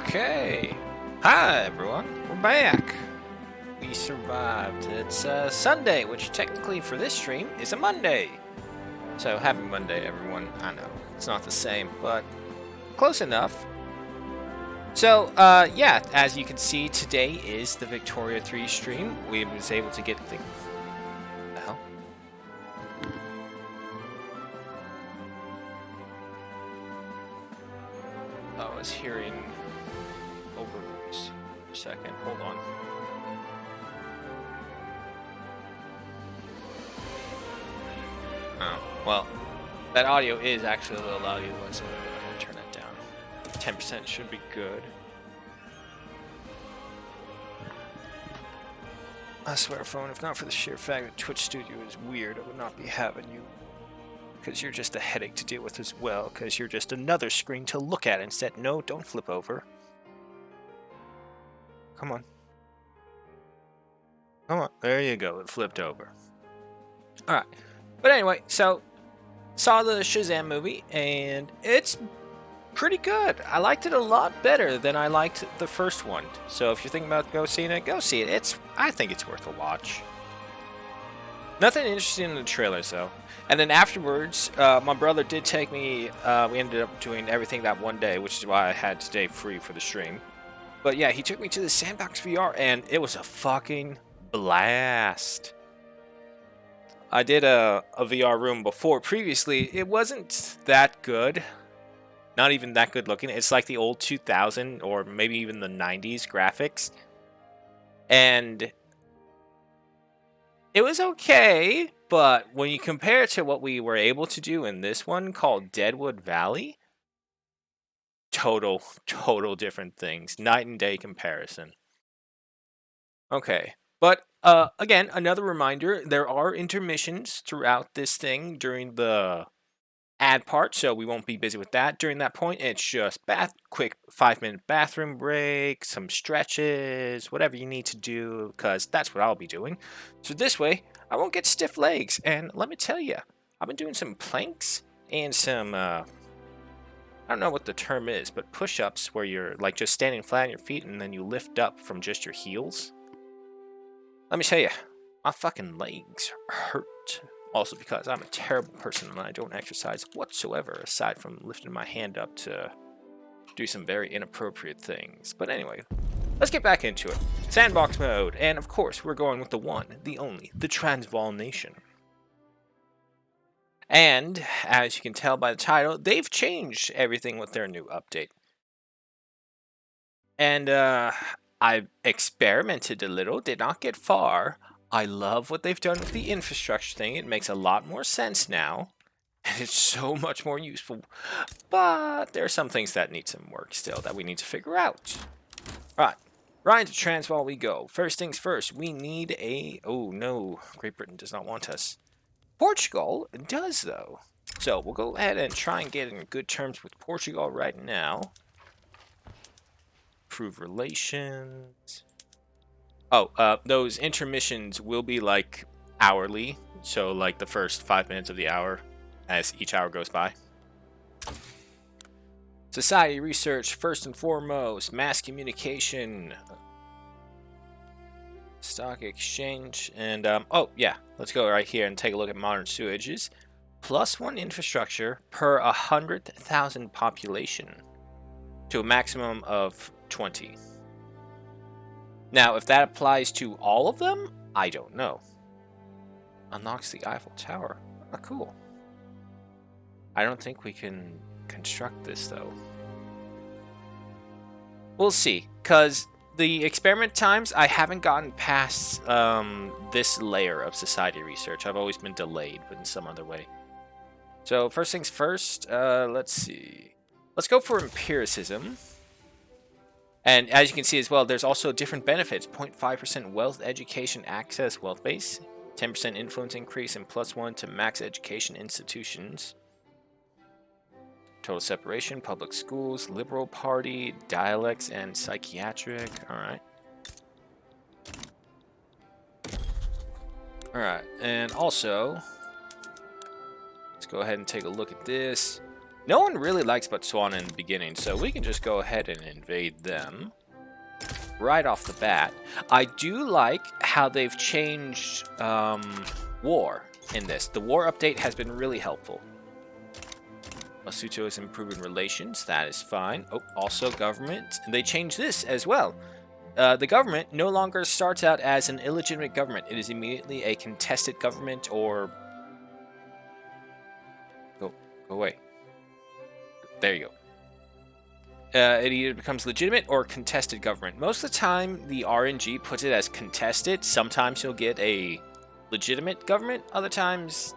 Okay. Hi, everyone. We're back. We survived. It's Sunday, which technically for this stream is a Monday. So happy Monday, everyone. I know it's not the same, but close enough. So, yeah, as you can see, today is the Victoria 3 stream. We was able to get the hell? I was hearing overvoice for a second. Hold on. Oh, well, that audio is actually a little loud anyway, so I'm going to turn that down. 10% should be good. I swear, phone, if not for the sheer fact that Twitch Studio is weird, I would not be having you. Because you're just a headache to deal with as well, because you're just another screen to look at instead. No, don't flip over. Come on. Come on. There you go. It flipped over. Alright. But anyway, so saw the Shazam movie, and it's pretty good. I liked it a lot better than I liked the first one. So if you're thinking about seeing it, go see it. I think it's worth a watch. Nothing interesting in the trailers, though. And then afterwards, my brother did take me, we ended up doing everything that one day, which is why I had today free for the stream. But yeah, he took me to the Sandbox VR, and it was a fucking blast. I did a VR room before. Previously, it wasn't that good. Not even that good looking. It's like the old 2000 or maybe even the 90s graphics. And it was okay, but when you compare it to what we were able to do in this one called Deadwood Valley, total different things. Night and day comparison. Okay. But again, another reminder, there are intermissions throughout this thing during the ad part, so we won't be busy with that. During that point, it's just quick 5-minute bathroom break, some stretches, whatever you need to do, because that's what I'll be doing. So this way, I won't get stiff legs. And let me tell you, I've been doing some planks and some, I don't know what the term is, but push-ups where you're like just standing flat on your feet and then you lift up from just your heels. Let me tell you, my fucking legs hurt. Also because I'm a terrible person and I don't exercise whatsoever aside from lifting my hand up to do some very inappropriate things. But anyway, let's get back into it. Sandbox mode. And of course, we're going with the one, the only, the Transvaal Nation. And as you can tell by the title, they've changed everything with their new update. And I experimented a little, did not get far. I love what they've done with the infrastructure thing. It makes a lot more sense now. And it's so much more useful. But there are some things that need some work still that we need to figure out. Right. Right into Transvaal we go. First things first, we need a... Oh no, Great Britain does not want us. Portugal does though. So we'll go ahead and try and get in good terms with Portugal right now. Improve relations. Oh, those intermissions will be like hourly. So like the first 5 minutes of the hour as each hour goes by. Society research, first and foremost. Mass communication. Stock exchange. And, oh, yeah. Let's go right here and take a look at modern sewages. +1 infrastructure per 100,000 population. To a maximum of 20. Now, if that applies to all of them, I don't know. Unlocks the Eiffel Tower. Oh, cool. I don't think we can construct this, though. We'll see, because the experiment times, I haven't gotten past this layer of society research. I've always been delayed in some other way. So, first things first, let's see. Let's go for empiricism. And as you can see as well, there's also different benefits. 0.5% wealth education access wealth base. 10% influence increase and +1 to max education institutions. Total separation, public schools, liberal party, dialects, and psychiatric. Alright. Alright, and also, let's go ahead and take a look at this. No one really likes Botswana in the beginning, so we can just go ahead and invade them right off the bat. I do like how they've changed war in this. The war update has been really helpful. Lesotho is improving relations. That is fine. Oh, also government. And they changed this as well. The government no longer starts out as an illegitimate government. It is immediately a contested government or... Go away. There you go. It either becomes legitimate or contested government. Most of the time, the RNG puts it as contested. Sometimes you'll get a legitimate government. Other times,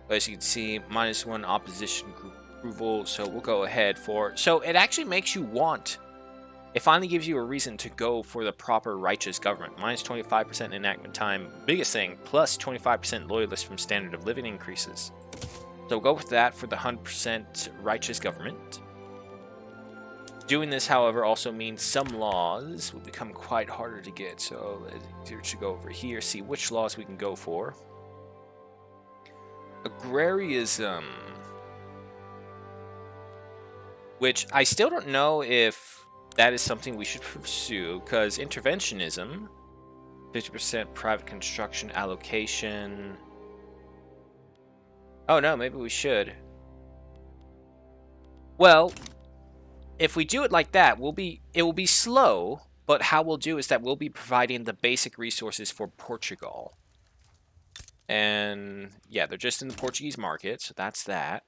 As you can see, -1 opposition group approval. So we'll go ahead for... So it actually makes you want... It finally gives you a reason to go for the proper righteous government. -25% enactment time. Biggest thing. Plus 25% loyalists from standard of living increases. So we'll go with that for the 100% righteous government. Doing this, however, also means some laws will become quite harder to get. So it's easier to go over here, see which laws we can go for. Agrarianism. Which I still don't know if that is something we should pursue, because interventionism, 50% private construction allocation... Oh no, maybe we should. Well, if we do it like that, it will be slow, but how we'll do is that we'll be providing the basic resources for Portugal. And yeah, they're just in the Portuguese market, so that's that.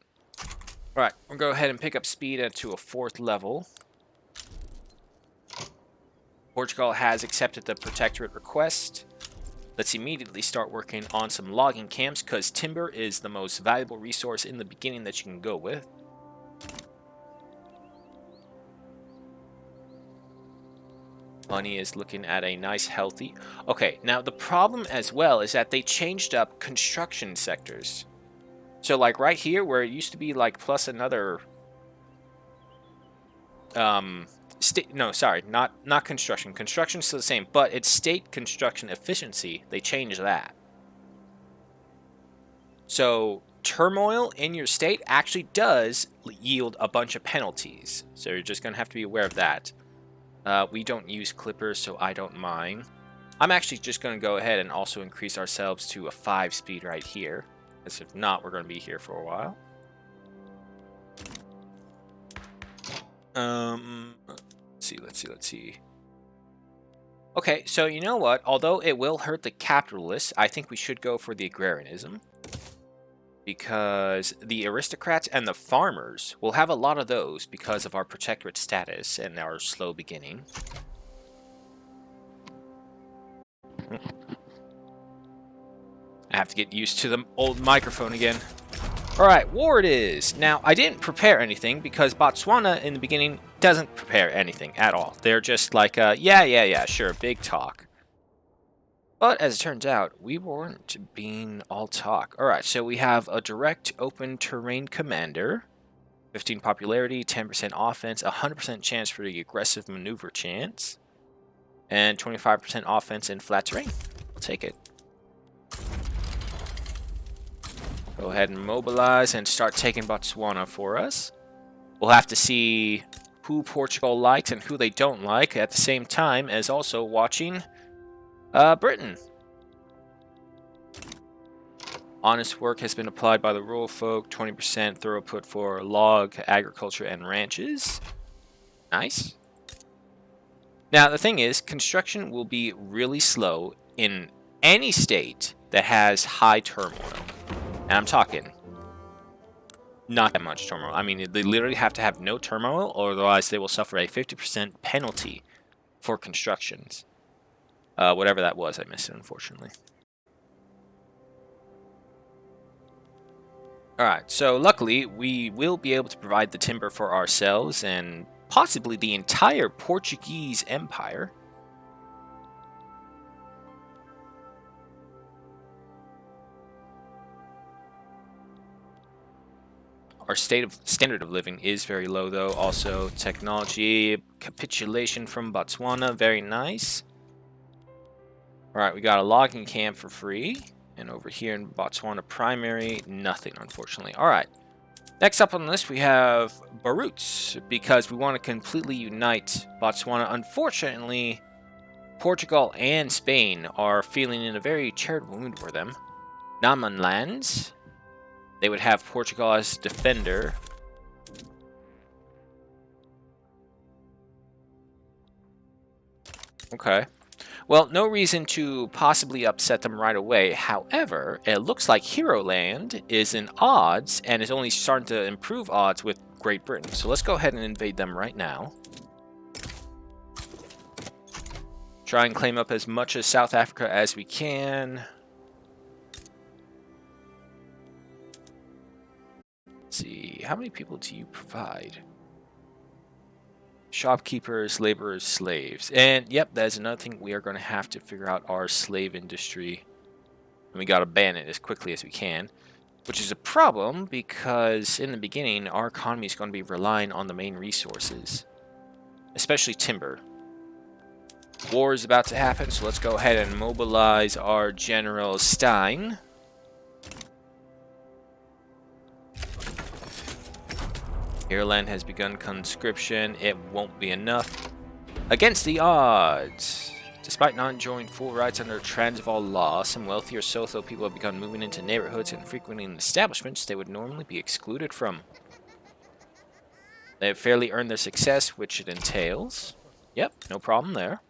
Alright, we'll go ahead and pick up speed to a 4th level. Portugal has accepted the protectorate request. Let's immediately start working on some logging camps, because timber is the most valuable resource in the beginning that you can go with. Money is looking at a nice, healthy... Okay, now the problem as well is that they changed up construction sectors. So like right here, where it used to be like plus another... No, sorry, not construction. Construction's still the same, but it's state construction efficiency. They changed that. So turmoil in your state actually does yield a bunch of penalties. So you're just going to have to be aware of that. We don't use clippers, so I don't mind. I'm actually just going to go ahead and also increase ourselves to a 5 speed right here. Because if not, we're going to be here for a while. Let's see. Okay, so you know what? Although it will hurt the capitalists, I think we should go for the agrarianism. Because the aristocrats and the farmers will have a lot of those because of our protectorate status and our slow beginning. I have to get used to the old microphone again. Alright, war it is! Now, I didn't prepare anything because Botswana in the beginning doesn't prepare anything at all. They're just like, yeah, sure, big talk. But as it turns out, we weren't being all talk. Alright, so we have a direct open terrain commander. 15 popularity, 10% offense, 100% chance for the aggressive maneuver chance. And 25% offense in flat terrain. I'll take it. Go ahead and mobilize and start taking Botswana for us. We'll have to see who Portugal likes and who they don't like at the same time as also watching Britain. Honest work has been applied by the rural folk. 20% throughput for log, agriculture, and ranches. Nice. Now, the thing is, construction will be really slow in any state that has high turmoil. And I'm talking not that much turmoil. I mean, they literally have to have no turmoil, or otherwise they will suffer a 50% penalty for constructions. Whatever that was, I missed it, unfortunately. Alright, so luckily, we will be able to provide the timber for ourselves and possibly the entire Portuguese Empire. Our standard of living is very low, though. Also, technology, capitulation from Botswana, very nice. Alright, we got a logging camp for free. And over here in Botswana primary, nothing, unfortunately. Alright, Next up on the list, we have Baruts, because we want to completely unite Botswana. Unfortunately, Portugal and Spain are feeling in a very charitable mood for them. Naman lands. They would have Portugal as defender. Okay. Well, no reason to possibly upset them right away. However, it looks like Hero Land is in odds and is only starting to improve odds with Great Britain. So let's go ahead and invade them right now. Try and claim up as much of South Africa as we can. Let's see, how many people do you provide? Shopkeepers, laborers, slaves. And yep, that's another thing we are going to have to figure out our slave industry. And we got to ban it as quickly as we can. Which is a problem because in the beginning, our economy is going to be relying on the main resources. Especially timber. War is about to happen, so let's go ahead and mobilize our General Stein. Ireland has begun conscription. It won't be enough. Against the odds. Despite not enjoying full rights under Transvaal law, some wealthier Sotho people have begun moving into neighborhoods and frequenting establishments they would normally be excluded from. They have fairly earned their success, which it entails. Yep, no problem there.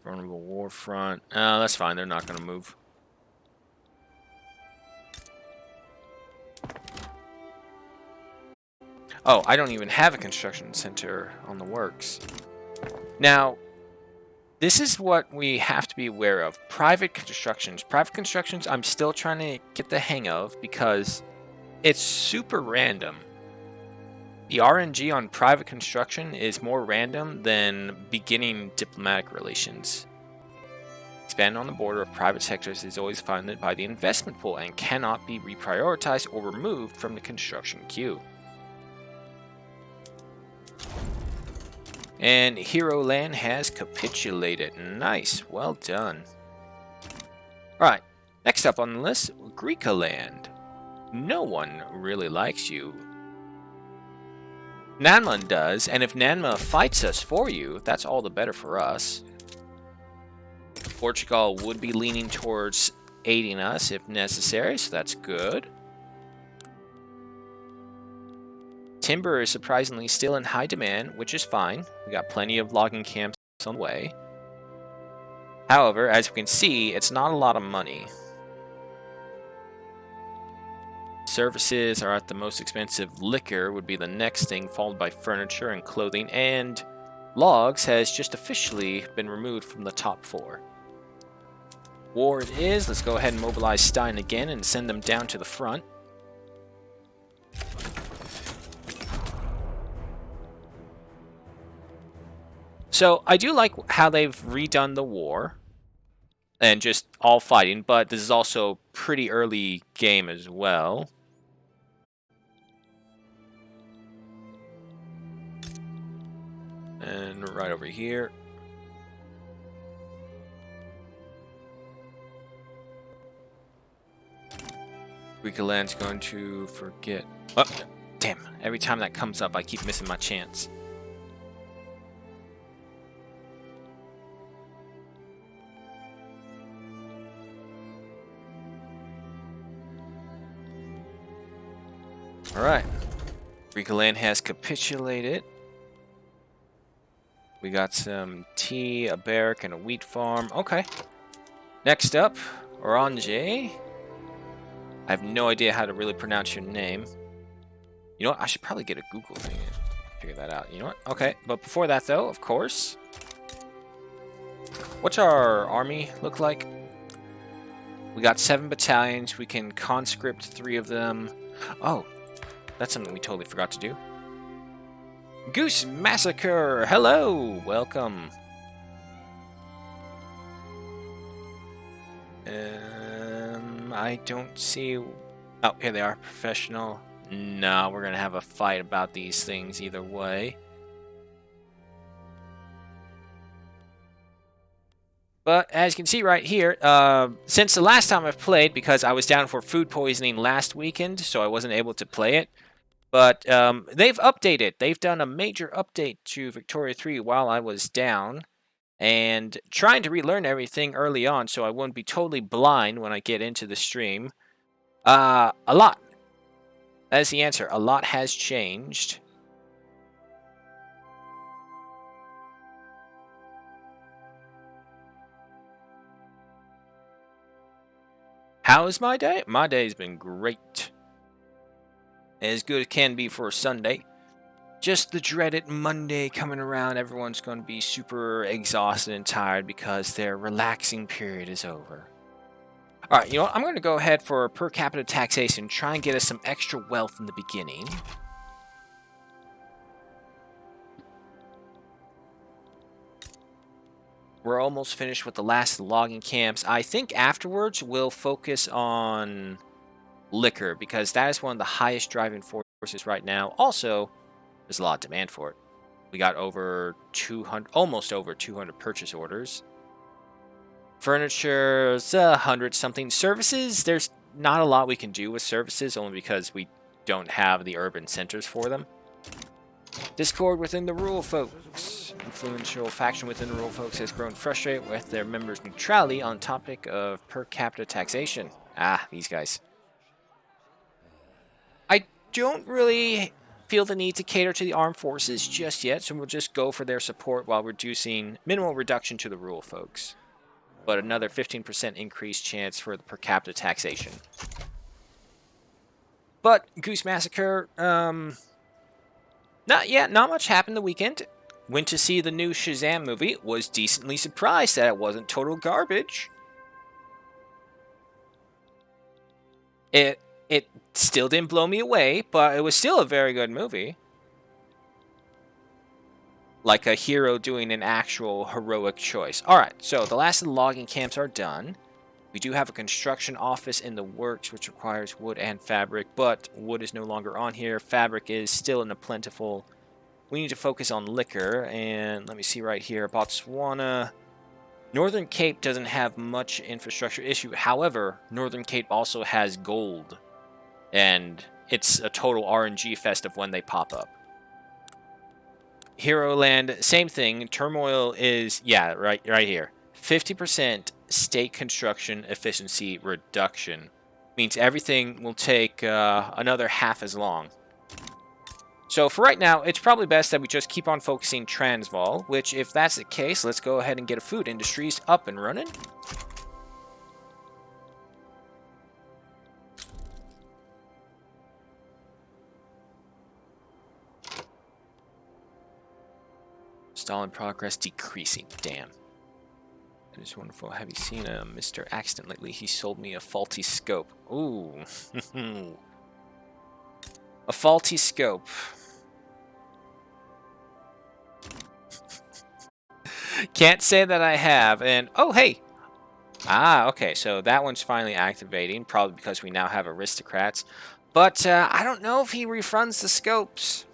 Vulnerable war front. That's fine, they're not going to move. Oh, I don't even have a construction center on the works. Now, this is what we have to be aware of. Private constructions. Private constructions, I'm still trying to get the hang of because it's super random. The RNG on private construction is more random than beginning diplomatic relations. Expand on the border of private sectors is always funded by the investment pool and cannot be reprioritized or removed from the construction queue. And Hero Land has capitulated. Nice, well done. Alright, next up on the list, Griqualand. No one really likes you. Nanman does, and if Nanma fights us for you, that's all the better for us. Portugal would be leaning towards aiding us if necessary, so that's good. Timber is surprisingly still in high demand, which is fine. We got plenty of logging camps on the way. However, as we can see, it's not a lot of money. Services are at the most expensive. Liquor would be the next thing, followed by furniture and clothing, and logs has just officially been removed from the top 4. War it is. Let's go ahead and mobilize Stein again and send them down to the front. So I do like how they've redone the war and just all fighting, but this is also pretty early game as well. And right over here. Griqualand's going to forget. Oh, damn. Every time that comes up, I keep missing my chance. Alright. Griqualand has capitulated. We got some tea, a barrack, and a wheat farm. Okay. Next up, Orange. I have no idea how to really pronounce your name. You know what? I should probably get a Google thing and figure that out. You know what? Okay. But before that, though, of course. What's our army look like? We got 7 battalions. We can conscript 3 of them. Oh. That's something we totally forgot to do. Goose Massacre! Hello! Welcome. I don't see... Oh, here they are. Professional. No, we're going to have a fight about these things either way. But as you can see right here, since the last time I've played, because I was down for food poisoning last weekend, so I wasn't able to play it. But they've updated. They've done a major update to Victoria 3 while I was down. And trying to relearn everything early on so I wouldn't be totally blind when I get into the stream. A lot. That is the answer. A lot has changed. How is my day? My day's been great. As good as can be for a Sunday. Just the dreaded Monday coming around. Everyone's going to be super exhausted and tired because their relaxing period is over. Alright, you know what? I'm going to go ahead for per capita taxation. Try and get us some extra wealth in the beginning. We're almost finished with the last logging camps. I think afterwards we'll focus on liquor because that is one of the highest driving forces right now. Also, there's a lot of demand for it. We got over 200, almost over 200 purchase orders. Furniture, 100 something. Services, there's not a lot we can do with services only because we don't have the urban centers for them. Discord within the rural folks. Influential faction within the rural folks has grown frustrated with their members' neutrality on topic of per capita taxation. Ah, these guys. I don't really feel the need to cater to the armed forces just yet, so we'll just go for their support while reducing minimal reduction to the rural folks. But another 15% increased chance for the per capita taxation. But Goose Massacre, not much happened the weekend. Went to see the new Shazam movie. Was decently surprised that it wasn't total garbage. It still didn't blow me away, but it was still a very good movie. Like a hero doing an actual heroic choice. Alright, so the last of the logging camps are done. We do have a construction office in the works, which requires wood and fabric, but wood is no longer on here. Fabric is still in a plentiful. We need to focus on liquor, and let me see right here. Botswana. Northern Cape doesn't have much infrastructure issue. However, Northern Cape also has gold, and it's a total RNG fest of when they pop up. Hero Land, same thing. Turmoil is, yeah, right here. 50% state construction efficiency reduction. Means everything will take another half as long. So for right now, it's probably best that we just keep on focusing Transvaal, which if that's the case, let's go ahead and get a food industries up and running. Stall in progress decreasing. Damn. That is wonderful. Have you seen Mr. Accident lately? He sold me a faulty scope. Ooh. A faulty scope. Can't say that I have. And, oh, hey. Ah, okay. So that one's finally activating. Probably because we now have aristocrats. But I don't know if he refunds the scopes.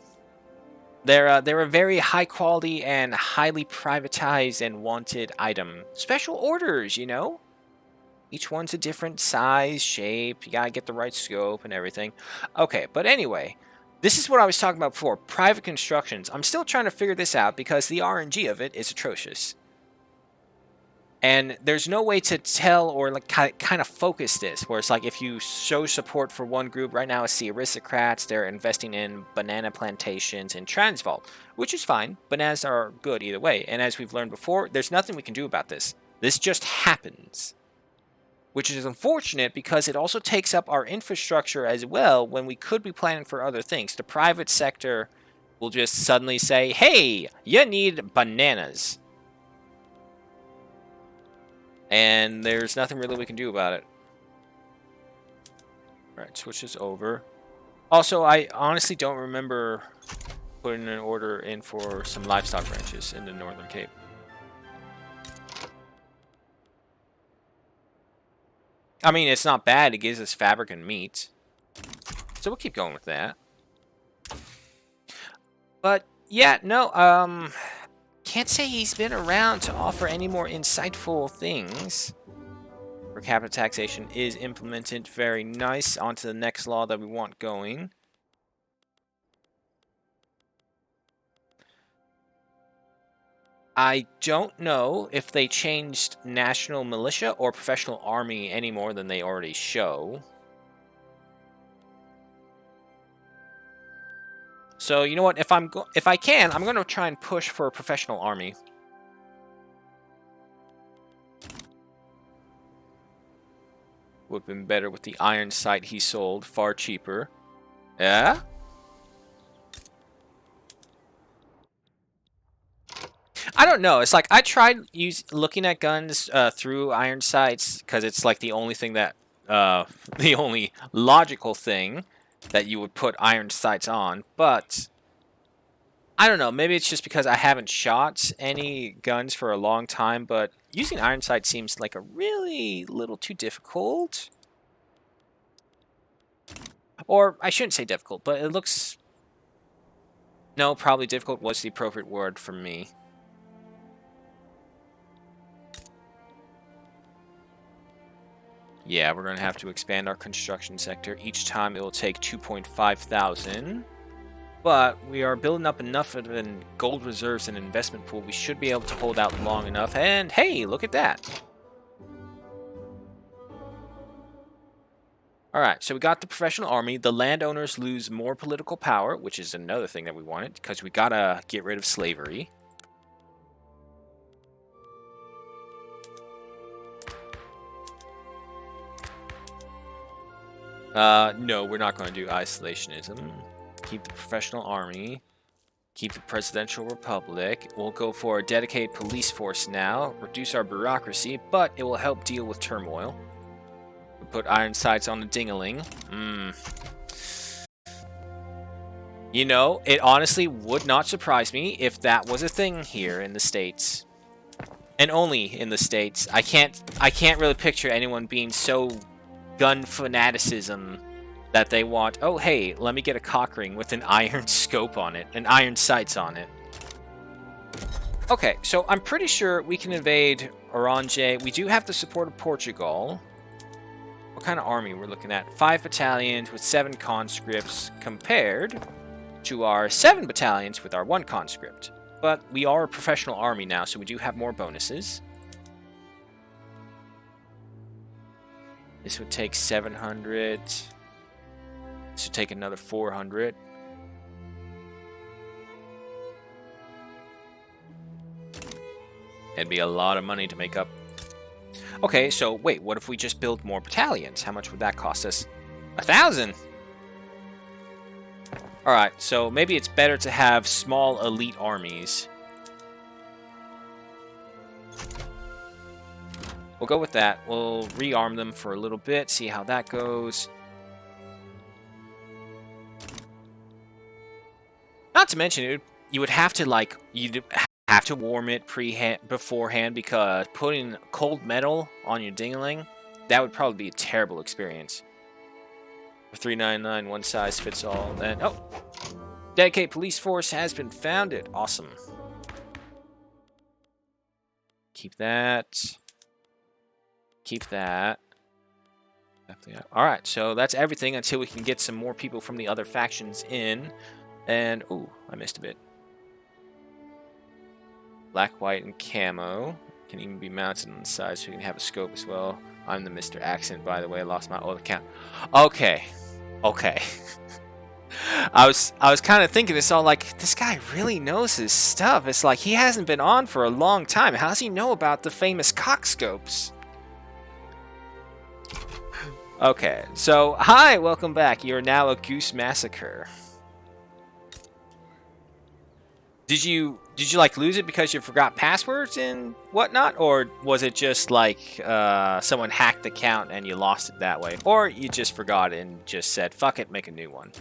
They're a very high quality and highly privatized and wanted item. Special orders, you know? Each one's a different size, shape. You gotta get the right scope and everything. Okay, but anyway, this is what I was talking about before. Private constructions. I'm still trying to figure this out because the RNG of it is atrocious. And there's no way to tell or like kind of focus this, where it's like if you show support for one group, right now it's the aristocrats, they're investing in banana plantations in Transvaal, which is fine. Bananas are good either way. And as we've learned before, there's nothing we can do about this. This just happens. Which is unfortunate because it also takes up our infrastructure as well when we could be planning for other things. The private sector will just suddenly say, hey, you need bananas. And there's nothing really we can do about it. Alright, switch this over. Also, I honestly don't remember putting an order in for some livestock ranches in the Northern Cape. I mean, it's not bad. It gives us fabric and meat. So we'll keep going with that. But, yeah, no, can't say he's been around to offer any more insightful things. Per capita taxation is implemented. Very nice. On to the next law that we want going. I don't know if they changed national militia or professional army any more than they already show. So you know what? If I can, I'm going to try and push for a professional army. Would have been better with the iron sight he sold, far cheaper. Yeah. I don't know. It's like I tried looking at guns through iron sights because it's like the only thing that the only logical thing that you would put iron sights on. But I don't know. Maybe it's just because I haven't shot any guns for a long time. But using iron sight seems like a really little too difficult. Or I shouldn't say difficult, but it looks. No, probably difficult was the appropriate word for me. Yeah, we're going to have to expand our construction sector. Each time it will take 2.5 thousand. But we are building up enough of an gold reserves and investment pool. We should be able to hold out long enough. And hey, look at that. Alright, so we got the professional army. The landowners lose more political power, which is another thing that we wanted, because we got to get rid of slavery. No, we're not going to do isolationism. Keep the professional army. Keep the presidential republic. We'll go for a dedicated police force now. Reduce our bureaucracy, but it will help deal with turmoil. We'll put iron sights on the ding-a-ling. You know, it honestly would not surprise me if that was a thing here in the States. And only in the States. I can't really picture anyone being so gun fanaticism that they want, oh hey, let me get a cock ring with an iron scope on it, and iron sights on it. Okay, so I'm pretty sure we can invade Orange. We do have the support of Portugal. What kind of army we're looking at? 5 battalions with 7 conscripts compared to our 7 battalions with our 1 conscript. But we are a professional army now, so we do have more bonuses. This would take 700. This would take another 400. It'd be a lot of money to make up. Okay, so wait, what if we just build more battalions? How much would that cost us? 1,000! Alright, so maybe it's better to have small elite armies. We'll go with that. We'll rearm them for a little bit, see how that goes. Not to mention, you would have to, like, you'd have to warm it beforehand, because putting cold metal on your ding-a-ling, that would probably be a terrible experience. 399, one size fits all. Then, oh! Dedicated police force has been founded. Awesome. Keep that. Keep that. Alright, so that's everything until we can get some more people from the other factions in. And, ooh, I missed a bit. Black, white, and camo. Can even be mounted on the side so you can have a scope as well. I'm the Mr. Accent, by the way. I lost my old account. Okay. Okay. I was kind of thinking this all like, this guy really knows his stuff. It's like he hasn't been on for a long time. How does he know about the famous cockscopes? Okay, so hi, welcome back. You're now a Goose Massacre. Did you like lose it because you forgot passwords and whatnot, or was it just like someone hacked the account and you lost it that way, or you just forgot it and just said fuck it, make a new one?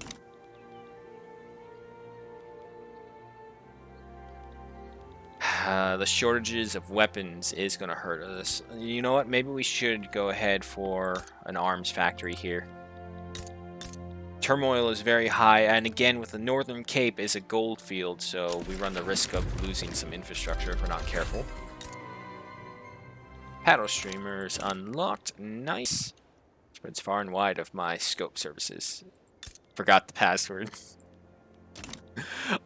The shortages of weapons is going to hurt us. You know what? Maybe we should go ahead for an arms factory here. turmoil is very high, and again, with the Northern Cape is a gold field, so we run the risk of losing some infrastructure if we're not careful. Paddle streamers unlocked. Nice. Spreads far and wide of my scope services. Forgot the password.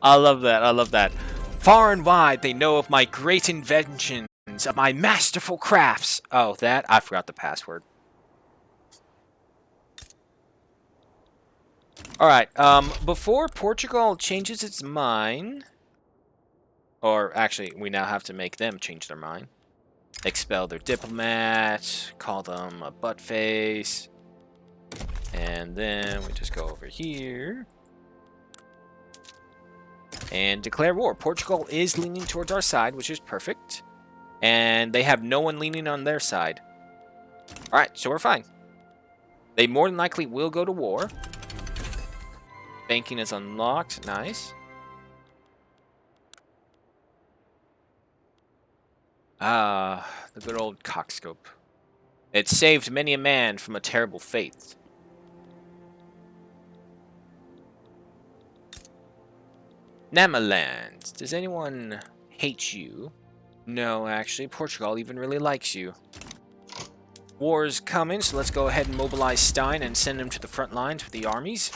I love that. I love that. Far and wide, they know of my great inventions, of my masterful crafts. Oh, that? I forgot the password. Alright, before Portugal changes its mind, or actually, we now have to make them change their mind. Expel their diplomat, call them a butt face, and then we just go over here and declare war. Portugal is leaning towards our side, which is perfect, and they have no one leaning on their side. Alright, so we're fine. They more than likely will go to war. Banking is unlocked. Nice. Ah, the good old cockscope. It saved many a man from a terrible fate. Namaland. Does anyone hate you? No, actually. Portugal even really likes you. War's coming, so let's go ahead and mobilize Stein and send him to the front lines with the armies.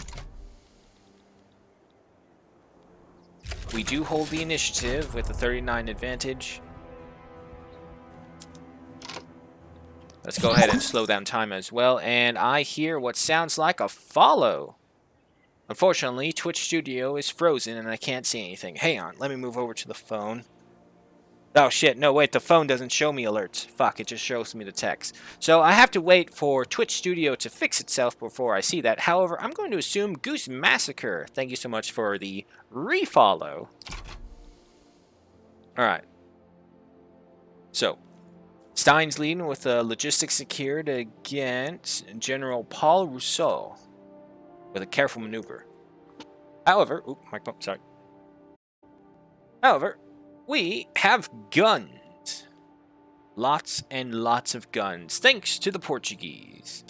We do hold the initiative with a 39 advantage. Let's go ahead and slow down time as well. And I hear what sounds like a follow. Unfortunately, Twitch Studio is frozen and I can't see anything. Hang on, let me move over to the phone. Oh shit, no wait, the phone doesn't show me alerts. Fuck, it just shows me the text. So I have to wait for Twitch Studio to fix itself before I see that. However, I'm going to assume Goose Massacre. Thank you so much for the refollow. Alright. So, Stein's leading with logistics secured against General Paul Rousseau with a careful maneuver. However, sorry. However, we have guns. Lots and lots of guns, thanks to the Portuguese.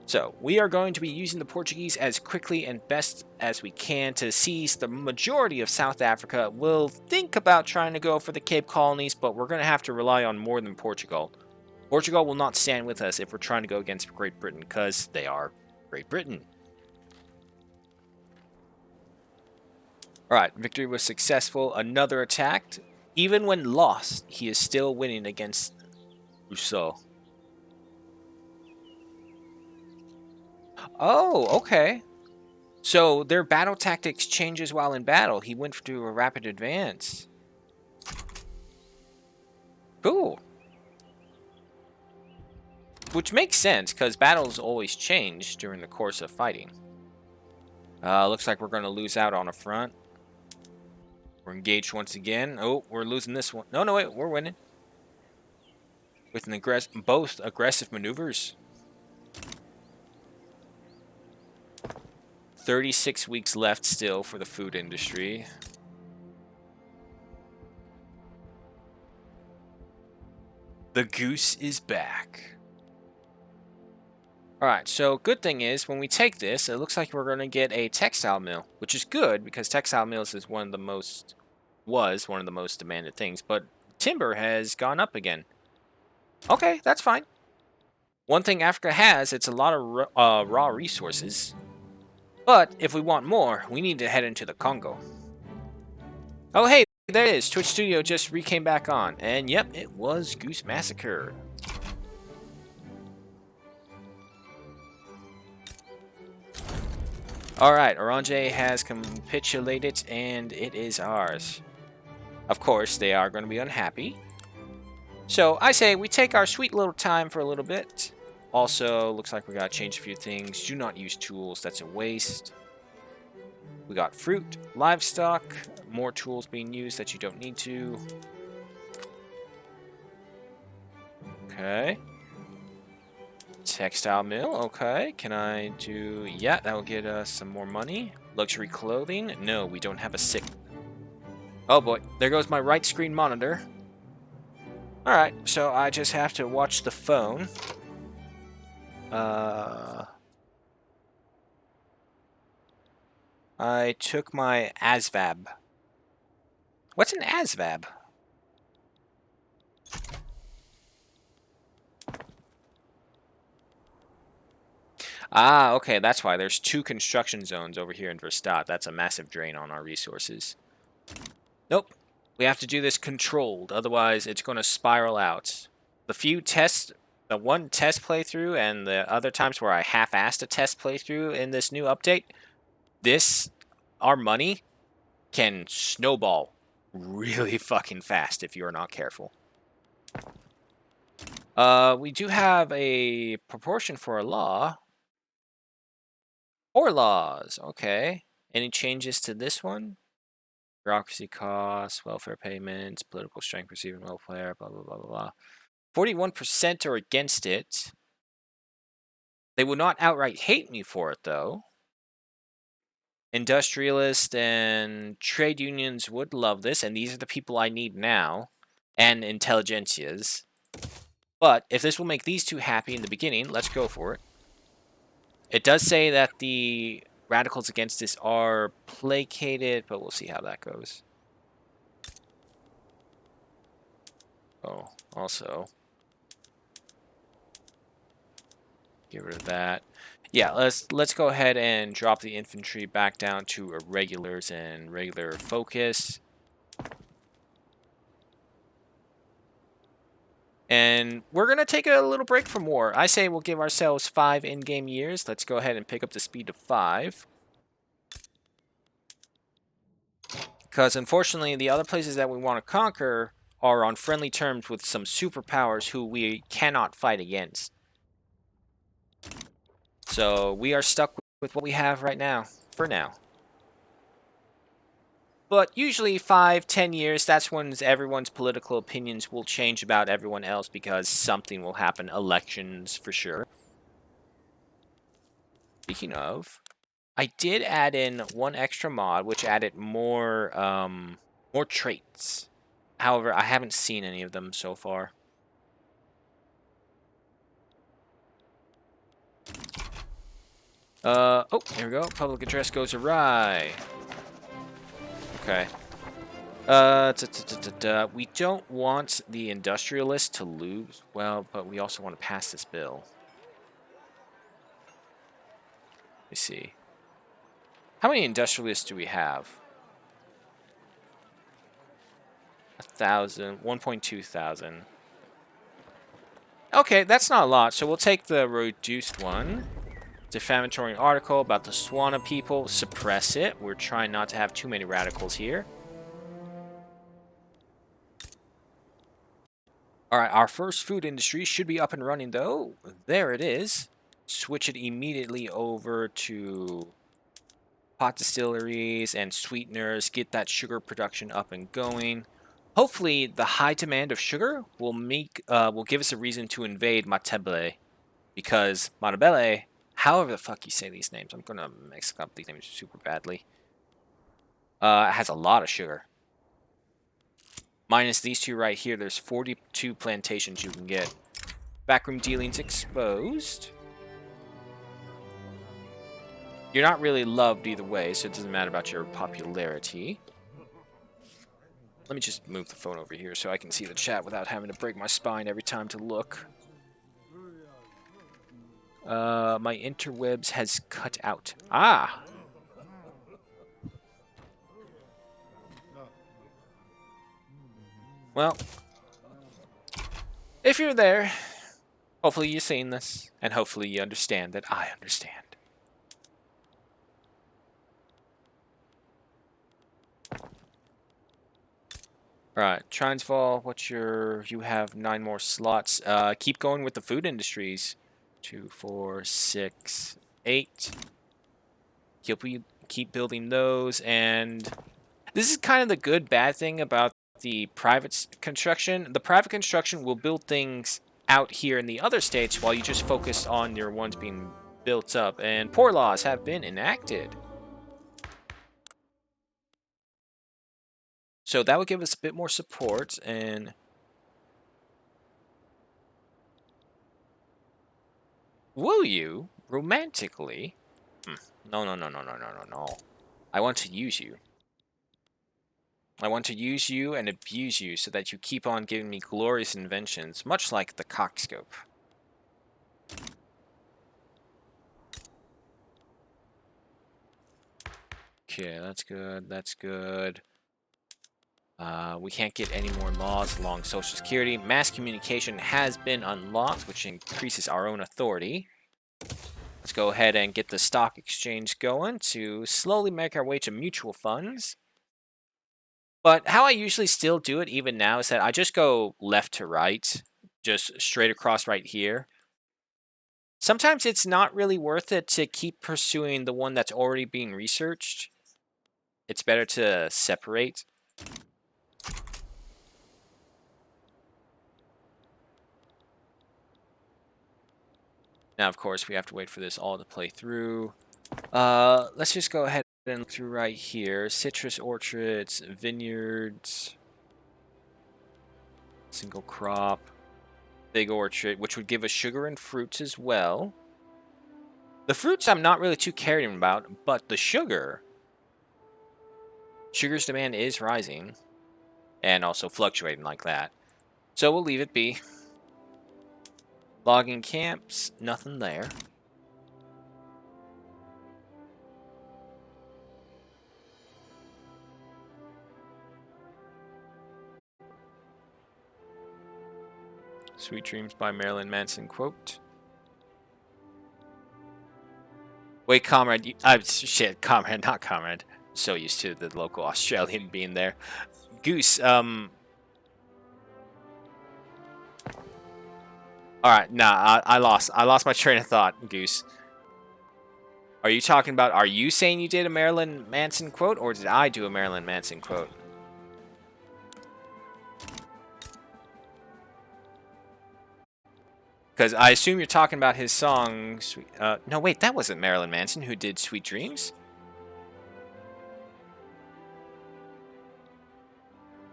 So, we are going to be using the Portuguese as quickly and best as we can to seize the majority of South Africa. We'll think about trying to go for the Cape Colonies, but we're going to have to rely on more than Portugal. Portugal will not stand with us if we're trying to go against Great Britain, because they are Great Britain. Alright, victory was successful. Another attack. Even when lost, he is still winning against Rousseau. Oh, okay. So their battle tactics changes while in battle. He went to a rapid advance. Cool. Which makes sense, because battles always change during the course of fighting. Looks like we're going to lose out on a front. We're engaged once again. Oh, we're losing this one. No, wait, we're winning. With an both aggressive maneuvers. 36 weeks left still for the food industry. The goose is back. Alright, so good thing is, when we take this, it looks like we're going to get a textile mill, which is good, because textile mills is one of the most demanded things, but timber has gone up again. Okay, that's fine. One thing Africa has, it's a lot of raw resources, but if we want more, we need to head into the Congo. Oh hey, there it is. Twitch Studio just came back on, and yep, it was Goose Massacre. Alright, Orange has capitulated, and it is ours. Of course, they are going to be unhappy. So, I say we take our sweet little time for a little bit. Also, looks like we got to change a few things. Do not use tools, that's a waste. We got fruit, livestock, more tools being used that you don't need to. Okay. Textile mill, okay. Can I do... Yeah, that will get us some more money. Luxury clothing? No, we don't have a sick... Oh boy, there goes my right screen monitor. Alright, so I just have to watch the phone. I took my ASVAB. What's an ASVAB? Ah, okay, that's why. There's 2 construction zones over here in Verstadt. That's a massive drain on our resources. Nope. We have to do this controlled, otherwise it's going to spiral out. The one test playthrough and the other times where I half-assed a test playthrough in this new update, our money can snowball really fucking fast if you're not careful. We do have a proportion for a law. 4 laws, okay. Any changes to this one? Bureaucracy costs, welfare payments, political strength receiving welfare, blah, blah, blah, blah, blah. 41% are against it. They will not outright hate me for it, though. Industrialists and trade unions would love this, and these are the people I need now. And intelligentsias. But if this will make these 2 happy in the beginning, let's go for it. It does say that the radicals against this are placated, but we'll see how that goes. Oh, also, get rid of that. Yeah, let's go ahead and drop the infantry back down to irregulars and regular focus. And we're going to take a little break from war. I say we'll give ourselves 5 in-game years. Let's go ahead and pick up the speed to 5. Because unfortunately, the other places that we want to conquer are on friendly terms with some superpowers who we cannot fight against. So we are stuck with what we have right now, for now. But usually 5-10 years, that's when everyone's political opinions will change about everyone else because something will happen. Elections, for sure. Speaking of, I did add in 1 extra mod, which added more traits. However, I haven't seen any of them so far. Oh, here we go. Public address goes awry. Okay. We don't want the industrialists to lose. Well, but we also want to pass this bill. Let me see. How many industrialists do we have? 1,000, 1.2 thousand. Okay, that's not a lot, so we'll take the reduced one. Defamatory article about the Swana people. Suppress it. We're trying not to have too many radicals here. Alright, our first food industry should be up and running, though. There it is. Switch it immediately over to pot distilleries and sweeteners. Get that sugar production up and going. Hopefully, the high demand of sugar will give us a reason to invade Matabele. Because Matabele, however the fuck you say these names, I'm going to mix up these names super badly. It has a lot of sugar. Minus these 2 right here, there's 42 plantations you can get. Backroom dealings exposed. You're not really loved either way, so it doesn't matter about your popularity. Let me just move the phone over here so I can see the chat without having to break my spine every time to look. My interwebs has cut out. Ah! Well, if you're there, hopefully you've seen this, and hopefully you understand that I understand. Alright, Transvaal, you have 9 more slots. Keep going with the food industries. 2, 4, 6, 8. Keep building those, and this is kind of the good bad thing about the private construction. The private construction will build things out here in the other states while you just focus on your ones being built up, and poor laws have been enacted. So that would give us a bit more support, and will you romantically? No. I want to use you. I want to use you and abuse you so that you keep on giving me glorious inventions, much like the cockscope. Okay, that's good, that's good. We can't get any more laws along Social Security. Mass communication has been unlocked, which increases our own authority. Let's go ahead and get the stock exchange going to slowly make our way to mutual funds. But how I usually still do it even now is that I just go left to right, just straight across right here. Sometimes it's not really worth it to keep pursuing the one that's already being researched. It's better to separate. Now, of course, we have to wait for this all to play through. Let's just go ahead and look through right here. Citrus orchards, vineyards, single crop, big orchard, which would give us sugar and fruits as well. The fruits I'm not really too caring about, but the sugar's demand is rising and also fluctuating like that. So we'll leave it be. Logging camps, nothing there. Sweet Dreams by Marilyn Manson quote. Wait, comrade. Shit, comrade, not comrade. So used to the local Australian being there. Goose, Alright, nah, I lost my train of thought, Goose. Are you talking about, are you saying you did a Marilyn Manson quote, or did I do a Marilyn Manson quote? Because I assume you're talking about his song, no, wait, that wasn't Marilyn Manson who did Sweet Dreams?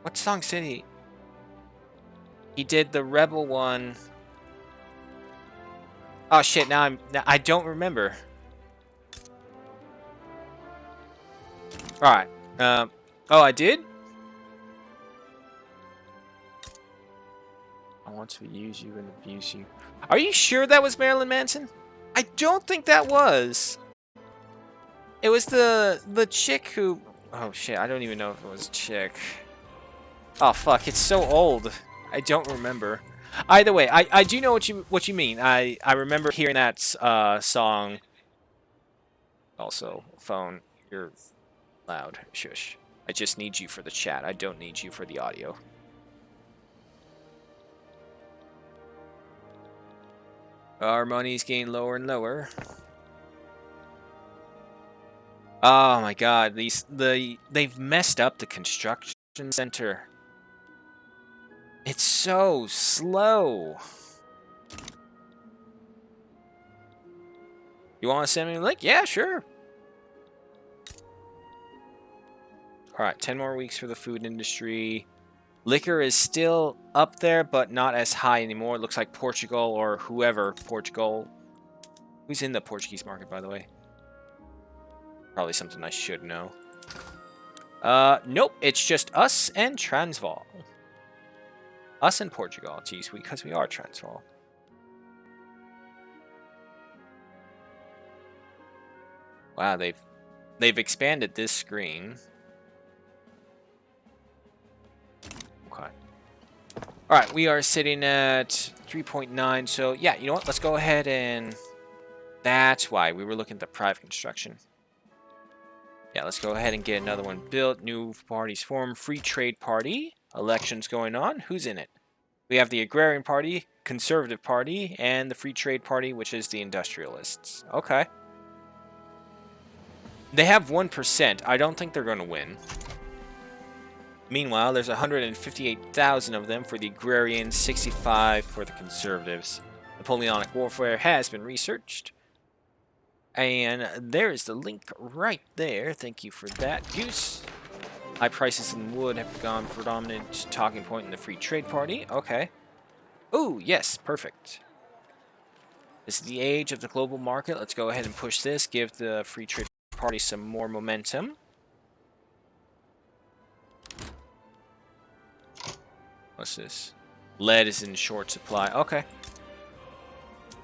What song did he? He did the Rebel one. Oh shit, now I don't remember. Alright. Oh, I did? I want to use you and abuse you. Are you sure that was Marilyn Manson? I don't think that was. It was the chick who... Oh shit, I don't even know if it was a chick. Oh fuck, it's so old. I don't remember. Either way, I do know what you mean. I remember hearing that song. Also, phone, you're loud. Shush. I just need you for the chat. I don't need you for the audio. Our money's getting lower and lower. Oh my god, they've messed up the construction center. It's so slow. You want to send me a link? Yeah, sure. Alright, 10 more weeks for the food industry. Liquor is still up there, but not as high anymore. It looks like Portugal or whoever. Portugal. Who's in the Portuguese market, by the way? Probably something I should know. Nope. It's just us and Transvaal. Us and Portugal. Geez, because we are Transvaal. Wow, they've expanded this screen. Okay. Alright, we are sitting at 3.9, so yeah, you know what? Let's go ahead and... That's why we were looking at the private construction. Yeah, let's go ahead and get another one built. New parties form. Free Trade Party. Elections going on. Who's in it? We have the Agrarian Party, Conservative Party, and the Free Trade Party, which is the Industrialists. Okay. They have 1%. I don't think they're going to win. Meanwhile, there's 158,000 of them for the Agrarians, 65 for the Conservatives. Napoleonic warfare has been researched. And there's the link right there. Thank you for that, Goose. High prices in wood have become predominant talking point in the Free Trade Party. Okay. Ooh, yes, perfect. This is the age of the global market. Let's go ahead and push this. Give the Free Trade Party some more momentum. What's this? Lead is in short supply. Okay.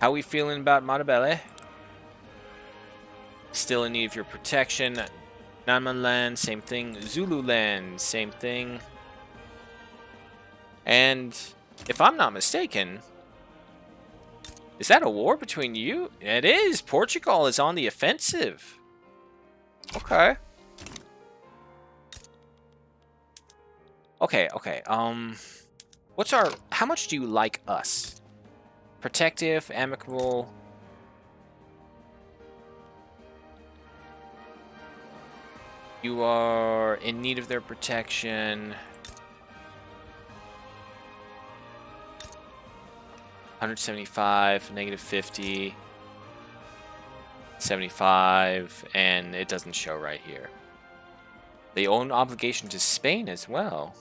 How we feeling about Matabele? Still in need of your protection. Nanman land, same thing. Zulu land, same thing. And if I'm not mistaken, is that a war between you? It is. Portugal is on the offensive. Okay. Okay. What's our... How much do you like us? Protective, amicable... You are in need of their protection. 175, negative 50, 75, and it doesn't show right here. They own obligation to Spain as well.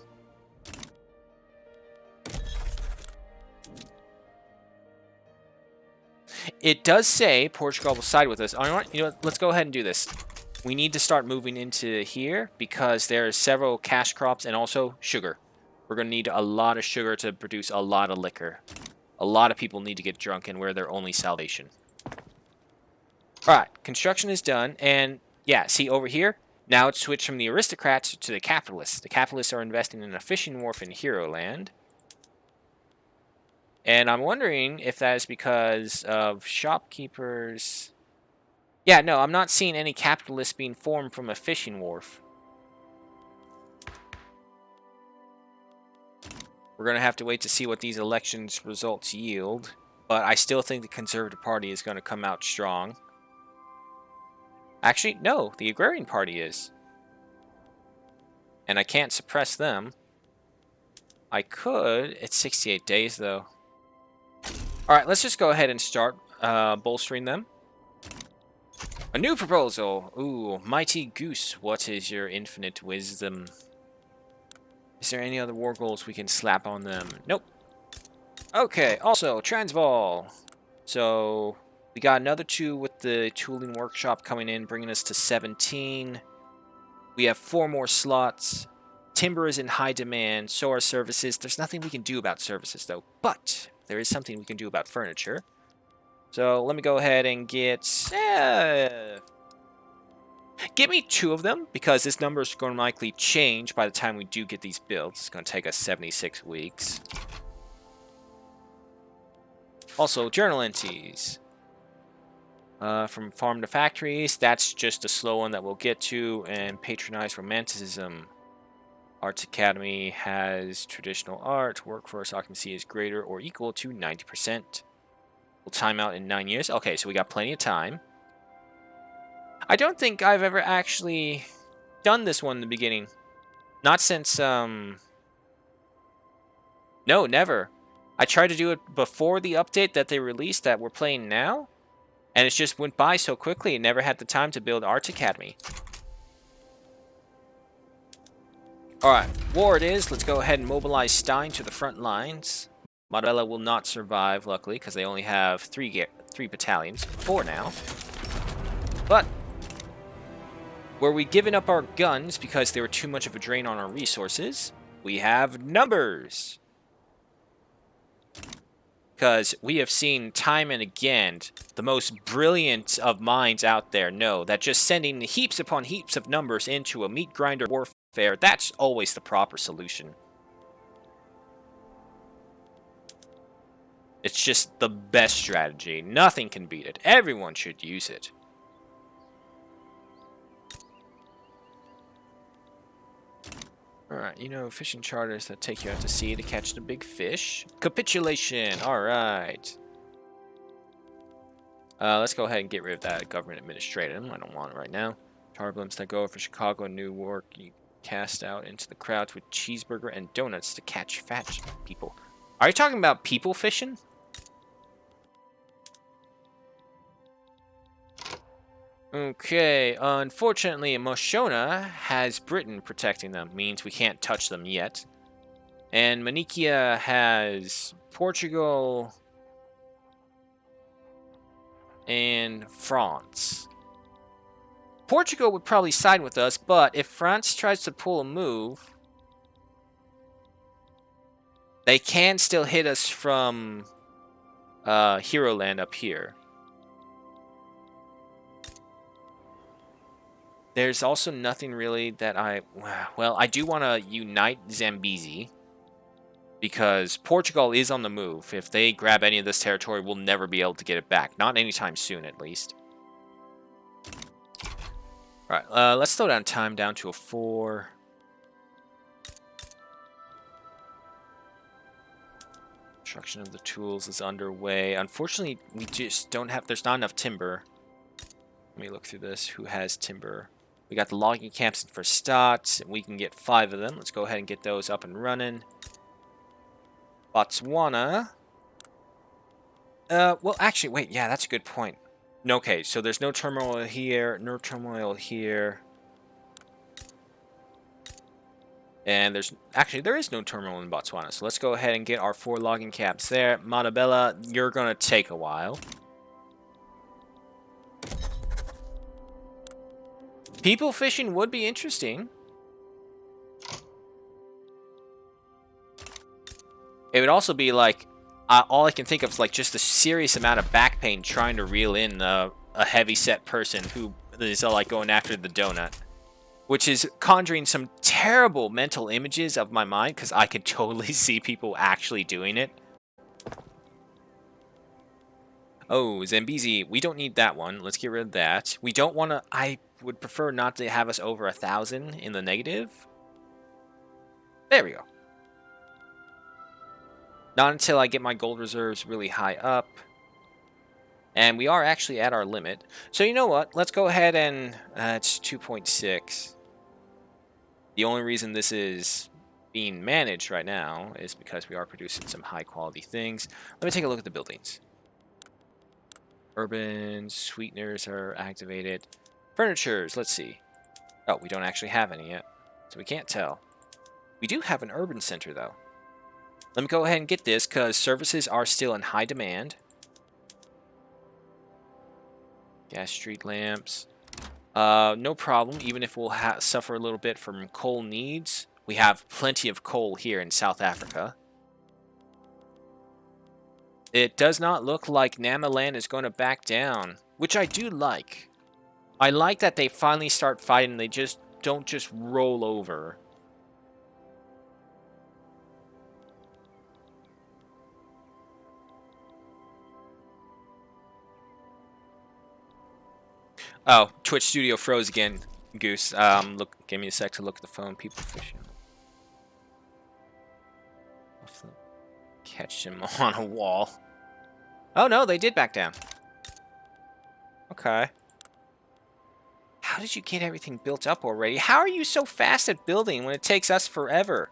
It does say Portugal will side with us. You know what? Let's go ahead and do this. We need to start moving into here because there are several cash crops and also sugar. We're going to need a lot of sugar to produce a lot of liquor. A lot of people need to get drunk, and we're their only salvation. Alright, construction is done, and yeah, see over here? Now it's switched from the aristocrats to the capitalists. The capitalists are investing in a fishing wharf in Hero Land. And I'm wondering if that is because of shopkeepers... Yeah, no, I'm not seeing any capitalists being formed from a fishing wharf. We're going to have to wait to see what these elections results yield. But I still think the Conservative Party is going to come out strong. Actually, no, the Agrarian Party is. And I can't suppress them. I could. It's 68 days, though. Alright, let's just go ahead and start bolstering them. A new proposal! Ooh, Mighty Goose, what is your infinite wisdom? Is there any other war goals we can slap on them? Nope. Okay, also, Transvaal. So, we got another 2 with the tooling workshop coming in, bringing us to 17. We have 4 more slots. Timber is in high demand, so are services. There's nothing we can do about services, though, but there is something we can do about furniture. So let me go ahead and get... Give me 2 of them, because this number is going to likely change by the time we do get these builds. It's going to take us 76 weeks. Also, journal entries. From farm to factories, that's just a slow one that we'll get to. And patronize romanticism. Arts Academy has traditional art. Workforce occupancy is greater or equal to 90%. We'll time out in 9 years. Okay, so we got plenty of time. I don't think I've ever actually done this one in the beginning. Not since, No, never. I tried to do it before the update that they released that we're playing now. And it just went by so quickly and never had the time to build Arts Academy. Alright, war it is. Let's go ahead and mobilize Stein to the front lines. Marella will not survive, luckily, because they only have 3 battalions. 4 now. But, were we giving up our guns because they were too much of a drain on our resources? We have numbers! Because we have seen time and again, the most brilliant of minds out there know that just sending heaps upon heaps of numbers into a meat grinder warfare, that's always the proper solution. It's just the best strategy. Nothing can beat it. Everyone should use it. Alright, you know, fishing charters that take you out to sea to catch the big fish. Capitulation! Alright. Let's go ahead and get rid of that government administratum. I don't want it right now. Charter blimps that go for Chicago and Newark. You cast out into the crowds with cheeseburger and donuts to catch fat people. Are you talking about people fishing? Okay, unfortunately, Moshona has Britain protecting them, means we can't touch them yet. And Manikia has Portugal and France. Portugal would probably side with us, but if France tries to pull a move... They can still hit us from Hero Land up here. There's also nothing really that well, I do want to unite Zambezi because Portugal is on the move. If they grab any of this territory, we'll never be able to get it back. Not anytime soon, at least. All right, let's slow down time down to a 4. Construction of the tools is underway. Unfortunately, we just don't have... There's not enough timber. Let me look through this. Who has timber? We got the logging camps for Verstaat. We can get 5 of them. Let's go ahead and get those up and running. Botswana. Well, actually, wait. Yeah, that's a good point. Okay, so there's no turmoil here. No turmoil here. And there is no turmoil in Botswana. So let's go ahead and get our 4 logging camps there. Montebella, you're going to take a while. People fishing would be interesting. It would also be like, all I can think of is like just a serious amount of back pain trying to reel in a heavy-set person who is like going after the donut. Which is conjuring some terrible mental images of my mind because I could totally see people actually doing it. Oh, Zambezi, we don't need that one. Let's get rid of that. We don't want to... I would prefer not to have us over 1,000 in the negative. There we go. Not until I get my gold reserves really high up. And we are actually at our limit. So you know what? Let's go ahead and... it's 2.6. The only reason this is being managed right now is because we are producing some high-quality things. Let me take a look at the buildings. Urban sweeteners are activated. Furnitures, let's see. Oh, we don't actually have any yet, so we can't tell. We do have an urban center, though. Let me go ahead and get this, because services are still in high demand. Gas street lamps. No problem, even if we'll suffer a little bit from coal needs. We have plenty of coal here in South Africa. It does not look like Namaland is going to back down, which I do like. I like that they finally start fighting. They just don't just roll over. Oh, Twitch Studio froze again, Goose. Look, give me a sec to look at the phone. People fishing. Catch him on a wall. Oh no, they did back down. Okay. How did you get everything built up already? How are you so fast at building when it takes us forever?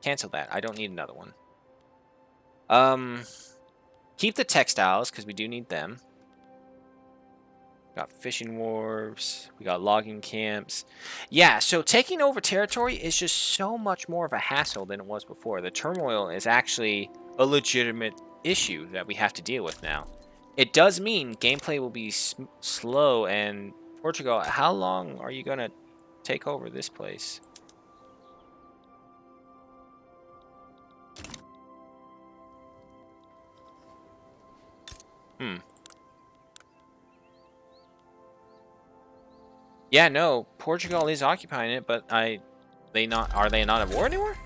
Cancel that. I don't need another one. Keep the textiles, because we do need them. Got fishing wharves. We got logging camps. Yeah, so taking over territory is just so much more of a hassle than it was before. The turmoil is actually a legitimate issue that we have to deal with now. It does mean gameplay will be slow, and Portugal, how long are you going to take over this place? Yeah, no, Portugal is occupying it, but are they not at war anymore?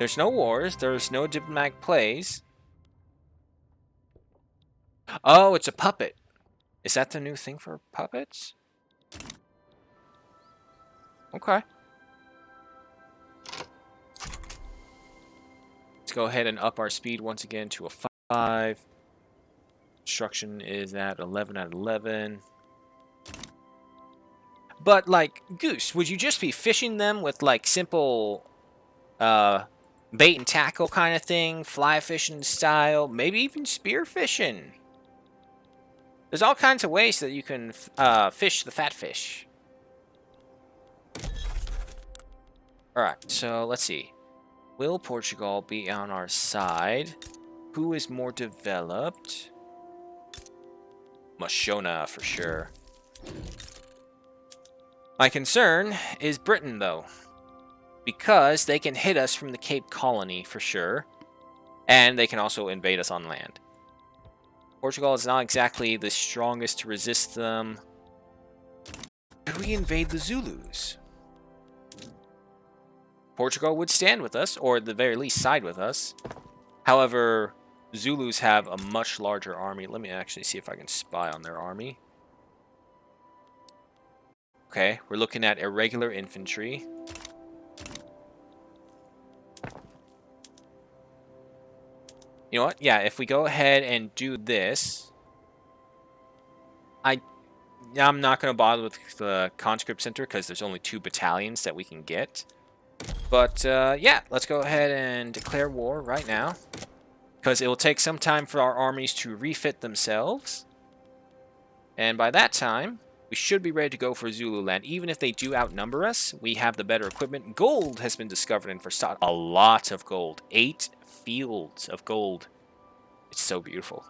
There's no wars, there's no diplomatic plays. Oh, it's a puppet. Is that the new thing for puppets? Okay. Let's go ahead and up our speed once again to a 5. Construction is at 11 out of 11. But, like, Goose, would you just be fishing them with, like, simple bait and tackle kind of thing? Fly fishing style? Maybe even spear fishing? There's all kinds of ways that you can fish the fat fish. Alright, so let's see. Will Portugal be on our side? Who is more developed? Mashona, for sure. My concern is Britain, though. because they can hit us from the Cape Colony for sure, and they can also invade us on land. Portugal is not exactly the strongest to resist them. Could we invade the Zulus? Portugal would stand with us, or at the very least side with us. However, Zulus have a much larger army. Let me actually see if I can spy on their army. Okay, we're looking at irregular infantry. You know what? Yeah, if we go ahead and do this, I'm not going to bother with the conscript center because there's only 2 battalions that we can get. But yeah, let's go ahead and declare war right now, because it will take some time for our armies to refit themselves. And by that time, we should be ready to go for Zululand. Even if they do outnumber us, we have the better equipment. Gold has been discovered in Versailles. A lot of gold. 8 fields of gold. It's so beautiful.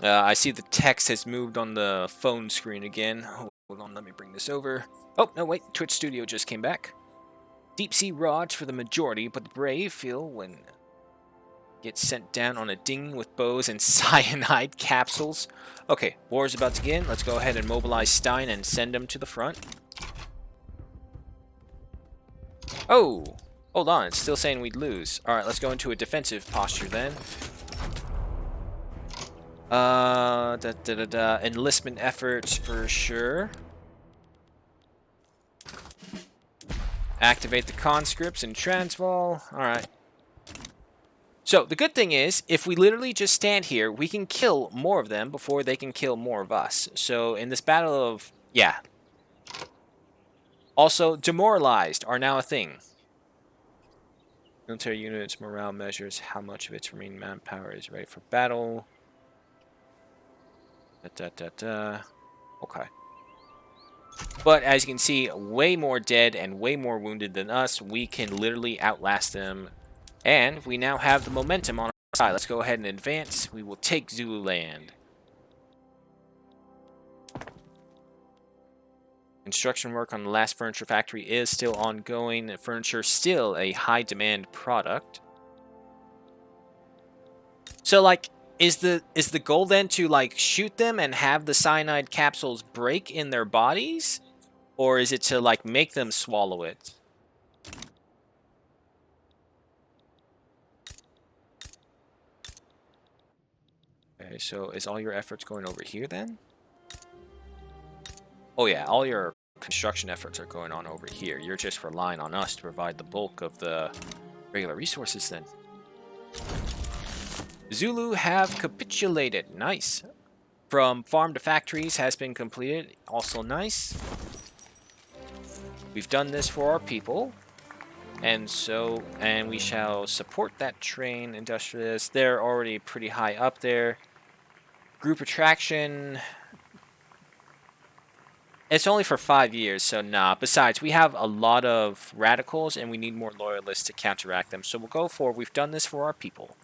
I see the text has moved on the phone screen again. Hold on, let me bring this over. Oh, no, wait. Twitch Studio just came back. Deep sea rods for the majority, but the brave feel when get sent down on a dinghy with bows and cyanide capsules. Okay, war is about to begin. Let's go ahead and mobilize Stein and send him to the front. Oh, hold on. It's still saying we'd lose. All right, let's go into a defensive posture then. Enlistment efforts for sure. Activate the conscripts in Transvaal. All right. So the good thing is, if we literally just stand here, we can kill more of them before they can kill more of us. So in this battle of, yeah. Also, demoralized are now a thing. Military units, morale measures, how much of its remaining manpower is ready for battle. Okay. But as you can see, way more dead and way more wounded than us. We can literally outlast them. And we now have the momentum on our side. Let's go ahead and advance. We will take Zululand. Construction work on the last furniture factory is still ongoing. Furniture still a high demand product. So like, is the goal then to like shoot them and have the cyanide capsules break in their bodies? Or is it to like make them swallow it? Okay, so is all your efforts going over here then? Oh yeah, all your construction efforts are going on over here. You're just relying on us to provide the bulk of the regular resources then. Zulu have capitulated. Nice. From farm to factories has been completed. Also nice. We've done this for our people. And we shall support that train industrialist. They're already pretty high up there. Group attraction. It's only for 5 years, so nah. Besides, we have a lot of radicals, and we need more loyalists to counteract them. So we'll go for, we've done this for our people.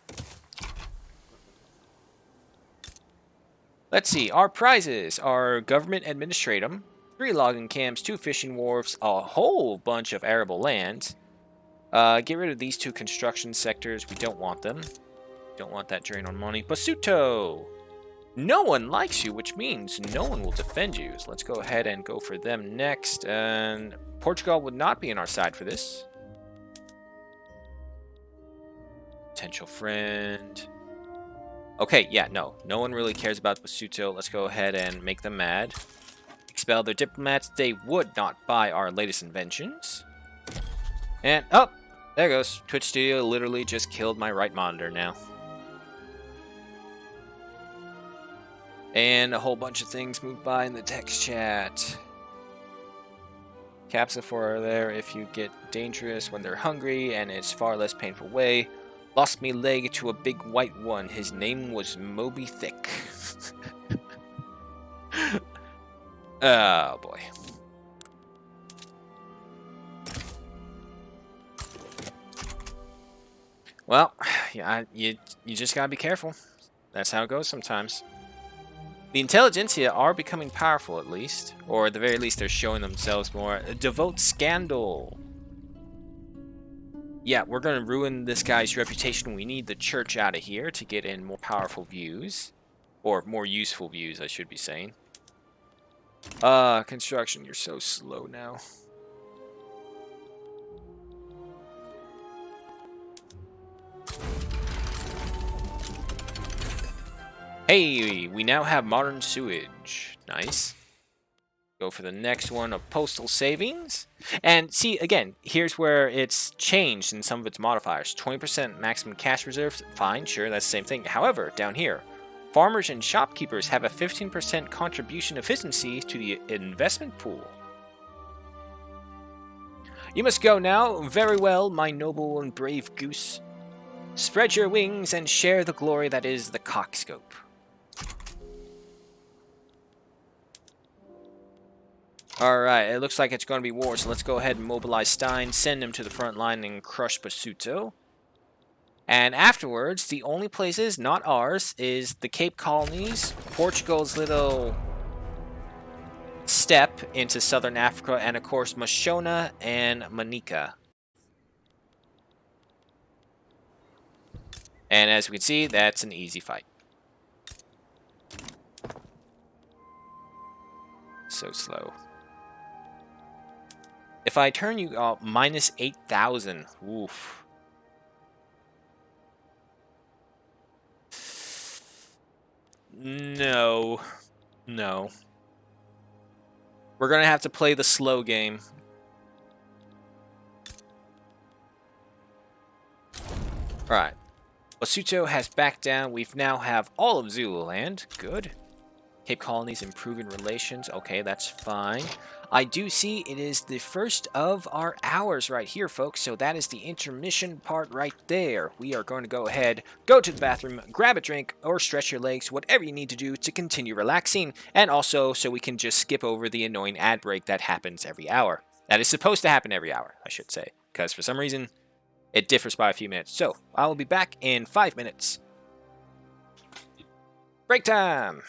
Let's see, our prizes are government administratum, 3 logging camps, 2 fishing wharves, a whole bunch of arable land. Get rid of these 2 construction sectors. We don't want them. Don't want that drain on money. Basuto! No one likes you, which means no one will defend you. So let's go ahead and go for them next. And Portugal would not be on our side for this. Potential friend. Okay, yeah, no. No one really cares about Basuto. Let's go ahead and make them mad. Expel their diplomats. They would not buy our latest inventions. And, oh, there goes. Twitch Studio literally just killed my right monitor now. And a whole bunch of things moved by in the text chat. Capsifor are there if you get dangerous when they're hungry, and it's far less painful way. Lost me leg to a big white one. His name was Moby Thick. Oh boy. Well, yeah, you just gotta be careful. That's how it goes sometimes. The intelligentsia are becoming powerful, at least. Or at the very least, they're showing themselves more. Devote Scandal. Yeah, we're going to ruin this guy's reputation. We need the church out of here to get in more powerful views. Or more useful views, I should be saying. Construction, you're so slow now. Hey, we now have modern sewage. Nice. Go for the next one of postal savings. And see, again, here's where it's changed in some of its modifiers. 20% maximum cash reserves, fine, sure, that's the same thing. However, down here, farmers and shopkeepers have a 15% contribution efficiency to the investment pool. You must go now. Very well, my noble and brave goose. Spread your wings and share the glory that is the cockscope. Alright, it looks like it's going to be war, so let's go ahead and mobilize Stein, send him to the front line, and crush Basuto. And afterwards, the only places, not ours, is the Cape Colonies, Portugal's little step into southern Africa, and of course Mashona and Manica. And as we can see, that's an easy fight. So slow. If I turn you minus 8,000, oof. No. No. We're going to have to play the slow game. Alright. Basuto has backed down. We now have all of Zululand. Good. Cape Colonies improving relations. Okay, that's fine. I do see it is the first of our hours right here, folks. So that is the intermission part right there. We are going to go ahead, go to the bathroom, grab a drink, or stretch your legs, whatever you need to do to continue relaxing. And also so we can just skip over the annoying ad break that happens every hour. That is supposed to happen every hour, I should say. Because for some reason, it differs by a few minutes. So I will be back in 5 minutes. Break time!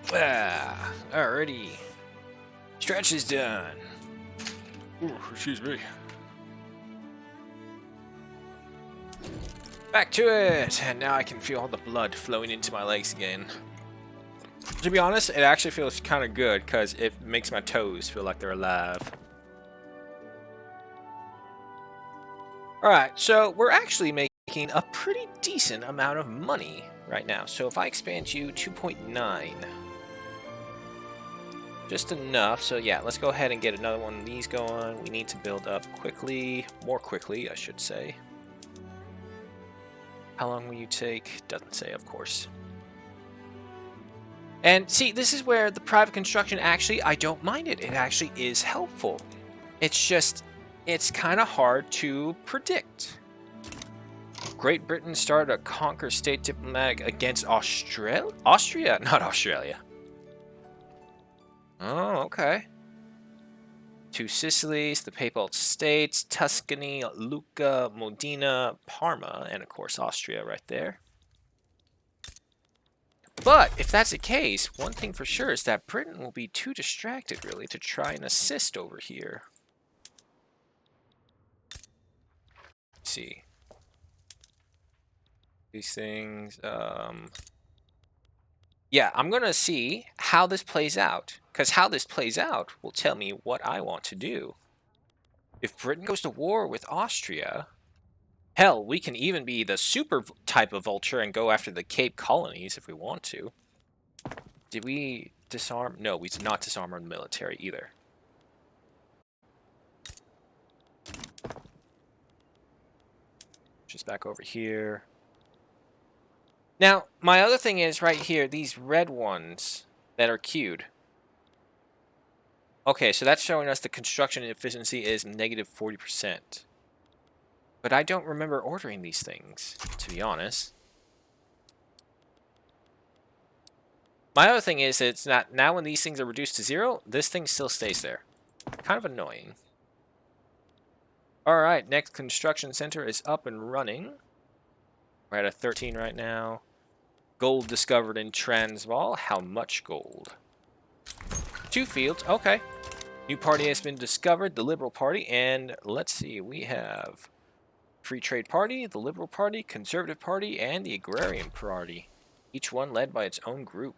Alrighty. Stretch is done. Ooh, excuse me. Back to it! And now I can feel all the blood flowing into my legs again. To be honest, it actually feels kind of good because it makes my toes feel like they're alive. Alright, so we're actually making a pretty decent amount of money right now. So if I expand you 2.9, just enough. So yeah, let's go ahead and get another one of these going. We need to build up quickly, more quickly, I should say. How long will you take? Doesn't say, of course. And see, this is where the private construction actually, I don't mind it. It actually is helpful. It's just, it's kind of hard to predict. Great Britain started a conquer state diplomatic against Austria? Not Australia. Oh, okay. Two Sicilies, the Papal States, Tuscany, Lucca, Modena, Parma, and of course Austria right there. But if that's the case, one thing for sure is that Britain will be too distracted really to try and assist over here. Let's see. These things, yeah, I'm gonna see how this plays out, because how this plays out will tell me what I want to do. If Britain goes to war with Austria, hell, we can even be the super type of vulture and go after the Cape Colonies if we want to. Did we disarm? No, we did not disarm our military either. Just back over here. Now, my other thing is right here, these red ones that are queued. Okay, so that's showing us the construction efficiency is negative 40%. But I don't remember ordering these things, to be honest. My other thing is it's not now when these things are reduced to 0, this thing still stays there. Kind of annoying. Alright, next construction center is up and running. We're at a 13 right now. Gold discovered in Transvaal. How much gold? 2 fields. Okay. New party has been discovered, the Liberal Party, and let's see, we have Free Trade Party, the Liberal Party, Conservative Party, and the Agrarian Party. Each one led by its own group.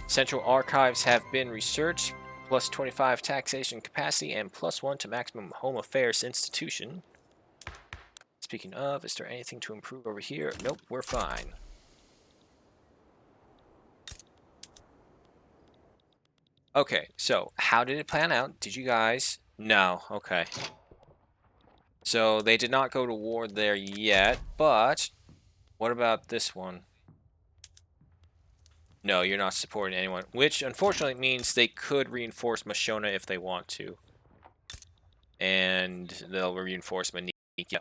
Central archives have been researched, plus 25 taxation capacity, and plus 1 to maximum home affairs institution. Speaking of, is there anything to improve over here? Nope, we're fine. Okay, so how did it plan out? Did you guys? No, okay. So they did not go to war there yet, but what about this one? No, you're not supporting anyone, which unfortunately means they could reinforce Mashona if they want to. And they'll reinforce Maniki.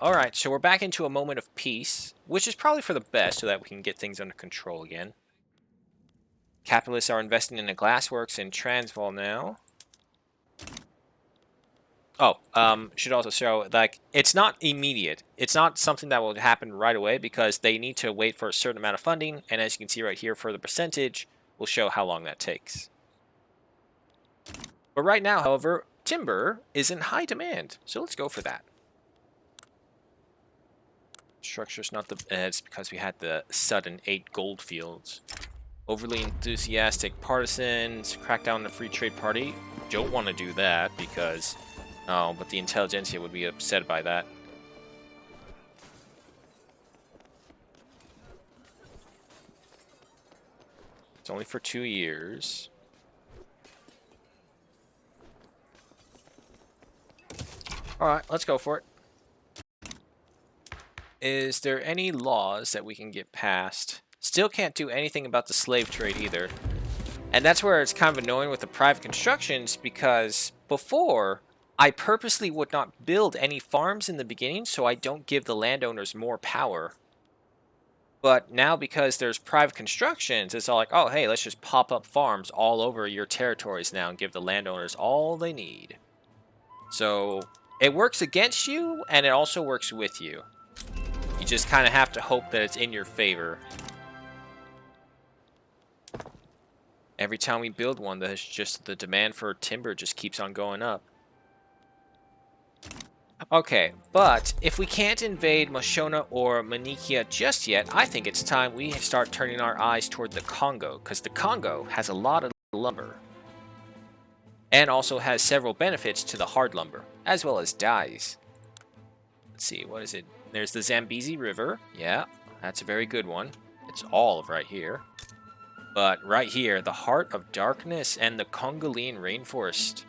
Alright, so we're back into a moment of peace, which is probably for the best so that we can get things under control again. Capitalists are investing in the glassworks in Transvaal now. Oh, should also show, like, it's not immediate. It's not something that will happen right away because they need to wait for a certain amount of funding, and as you can see right here for the percentage, will show how long that takes. But right now, however, timber is in high demand, so let's go for that. Structure's not the... it's because we had the sudden 8 gold fields. Overly enthusiastic partisans, crack down the Free Trade Party. Don't want to do that because... oh, but the intelligentsia would be upset by that. It's only for 2 years. Alright, let's go for it. Is there any laws that we can get passed? Still can't do anything about the slave trade either. And that's where it's kind of annoying with the private constructions because before, I purposely would not build any farms in the beginning so I don't give the landowners more power. But now because there's private constructions, it's all like, oh, hey, let's just pop up farms all over your territories now and give the landowners all they need. So it works against you and it also works with you. You just kind of have to hope that it's in your favor. Every time we build one, the demand for timber just keeps on going up. Okay, but if we can't invade Moshona or Manikia just yet, I think it's time we start turning our eyes toward the Congo, because the Congo has a lot of lumber, and also has several benefits to the hard lumber, as well as dyes. Let's see, what is it? There's the Zambezi River. Yeah, that's a very good one. It's all of right here. But right here, the Heart of Darkness and the Congolese Rainforest.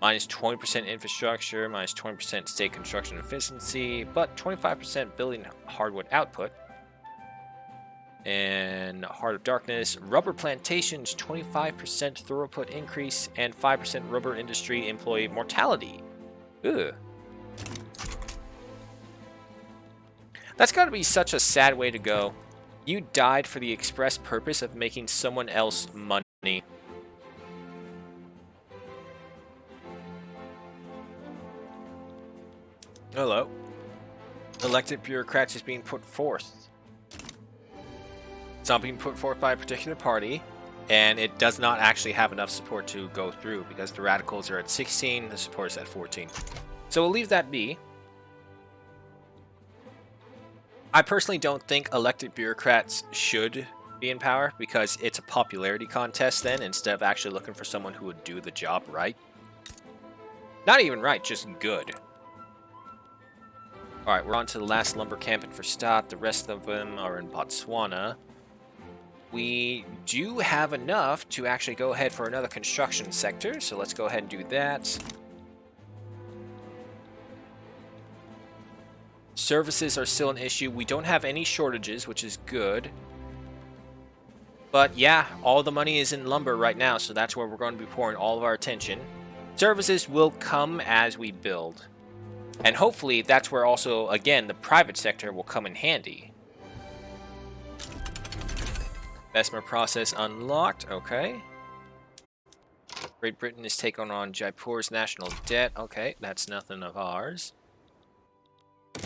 Minus 20% infrastructure, minus 20% state construction efficiency, but 25% building hardwood output. And Heart of Darkness, rubber plantations, 25% throughput increase, and 5% rubber industry employee mortality. Ugh. That's gotta be such a sad way to go. You died for the express purpose of making someone else money. Hello. Elected bureaucrats is being put forth. It's not being put forth by a particular party, and it does not actually have enough support to go through because the radicals are at 16, the support is at 14. So we'll leave that be. I personally don't think elected bureaucrats should be in power because it's a popularity contest then instead of actually looking for someone who would do the job right. Not even right, just good. Alright, we're on to the last lumber camp in Verstaat. The rest of them are in Botswana. We do have enough to actually go ahead for another construction sector, so let's go ahead and do that. Services are still an issue. We don't have any shortages, which is good. But yeah, all the money is in lumber right now, so that's where we're going to be pouring all of our attention. Services will come as we build. And hopefully that's where also, again, the private sector will come in handy. Investment process unlocked. Okay. Great Britain is taking on Jaipur's national debt. Okay, that's nothing of ours.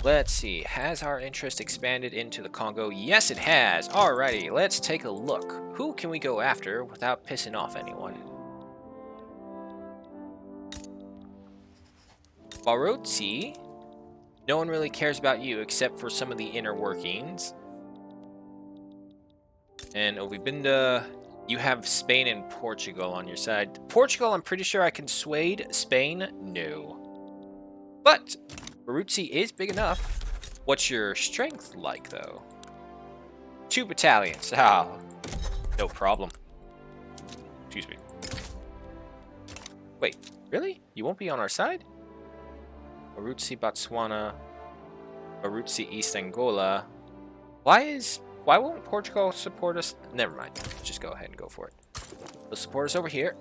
Let's see. Has our interest expanded into the Congo? Yes, it has. Alrighty, let's take a look. Who can we go after without pissing off anyone? Barotsi. No one really cares about you except for some of the inner workings. And Ovibinda, you have Spain and Portugal on your side. Portugal, I'm pretty sure I can sway. Spain, no. But Barotsi is big enough. What's your strength like, though? 2 battalions. Ah, no problem. Excuse me. Wait, really? You won't be on our side? Barotsi, Botswana. Barotsi, East Angola. Why won't Portugal support us? Never mind. Let's just go ahead and go for it. They'll support us over here.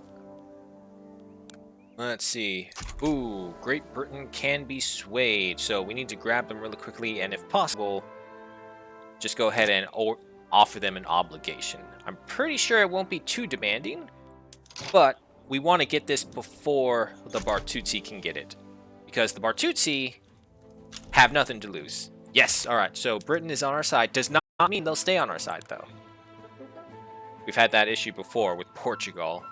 Let's see. Ooh, Great Britain can be swayed. So we need to grab them really quickly. And if possible, just go ahead and offer them an obligation. I'm pretty sure it won't be too demanding. But we want to get this before the Bartutsi can get it. Because the Bartutsi have nothing to lose. Yes, alright. So Britain is on our side. Does not mean they'll stay on our side, though. We've had that issue before with Portugal.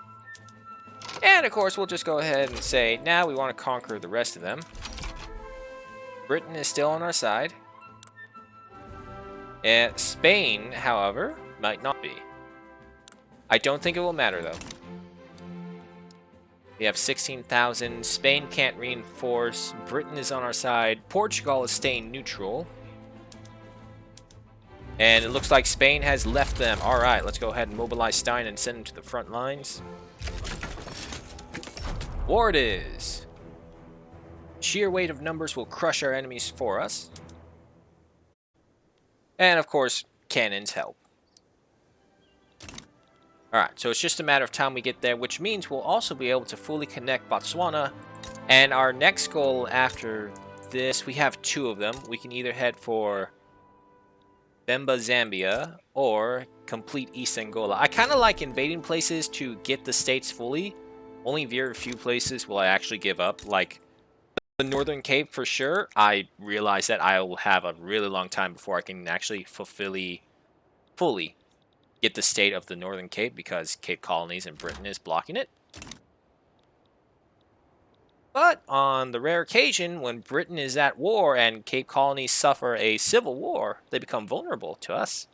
And, of course, we'll just go ahead and say, now we want to conquer the rest of them. Britain is still on our side. And Spain, however, might not be. I don't think it will matter, though. We have 16,000. Spain can't reinforce. Britain is on our side. Portugal is staying neutral. And it looks like Spain has left them. Alright, let's go ahead and mobilize Stein and send him to the front lines. War it is. Sheer weight of numbers will crush our enemies for us. And of course, cannons help. Alright, so it's just a matter of time we get there, which means we'll also be able to fully connect Botswana. And our next goal after this, we have 2 of them. We can either head for Bemba, Zambia, or complete East Angola. I kind of like invading places to get the states fully. Only very few places will I actually give up. Like the Northern Cape for sure. I realize that I will have a really long time before I can actually fully get the state of the Northern Cape because Cape Colonies and Britain is blocking it. But on the rare occasion when Britain is at war and Cape Colonies suffer a civil war, they become vulnerable to us.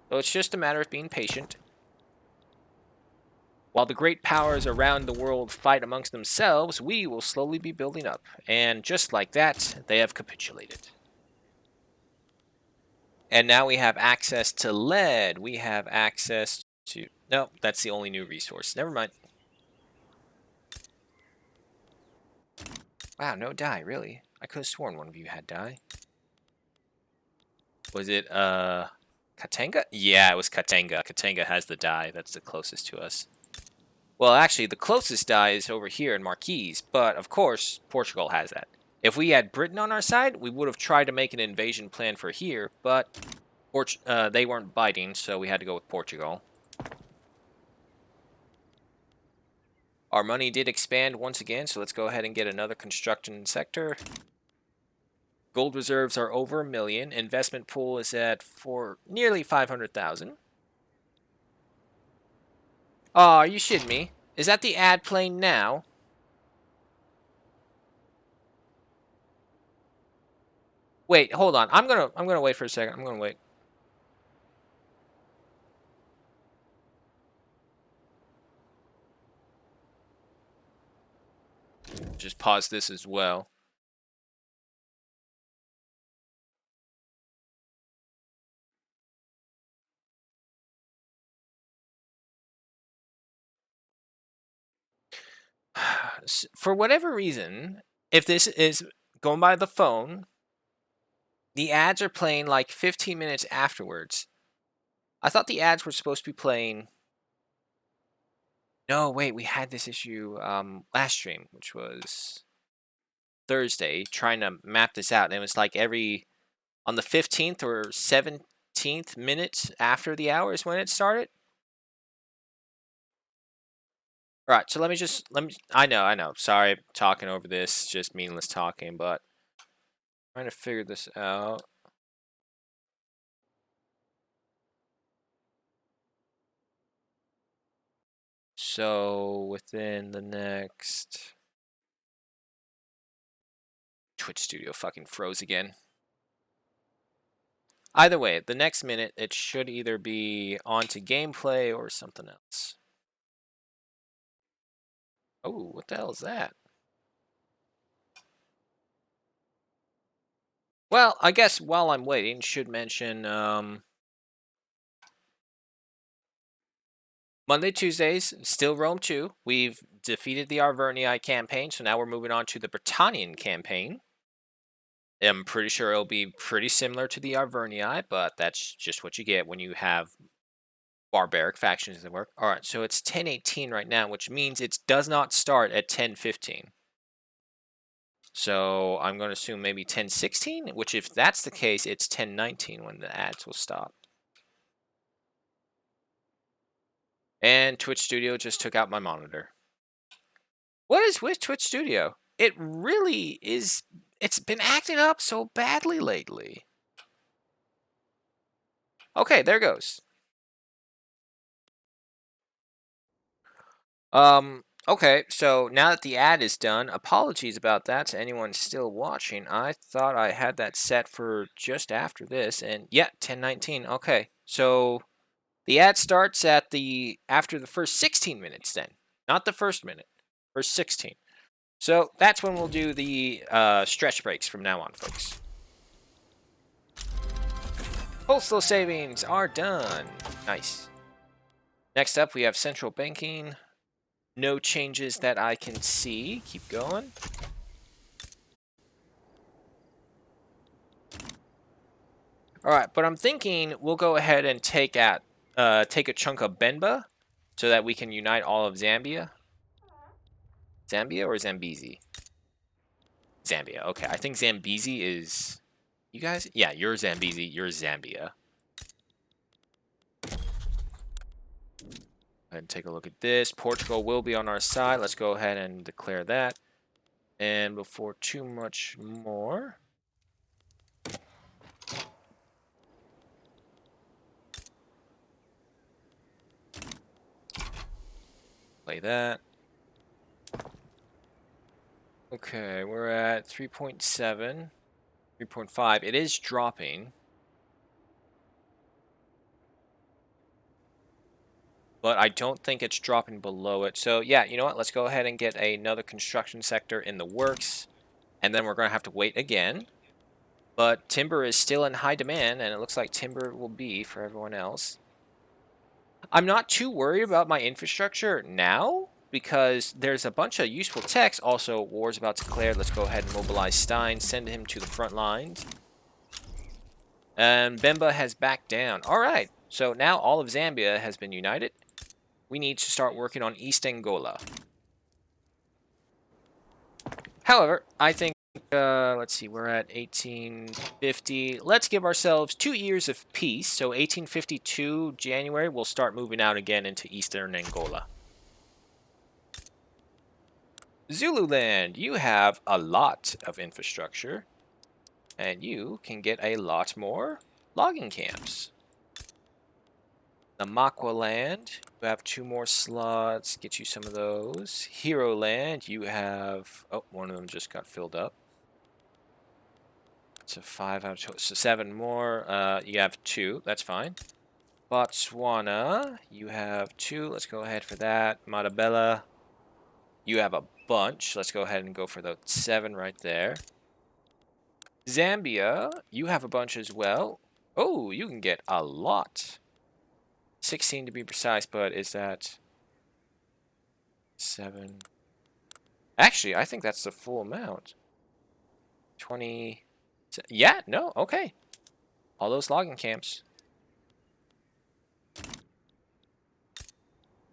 So it's just a matter of being patient. While the great powers around the world fight amongst themselves, we will slowly be building up. And just like that, they have capitulated. And now we have access to lead. We have access to... No, that's the only new resource. Never mind. Wow, no dye, really? I could have sworn one of you had dye. Was it, Katanga? Yeah, it was Katanga. Katanga has the dye. That's the closest to us. Well, actually, the closest dye is over here in Marquise, but of course, Portugal has that. If we had Britain on our side, we would have tried to make an invasion plan for here, but they weren't biting, so we had to go with Portugal. Our money did expand once again, so let's go ahead and get another construction sector. Gold reserves are over 1 million. Investment pool is at nearly 500,000. Oh, are you shitting me? Is that the ad playing now? Wait, hold on. I'm gonna wait for a second. I'm gonna wait. Just pause this as well. For whatever reason, if this is going by the phone, the ads are playing like 15 minutes afterwards. I thought the ads were supposed to be playing... No, wait, we had this issue last stream, which was Thursday, trying to map this out. And it was like on the 15th or 17th minute after the hour is when it started. All right, so let me, I know. Sorry, talking over this, just meaningless talking, but trying to figure this out. So within the next... Twitch Studio fucking froze again. Either way, the next minute, it should either be on to gameplay or something else. Oh, what the hell is that? Well, I guess while I'm waiting, should mention Monday, Tuesdays, still Rome 2. We've defeated the Arverni campaign, so now we're moving on to the Britannian campaign. I'm pretty sure it'll be pretty similar to the Arverni, but that's just what you get when you have barbaric factions that work. All right, so it's 10:18 right now, which means it does not start at 10:15. So I'm going to assume maybe 10:16, which if that's the case, it's 10:19 when the ads will stop. And Twitch Studio just took out my monitor. What is with Twitch Studio? It really is... It's been acting up so badly lately. Okay, there goes. Okay, so now that the ad is done, apologies about that to anyone still watching. I thought I had that set for just after this, and yeah, 10:19. Okay, so the ad starts at after the first 16 minutes then, not the first minute, first 16. So that's when we'll do the stretch breaks from now on, folks. Postal savings are done. Nice. Next up, we have central banking. No changes that I can see. Keep going. All right, but I'm thinking we'll go ahead and take a chunk of Benba so that we can unite all of Zambia. Zambia or Zambezi? Zambia. Okay, I think Zambezi is... You guys? Yeah, you're Zambezi. You're Zambia. Go ahead and take a look at this. Portugal will be on our side. Let's go ahead and declare that. And before too much more... Play that. Okay, we're at 3.7, 3.5. It is dropping. But I don't think it's dropping below it. So yeah, you know what? Let's go ahead and get another construction sector in the works. And then we're going to have to wait again. But timber is still in high demand, and it looks like timber will be for everyone else. I'm not too worried about my infrastructure now, because there's a bunch of useful techs. Also, war's about to declare. Let's go ahead and mobilize Stein, send him to the front lines. And Bemba has backed down. All right, so now all of Zambia has been united. We need to start working on East Angola. However, I think, let's see, we're at 1850. Let's give ourselves 2 years of peace. So 1852, January, we'll start moving out again into Eastern Angola. Zululand, you have a lot of infrastructure. And you can get a lot more logging camps. The Makwa land, you have 2 more slots. Get you some of those. Hero land, you have... Oh, one of them just got filled up. So 5 out of 2, so 7 more. You have 2. That's fine. Botswana, you have 2. Let's go ahead for that. Matabella, you have a bunch. Let's go ahead and go for the 7 right there. Zambia, you have a bunch as well. Oh, you can get a lot. 16 to be precise, but is that 7? Actually, I think that's the full amount. 20. Yeah, no, okay. All those logging camps.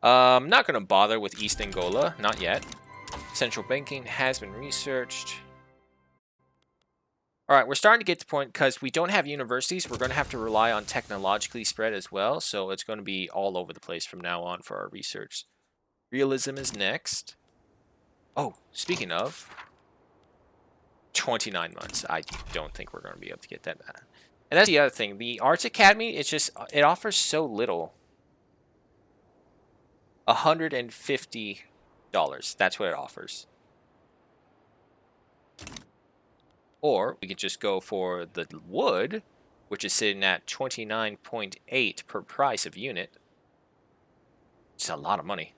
I'm not going to bother with East Angola, not yet. Central banking has been researched. All right, we're starting to get to the point, because we don't have universities, we're going to have to rely on technologically spread as well, so it's going to be all over the place from now on for our research. Realism is next. Oh, speaking of, 29 months. I don't think we're going to be able to get that. And that's the other thing. The Arts Academy, it's just, it offers so little. $150. That's what it offers. Or we could just go for the wood, which is sitting at 29.8 per price of unit. It's a lot of money.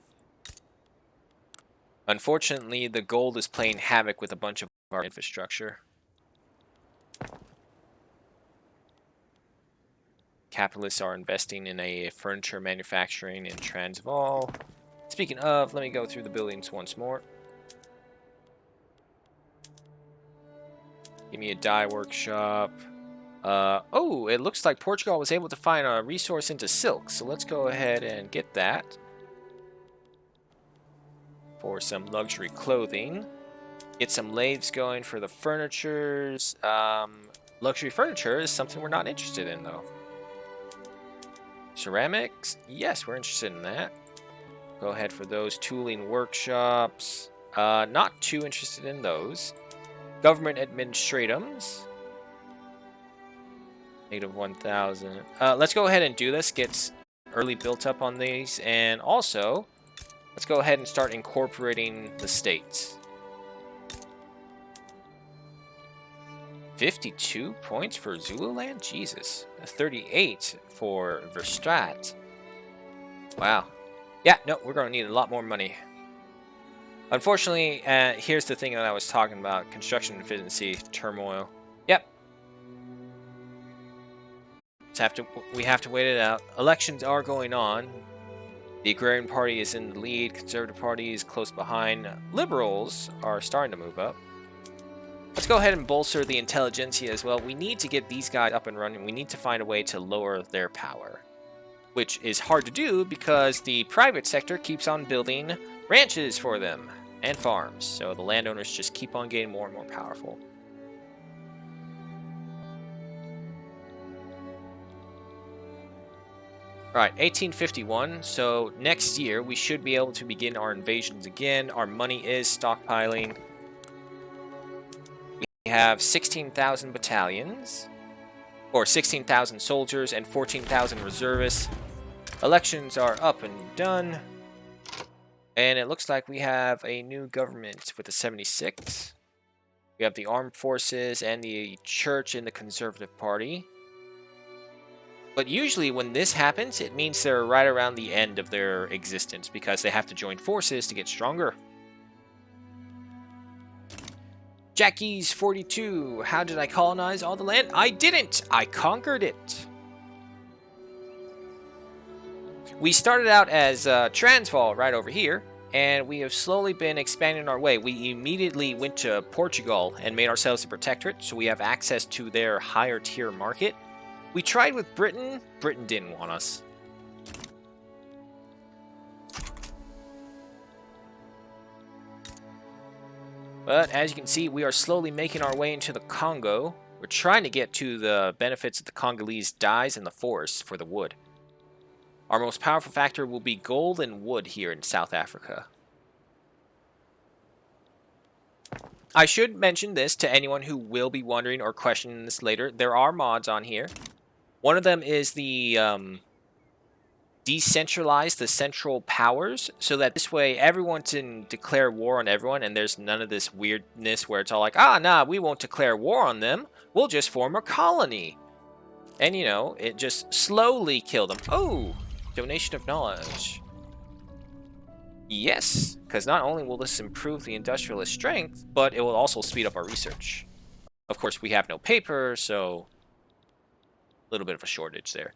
Unfortunately, the gold is playing havoc with a bunch of our infrastructure. Capitalists are investing in a furniture manufacturing in Transvaal. Speaking of, let me go through the buildings once more. Give me a dye workshop. Oh, it looks like Portugal was able to find a resource into silk, so let's go ahead and get that. For some luxury clothing. Get some lathes going for the furnitures. Luxury furniture is something we're not interested in, though. Ceramics? Yes, we're interested in that. Go ahead for those. Tooling workshops. Not too interested in those. Government administratums. Native 1000. Let's go ahead and do this. Get early built up on these. And also, let's go ahead and start incorporating the states. 52 points for Zululand? Jesus. 38 for Verstraat. Wow. Yeah, no, we're going to need a lot more money. Unfortunately, here's the thing that I was talking about. Construction efficiency, turmoil. Yep. We have to wait it out. Elections are going on. The Agrarian Party is in the lead. Conservative Party is close behind. Liberals are starting to move up. Let's go ahead and bolster the intelligentsia as well. We need to get these guys up and running. We need to find a way to lower their power, which is hard to do because the private sector keeps on building ranches for them and farms. So the landowners just keep on getting more and more powerful. All right, 1851. So next year we should be able to begin our invasions again. Our money is stockpiling. We have 16,000 battalions, or 16,000 soldiers and 14,000 reservists. Elections are up and done. And it looks like we have a new government with the 76. We have the armed forces and the church in the Conservative Party. But usually when this happens, it means they're right around the end of their existence because they have to join forces to get stronger. Jackie's 42. How did I colonize all the land? I didn't! I conquered it! We started out as Transvaal right over here, and we have slowly been expanding our way. We immediately went to Portugal and made ourselves a protectorate, so we have access to their higher tier market. We tried with Britain. Britain didn't want us. But as you can see, we are slowly making our way into the Congo. We're trying to get to the benefits of the Congolese dyes and the forests for the wood. Our most powerful factor will be gold and wood here in South Africa. I should mention this to anyone who will be wondering or questioning this later. There are mods on here. One of them is the decentralize the central powers, so that this way everyone can declare war on everyone, and there's none of this weirdness where it's all like, nah, we won't declare war on them. We'll just form a colony. And, you know, it just slowly kill them. Oh! Donation of knowledge. Yes, because not only will this improve the industrialist strength, but it will also speed up our research. Of course, we have no paper, so a little bit of a shortage there.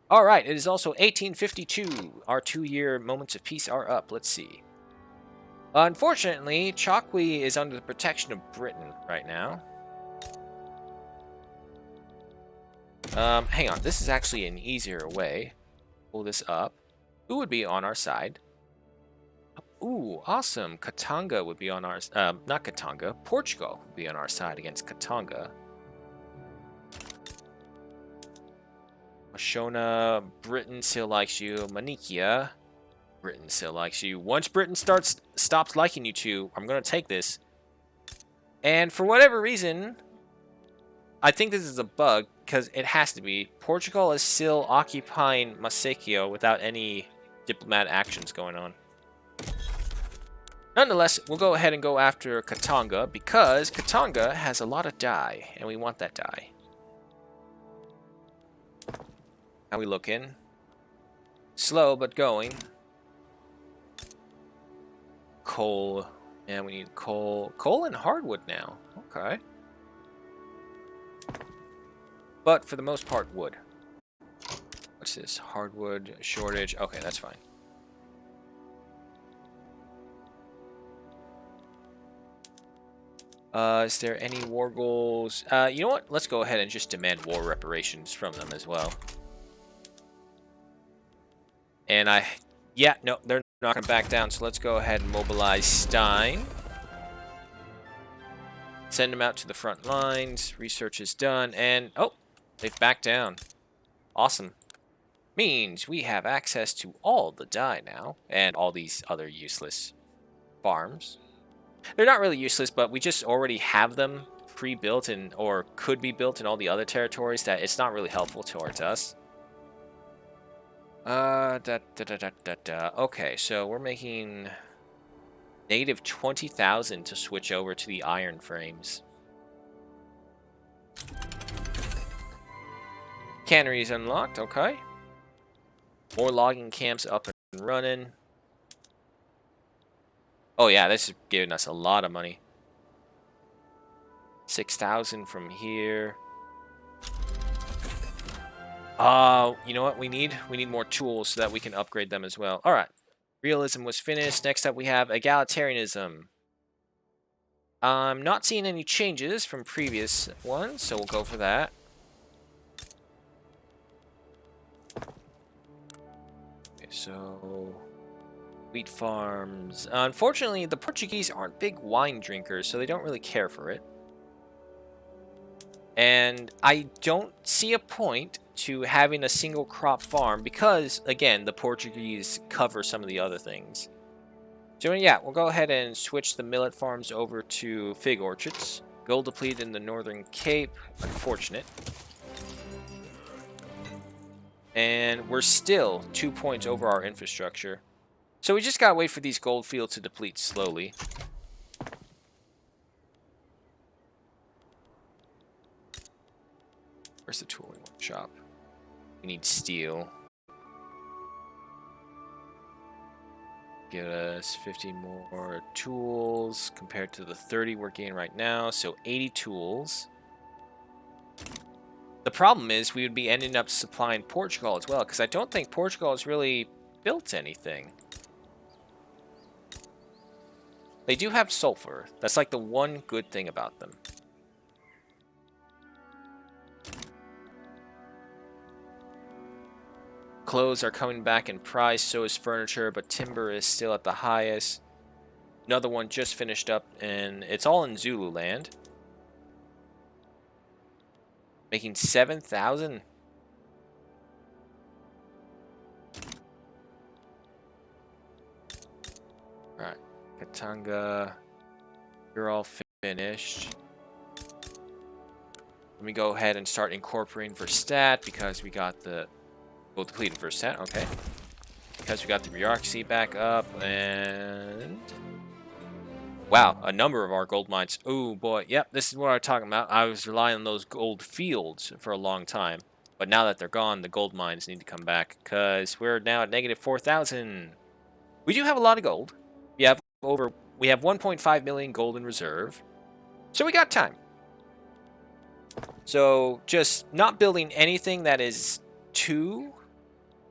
All right, it is also 1852. Our 2-year moments of peace are up. Let's see. Unfortunately, Chokwe is under the protection of Britain right now. Hang on, this is actually an easier way. Pull this up. Who would be on our side? Ooh, awesome. Katanga would be on our... not Katanga. Portugal would be on our side against Katanga. Mashona, Britain still likes you. Manikia, Britain still likes you. Once Britain stops liking you two, I'm going to take this. And for whatever reason, I think this is a bug, because it has to be. Portugal is still occupying Masakio without any diplomatic actions going on. Nonetheless, we'll go ahead and go after Katanga, because Katanga has a lot of dye, and we want that dye. How we looking? Slow, but going. Coal. Yeah, we need coal. Coal and hardwood now. Okay. But for the most part, wood. What's this? Hardwood shortage. Okay, that's fine. Is there any war goals? You know what? Let's go ahead and just demand war reparations from them as well. And yeah, no, they're not going to back down. So let's go ahead and mobilize Stein. Send them out to the front lines. Research is done. And, oh, they've backed down. Awesome. Means we have access to all the dye now. And all these other useless farms. They're not really useless, but we just already have them pre-built or could be built in all the other territories that it's not really helpful towards us. Okay, so we're making native 20,000 to switch over to the iron frames. Cannery is unlocked, okay. More logging camps up and running. Oh yeah, this is giving us a lot of money. 6,000 from here. You know what we need? We need more tools so that we can upgrade them as well. All right. Realism was finished. Next up we have egalitarianism. I'm not seeing any changes from previous ones, so we'll go for that. Okay, so wheat farms. Unfortunately, the Portuguese aren't big wine drinkers, so they don't really care for it. And I don't see a point to having a single crop farm because, again, the Portuguese cover some of the other things. So yeah, we'll go ahead and switch the millet farms over to fig orchards. Gold depleted in the Northern Cape. Unfortunate. And we're still 2 points over our infrastructure. So we just gotta wait for these gold fields to deplete slowly. Where's the tooling workshop? We need steel. Get us 50 more tools compared to the 30 we're getting right now. So 80 tools. The problem is we would be ending up supplying Portugal as well, because I don't think Portugal has really built anything. They do have sulfur. That's like the one good thing about them. Clothes are coming back in price, so is furniture, but timber is still at the highest. Another one just finished up, and it's all in Zululand. Making 7,000. Alright, Katanga, you're all finished. Let me go ahead and start incorporating for stat, because we got the gold depleted for stat, okay. Because we got the bureaucracy back up, and... wow, a number of our gold mines. Oh boy, yep, this is what I'm talking about. I was relying on those gold fields for a long time. But now that they're gone, the gold mines need to come back, because we're now at negative 4,000. We do have a lot of gold. We have 1.5 million gold in reserve. So we got time. So just not building anything that is too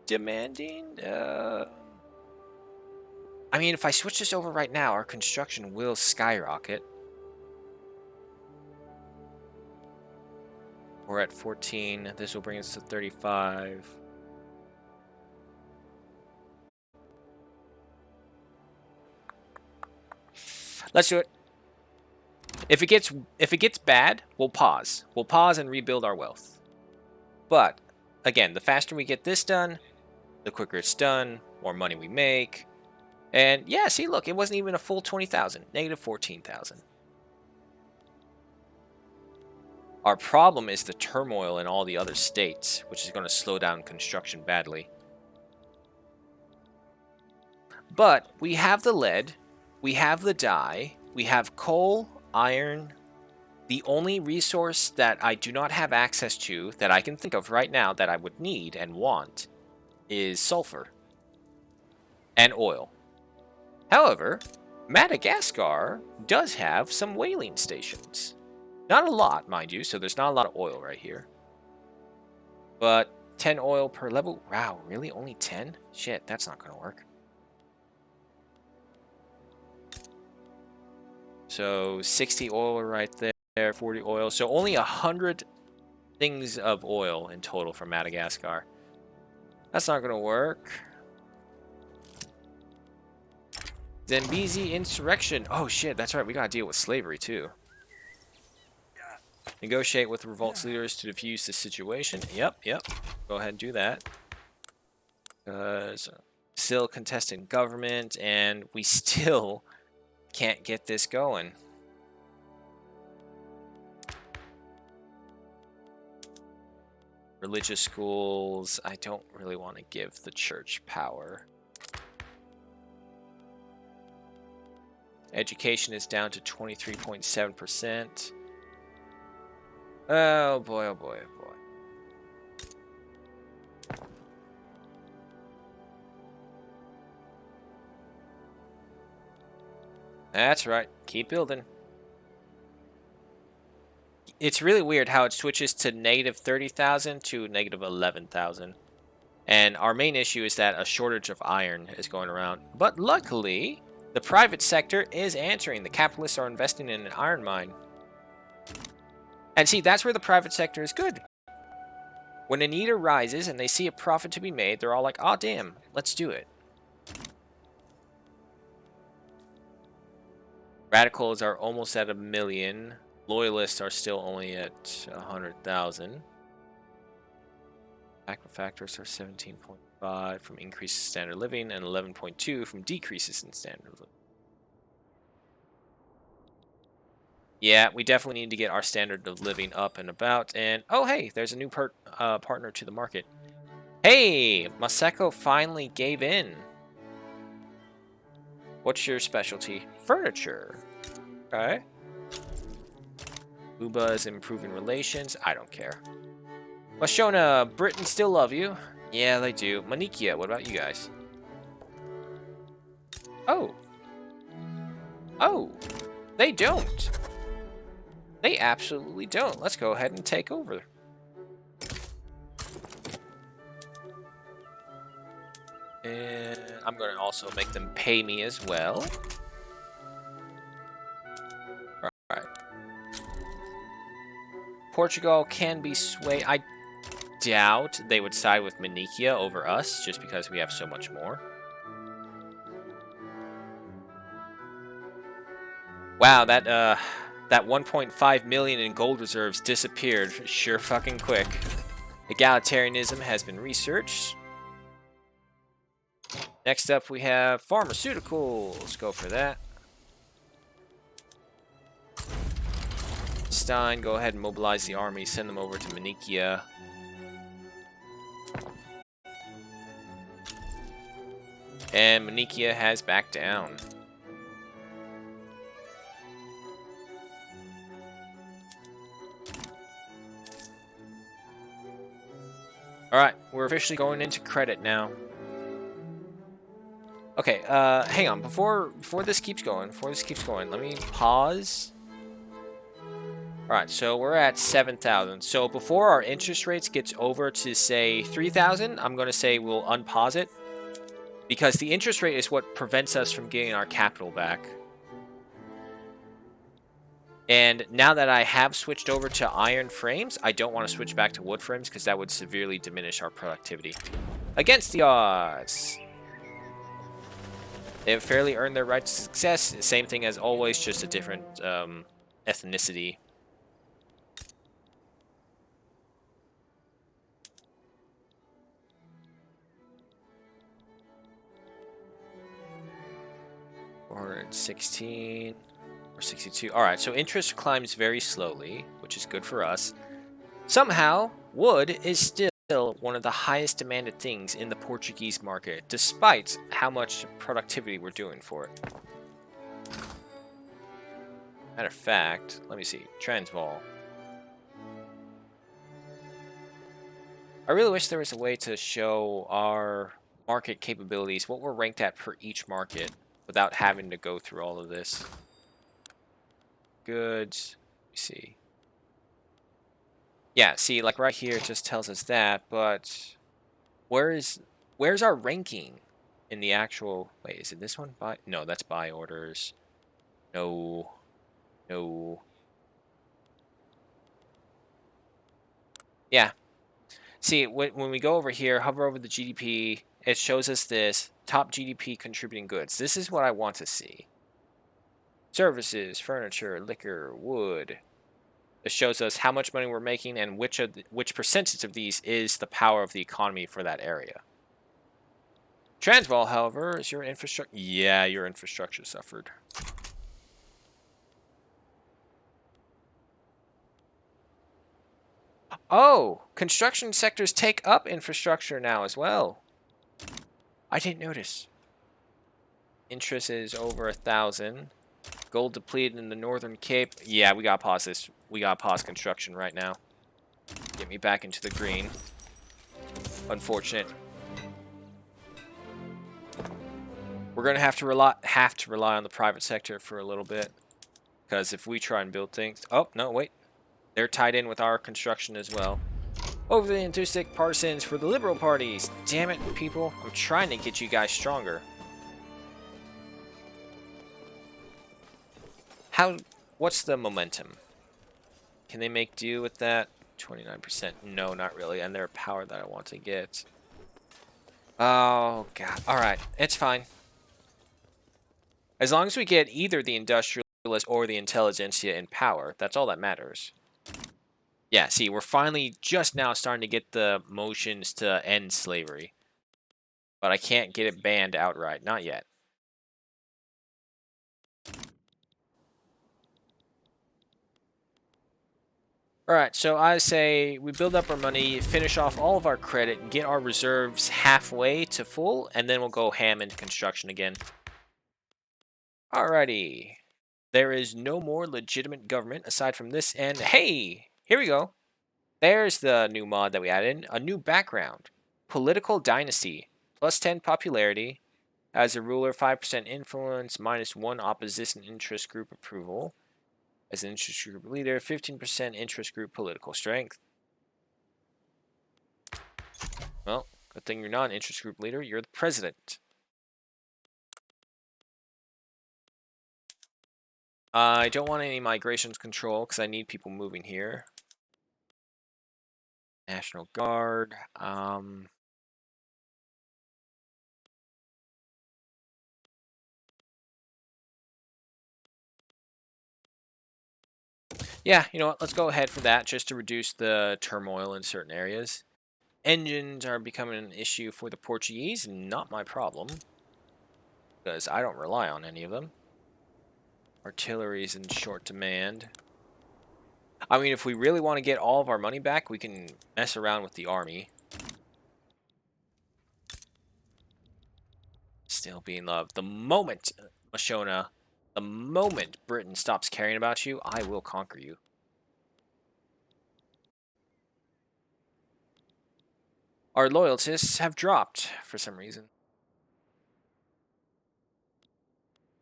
demanding. I mean, if I switch this over right now, our construction will skyrocket. We're at 14. This will bring us to 35. Let's do it. If it gets bad, we'll pause. We'll pause and rebuild our wealth. But again, the faster we get this done, the quicker it's done, more money we make. And yeah, see, look, it wasn't even a full 20,000, negative 14,000. Our problem is the turmoil in all the other states, which is going to slow down construction badly. But we have the lead, we have the dye, we have coal, iron. The only resource that I do not have access to that I can think of right now that I would need and want is sulfur and oil. However, Madagascar does have some whaling stations. Not a lot, mind you, so there's not a lot of oil right here. But 10 oil per level. Wow, really? Only 10? Shit, that's not going to work. So 60 oil right there, 40 oil. So only 100 things of oil in total for Madagascar. That's not going to work. Zambezi insurrection. Oh shit, that's right. We got to deal with slavery too. Negotiate with revolt's leaders to defuse the situation. Yep. Go ahead and do that. Still contesting government, and we still can't get this going. Religious schools. I don't really want to give the church power. Education is down to 23.7%. Oh boy, oh boy, oh boy. That's right. Keep building. It's really weird how it switches to negative 30,000 to negative 11,000. And our main issue is that a shortage of iron is going around. But luckily, the private sector is answering. The capitalists are investing in an iron mine. And see, that's where the private sector is good. When a need arises and they see a profit to be made, they're all like, oh, damn, let's do it. Radicals are almost at 1 million. Loyalists are still only at 100,000. Factors are 17.5 from increases in standard living and 11.2 from decreases in standard living. Yeah, we definitely need to get our standard of living up and about. And oh, hey, there's a new partner to the market. Hey, Maseko finally gave in. What's your specialty? Furniture. Okay. Uba's improving relations. I don't care. Lashona, Britain still love you. Yeah, they do. Manikia, what about you guys? Oh. Oh. They don't. They absolutely don't. Let's go ahead and take over. And I'm going to also make them pay me as well. Alright. Portugal can be swayed. I doubt they would side with Manikia over us just because we have so much more. Wow, that 1.5 million in gold reserves disappeared sure fucking quick. Egalitarianism has been researched. Next up, we have pharmaceuticals. Go for that. Stein, go ahead and mobilize the army. Send them over to Manikia. And Manikia has backed down. Alright, we're officially going into credit now. Okay, hang on. Before this keeps going, let me pause. Alright, so we're at 7,000. So before our interest rates gets over to, say, 3,000, I'm going to say we'll unpause it. Because the interest rate is what prevents us from getting our capital back. And now that I have switched over to iron frames, I don't want to switch back to wood frames because that would severely diminish our productivity. Against the odds. They have fairly earned their right to success. Same thing as always, just a different ethnicity. Or 16 or 62. All right, so interest climbs very slowly, which is good for us. Somehow, wood is still one of the highest demanded things in the Portuguese market, despite how much productivity we're doing for it. Matter of fact, let me see. Transvaal. I really wish there was a way to show our market capabilities, what we're ranked at per each market, without having to go through all of this. Goods. Let me see. Yeah, see, like right here it just tells us that, but where's our ranking in the actual... Wait, is it this one? Buy? No, that's buy orders. No. No. Yeah. See, when we go over here, hover over the GDP, it shows us this top GDP contributing goods. This is what I want to see. Services, furniture, liquor, wood. It shows us how much money we're making and which percentage of these is the power of the economy for that area. Transvaal, however, is your infrastructure... Yeah, your infrastructure suffered. Oh, construction sectors take up infrastructure now as well. I didn't notice. Interest is over 1,000. Gold depleted in the Northern Cape. Yeah, we gotta pause this. We gotta pause construction right now. Get me back into the green. Unfortunate. We're gonna have to rely on the private sector for a little bit, because if we try and build things... Oh, no, wait. They're tied in with our construction as well. Overly enthusiastic partisans for the Liberal parties. Damn it, people. I'm trying to get you guys stronger. What's the momentum? Can they make do with that? 29%. No, not really. And they're power that I want to get. Oh, God. Alright. It's fine. As long as we get either the industrialist or the intelligentsia in power, that's all that matters. Yeah, see, we're finally just now starting to get the motions to end slavery. But I can't get it banned outright. Not yet. Alright, so I say we build up our money, finish off all of our credit, and get our reserves halfway to full, and then we'll go ham into construction again. Alrighty. There is no more legitimate government aside from this, and hey, here we go. There's the new mod that we added in. A new background. Political dynasty. Plus 10 popularity. As a ruler, 5% influence, minus 1 opposition interest group approval. As an interest group leader, 15% interest group political strength. Well, good thing you're not an interest group leader. You're the president. I don't want any migrations control because I need people moving here. National Guard. Yeah, you know what? Let's go ahead for that just to reduce the turmoil in certain areas. Engines are becoming an issue for the Portuguese. Not my problem, because I don't rely on any of them. Artillery is in short demand. I mean, if we really want to get all of our money back, we can mess around with the army. Still being loved. The moment, Mashona, the moment Britain stops caring about you, I will conquer you. Our loyalists have dropped for some reason.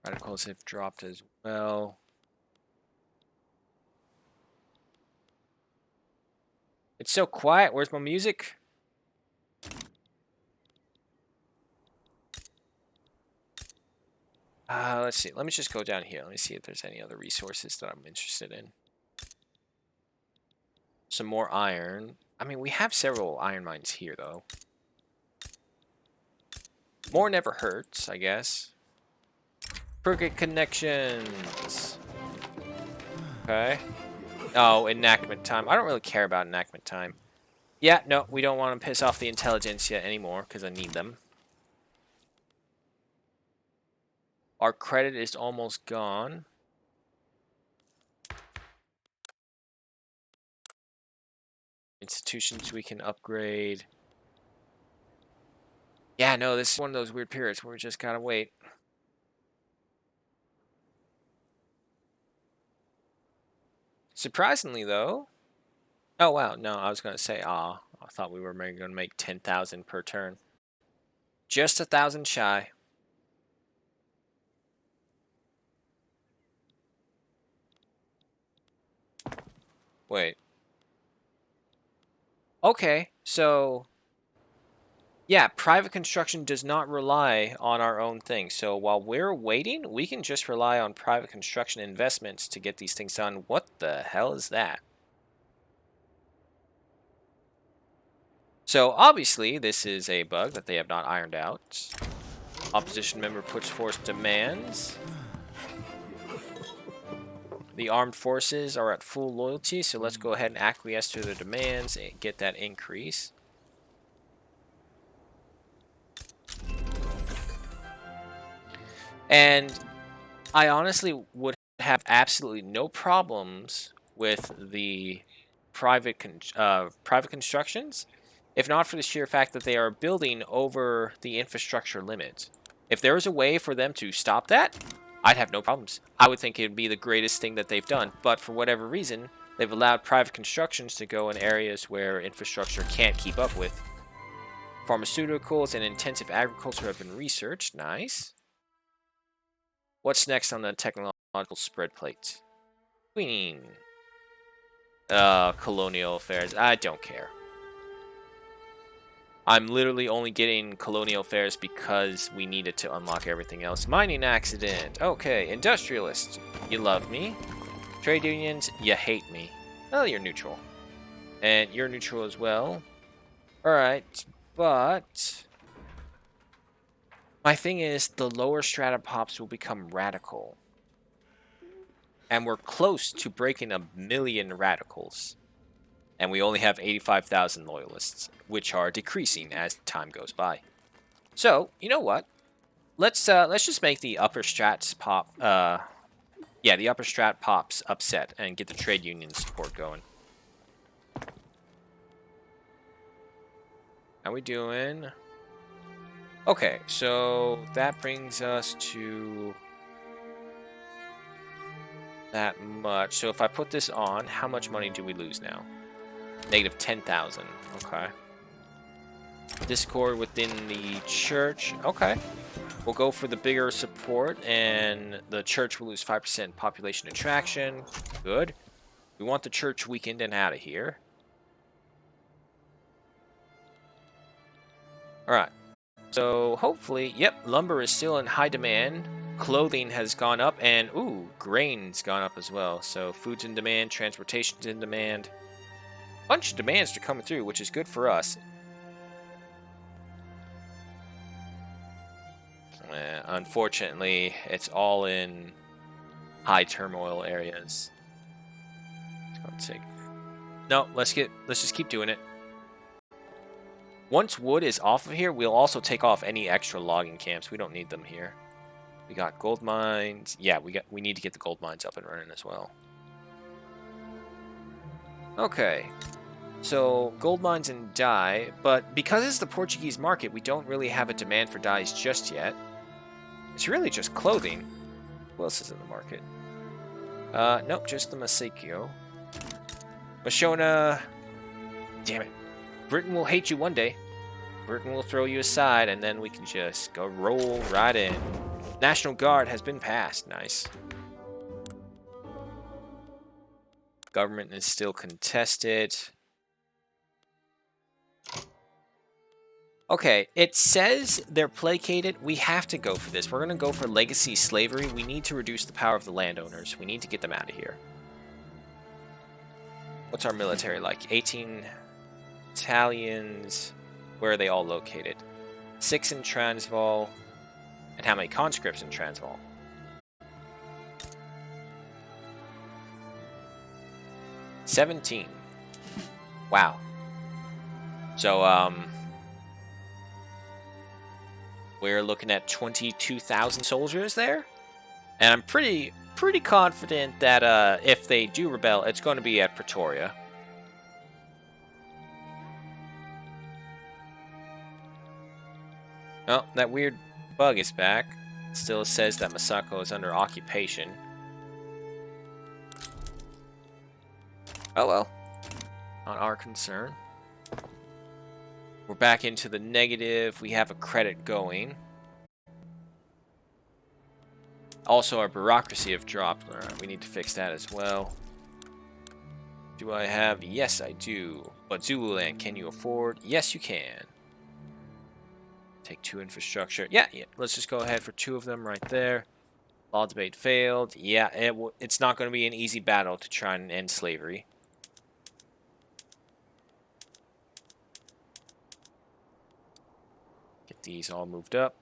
Radicals have dropped as well. It's so quiet. Where's my music? Let's see. Let me just go down here. Let me see if there's any other resources that I'm interested in. Some more iron. I mean, we have several iron mines here, though. More never hurts, I guess. Crooked connections. Okay. Oh, enactment time. I don't really care about enactment time. Yeah, no, we don't want to piss off the intelligentsia anymore because I need them. Our credit is almost gone. Institutions we can upgrade. Yeah, no, this is one of those weird periods where we just gotta wait. Surprisingly, though... Oh, wow, no, I was gonna say, I thought we were gonna make 10,000 per turn. Just 1,000 shy. Wait. Okay, so... Yeah, private construction does not rely on our own thing. So while we're waiting, we can just rely on private construction investments to get these things done. What the hell is that? So obviously, this is a bug that they have not ironed out. Opposition member puts forth demands. The armed forces are at full loyalty, so let's go ahead and acquiesce to their demands and get that increase. And I honestly would have absolutely no problems with the private constructions, if not for the sheer fact that they are building over the infrastructure limit. If there was a way for them to stop that, I'd have no problems. I would think it would be the greatest thing that they've done. But for whatever reason, they've allowed private constructions to go in areas where infrastructure can't keep up with. Pharmaceuticals and intensive agriculture have been researched. Nice. What's next on the technological spread plate? Queen. Colonial affairs. I don't care. I'm literally only getting colonial affairs because we need it to unlock everything else. Mining accident. Okay. Industrialist. You love me. Trade unions. You hate me. Oh, you're neutral. And you're neutral as well. Alright. But... my thing is, the lower strata pops will become radical. And we're close to breaking 1 million radicals. And we only have 85,000 loyalists, which are decreasing as time goes by. So, you know what? Let's just make the upper strats pop. Yeah, the upper strat pops upset and get the trade union support going. How we doing? Okay, so that brings us to that much. So if I put this on, how much money do we lose now? Negative 10,000. Okay. Discord within the church. Okay. We'll go for the bigger support, and the church will lose 5% population attraction. Good. We want the church weakened and out of here. Alright. So, hopefully, yep, lumber is still in high demand. Clothing has gone up, and, ooh, grain's gone up as well. So, food's in demand, transportation's in demand. Bunch of demands are coming through, which is good for us. Unfortunately, it's all in high turmoil areas. Let's take. No, let's just keep doing it. Once wood is off of here, we'll also take off any extra logging camps. We don't need them here. We got gold mines. Yeah, we need to get the gold mines up and running as well. Okay. So, gold mines and dye, but because it's the Portuguese market, we don't really have a demand for dyes just yet. It's really just clothing. Who else is in the market? Nope, just the Masakio. Mashona. Damn it. Britain will hate you one day. Britain will throw you aside, and then we can just go roll right in. National Guard has been passed. Nice. Government is still contested. Okay, it says they're placated. We have to go for this. We're going to go for legacy slavery. We need to reduce the power of the landowners. We need to get them out of here. What's our military like? 18 Italians. Where are they all located? 6 in Transvaal. And how many conscripts in Transvaal? 17. Wow. So, we're looking at 22,000 soldiers there. And I'm pretty confident that if they do rebel, it's going to be at Pretoria. Oh, that weird bug is back. It still says that Masako is under occupation. Oh well. Not our concern. We're back into the negative. We have a credit going. Also, our bureaucracy have dropped. Alright, we need to fix that as well. Do I have? Yes, I do. But Zululand, can you afford? Yes, you can. Take 2 infrastructure. Yeah, let's just go ahead for 2 of them right there. Law debate failed. Yeah, it's not going to be an easy battle to try and end slavery. Get these all moved up.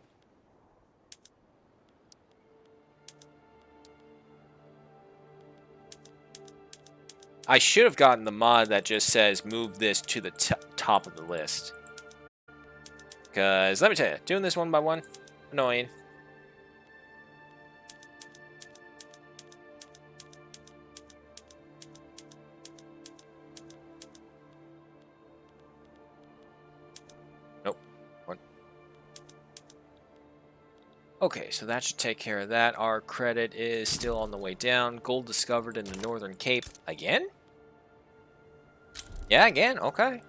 I should have gotten the mod that just says move this to the top of the list. Because, let me tell you, doing this one by one, annoying. Nope. One. Okay, so that should take care of that. Our credit is still on the way down. Gold discovered in the Northern Cape. Again? Yeah, again. Okay.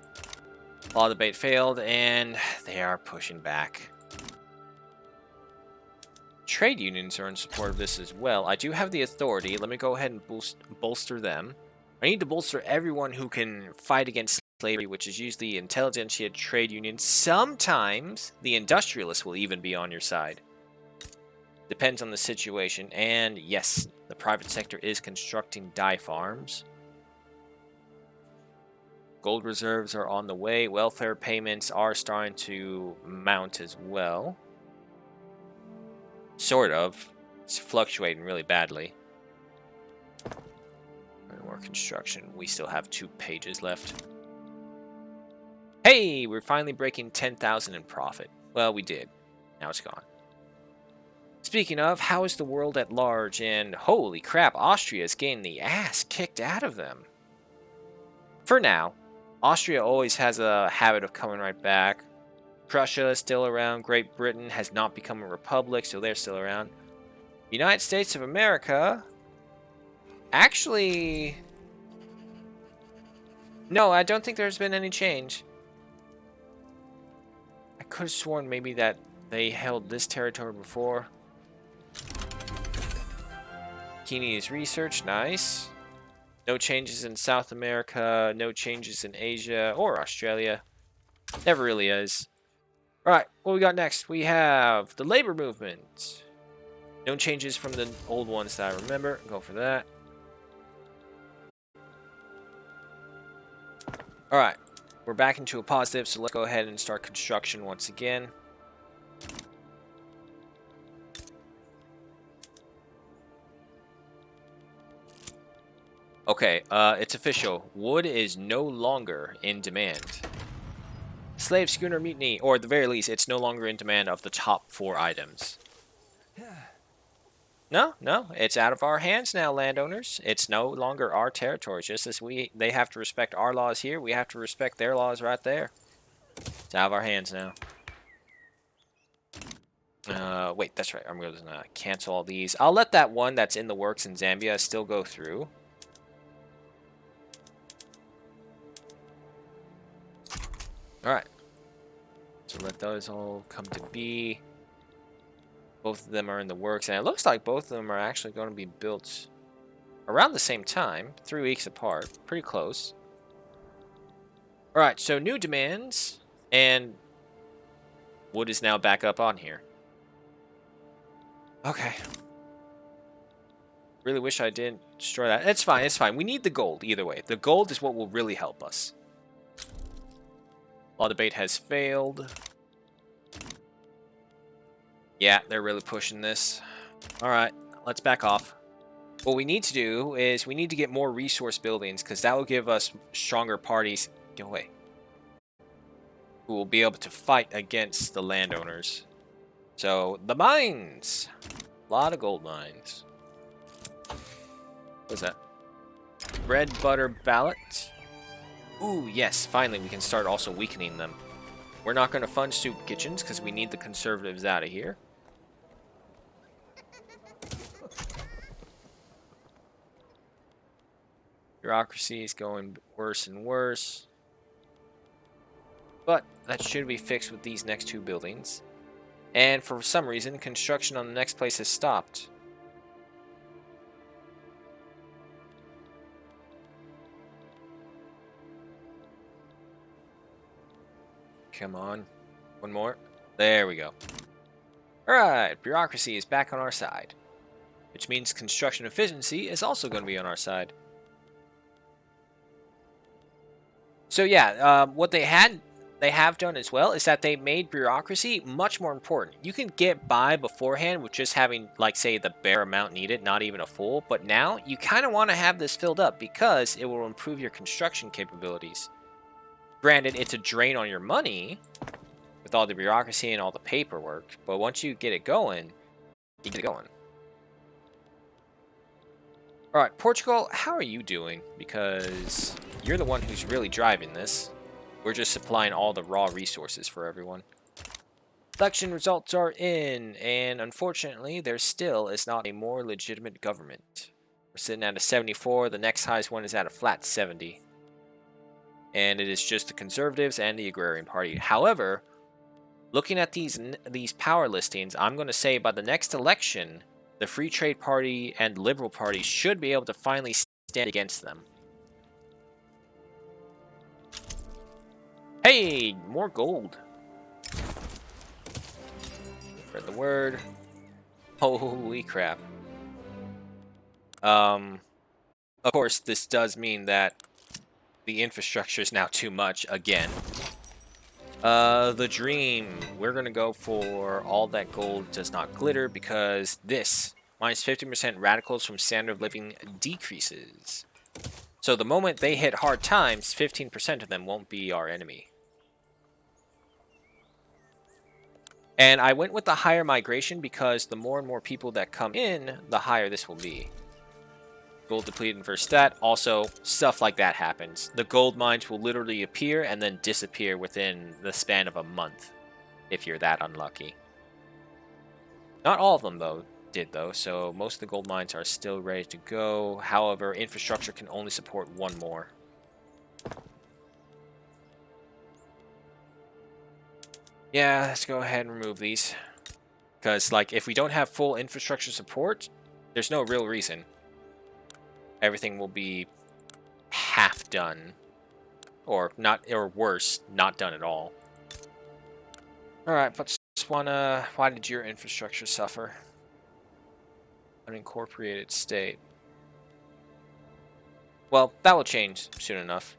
Law debate failed, and they are pushing back. Trade unions are in support of this as well. I do have the authority. Let me go ahead and bolster them. I need to bolster everyone who can fight against slavery, which is usually intelligentsia, trade unions. Sometimes the industrialists will even be on your side. Depends on the situation. And yes, the private sector is constructing dye farms. Gold reserves are on the way. Welfare payments are starting to mount as well. Sort of. It's fluctuating really badly. More construction. We still have 2 pages left. Hey, we're finally breaking 10,000 in profit. Well, we did. Now it's gone. Speaking of, how is the world at large? And holy crap, Austria's getting the ass kicked out of them. For now. Austria always has a habit of coming right back. Prussia is still around. Great Britain has not become a republic, so they're still around. United States of America. Actually, no, I don't think there's been any change. I could have sworn maybe that they held this territory before. Keeney's research, nice. No changes in South America, no changes in Asia or Australia. Never really is. Alright, what we got next? We have the labor movement. No changes from the old ones that I remember. Go for that. Alright, we're back into a positive, so let's go ahead and start construction once again. Okay, it's official. Wood is no longer in demand. Slave schooner mutiny, or at the very least, it's no longer in demand of the top 4 items. No, it's out of our hands now, landowners. It's no longer our territory. Just as they have to respect our laws here, we have to respect their laws right there. It's out of our hands now. Wait, that's right. I'm going to cancel all these. I'll let that one that's in the works in Zambia still go through. Alright. So let those all come to be. Both of them are in the works, and it looks like both of them are actually going to be built around the same time, 3 weeks apart. Pretty close. Alright, so new demands, and wood is now back up on here. Okay. Really wish I didn't destroy that. It's fine, it's fine. We need the gold either way. The gold is what will really help us. Law debate has failed. Yeah, they're really pushing this. Alright, let's back off. What we need to do is we need to get more resource buildings, because that will give us stronger parties. Get away. Who will be able to fight against the landowners. So, the mines! A lot of gold mines. What's that? Bread, butter, ballot. Ooh, yes, finally we can start also weakening them. We're not going to fund soup kitchens because we need the conservatives out of here. Bureaucracy is going worse and worse. But that should be fixed with these next 2 buildings. And for some reason, construction on the next place has stopped. Come on. One more. There we go. Alright, bureaucracy is back on our side. Which means construction efficiency is also going to be on our side. So yeah, what they have done as well is that they made bureaucracy much more important. You can get by beforehand with just having, like, say, the bare amount needed, not even a full. But now, you kind of want to have this filled up because it will improve your construction capabilities. Granted, it's a drain on your money with all the bureaucracy and all the paperwork, but once you get it going, you get it going. Alright, Portugal, how are you doing? Because you're the one who's really driving this. We're just supplying all the raw resources for everyone. Election results are in, and unfortunately, there still is not a more legitimate government. We're sitting at a 74, the next highest one is at a flat 70. And it is just the Conservatives and the Agrarian Party. However, looking at these power listings, I'm going to say by the next election, the Free Trade Party and Liberal Party should be able to finally stand against them. Hey, more gold. Spread the word. Holy crap. Of course, this does mean that the infrastructure is now too much again. The dream. We're going to go for all that gold does not glitter because this minus 50% radicals from standard of living decreases. So the moment they hit hard times, 15% of them won't be our enemy. And I went with the higher migration because the more and more people that come in, the higher this will be. Gold depleted for stat. Also, stuff like that happens. The gold mines will literally appear and then disappear within the span of a month, if you're that unlucky. Not all of them, though. did though, so most of the gold mines are still ready to go. However, infrastructure can only support one more. Yeah, let's go ahead and remove these. Because, like, if we don't have full infrastructure support, there's no real reason. Everything will be half done. Or not, or worse, not done at all. Alright, but why did your infrastructure suffer? Unincorporated state. Well, that will change soon enough.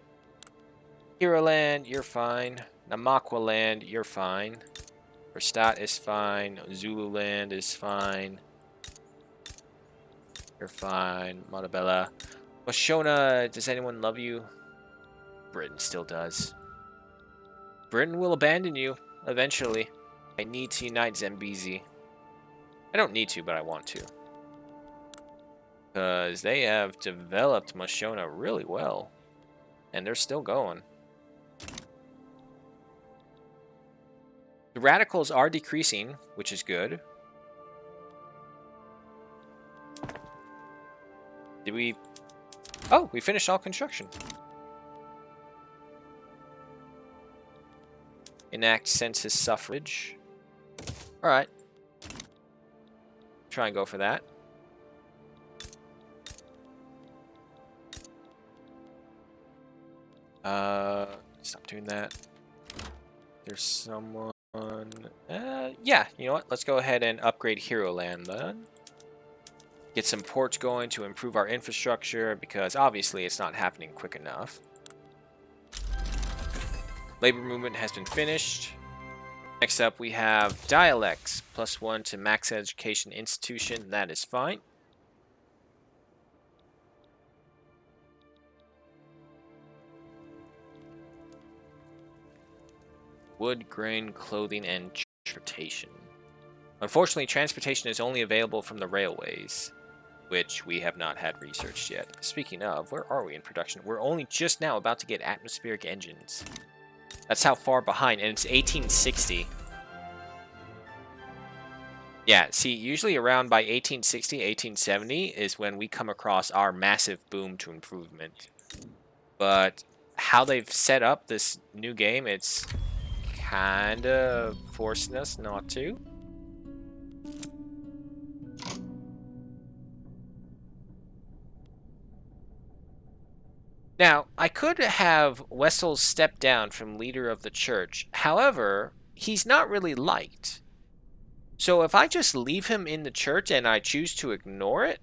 Hero Land, you're fine. Namakwa Land, you're fine. Verstaat is fine. Zululand is fine. You're fine. Montebella. Washona, does anyone love you? Britain still does. Britain will abandon you, eventually. I need to unite Zambezi. I don't need to, but I want to. Because they have developed Mashona really well. And they're still going. The radicals are decreasing, which is good. Did we... Oh, we finished all construction. Enact census suffrage. Alright. Try and go for that. Stop doing that. There's someone... yeah, you know what? Let's go ahead and upgrade Hero Land then. Get some ports going to improve our infrastructure, because obviously it's not happening quick enough. Labor movement has been finished. Next up we have dialects. +1 to max education institution. That is fine. Wood, grain, clothing, and transportation. Unfortunately, transportation is only available from the railways, which we have not had researched yet. Speaking of, where are we in production? We're only just now about to get atmospheric engines. That's how far behind, and it's 1860. Yeah, see, usually around by 1860, 1870 is when we come across our massive boom to improvement. But how they've set up this new game, it's kind of forcing us not to. Now, I could have Wessel step down from leader of the church. However, he's not really liked. So if I just leave him in the church and I choose to ignore it,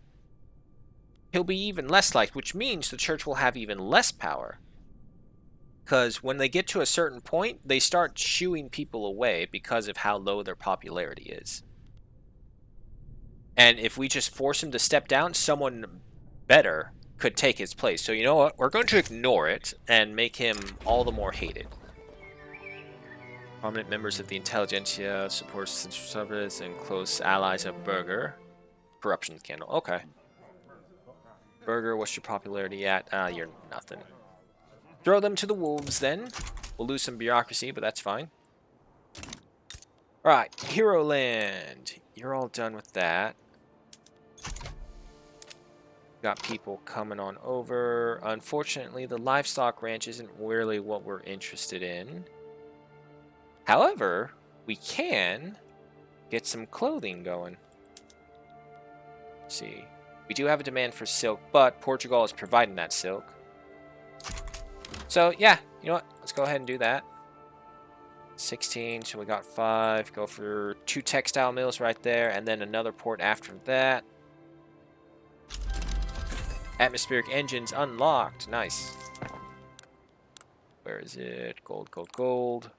he'll be even less liked, which means the church will have even less power. Because when they get to a certain point, they start shooing people away because of how low their popularity is. And if we just force him to step down, someone better could take his place. So you know what? We're going to ignore it and make him all the more hated. Prominent members of the intelligentsia, supports central service, and close allies of Berger. Corruption scandal. Okay. Berger, what's your popularity at? You're nothing. Throw them to the wolves then. We'll lose some bureaucracy, but that's fine. Alright, Hero Land. You're all done with that. Got people coming on over. Unfortunately, the livestock ranch isn't really what we're interested in. However, we can get some clothing going. Let's see. We do have a demand for silk, but Portugal is providing that silk. So, yeah, you know what? Let's go ahead and do that. 16, so we got 5. Go for 2 textile mills right there, and then another port after that. Atmospheric engines unlocked. Nice. Where is it? Gold, gold, gold.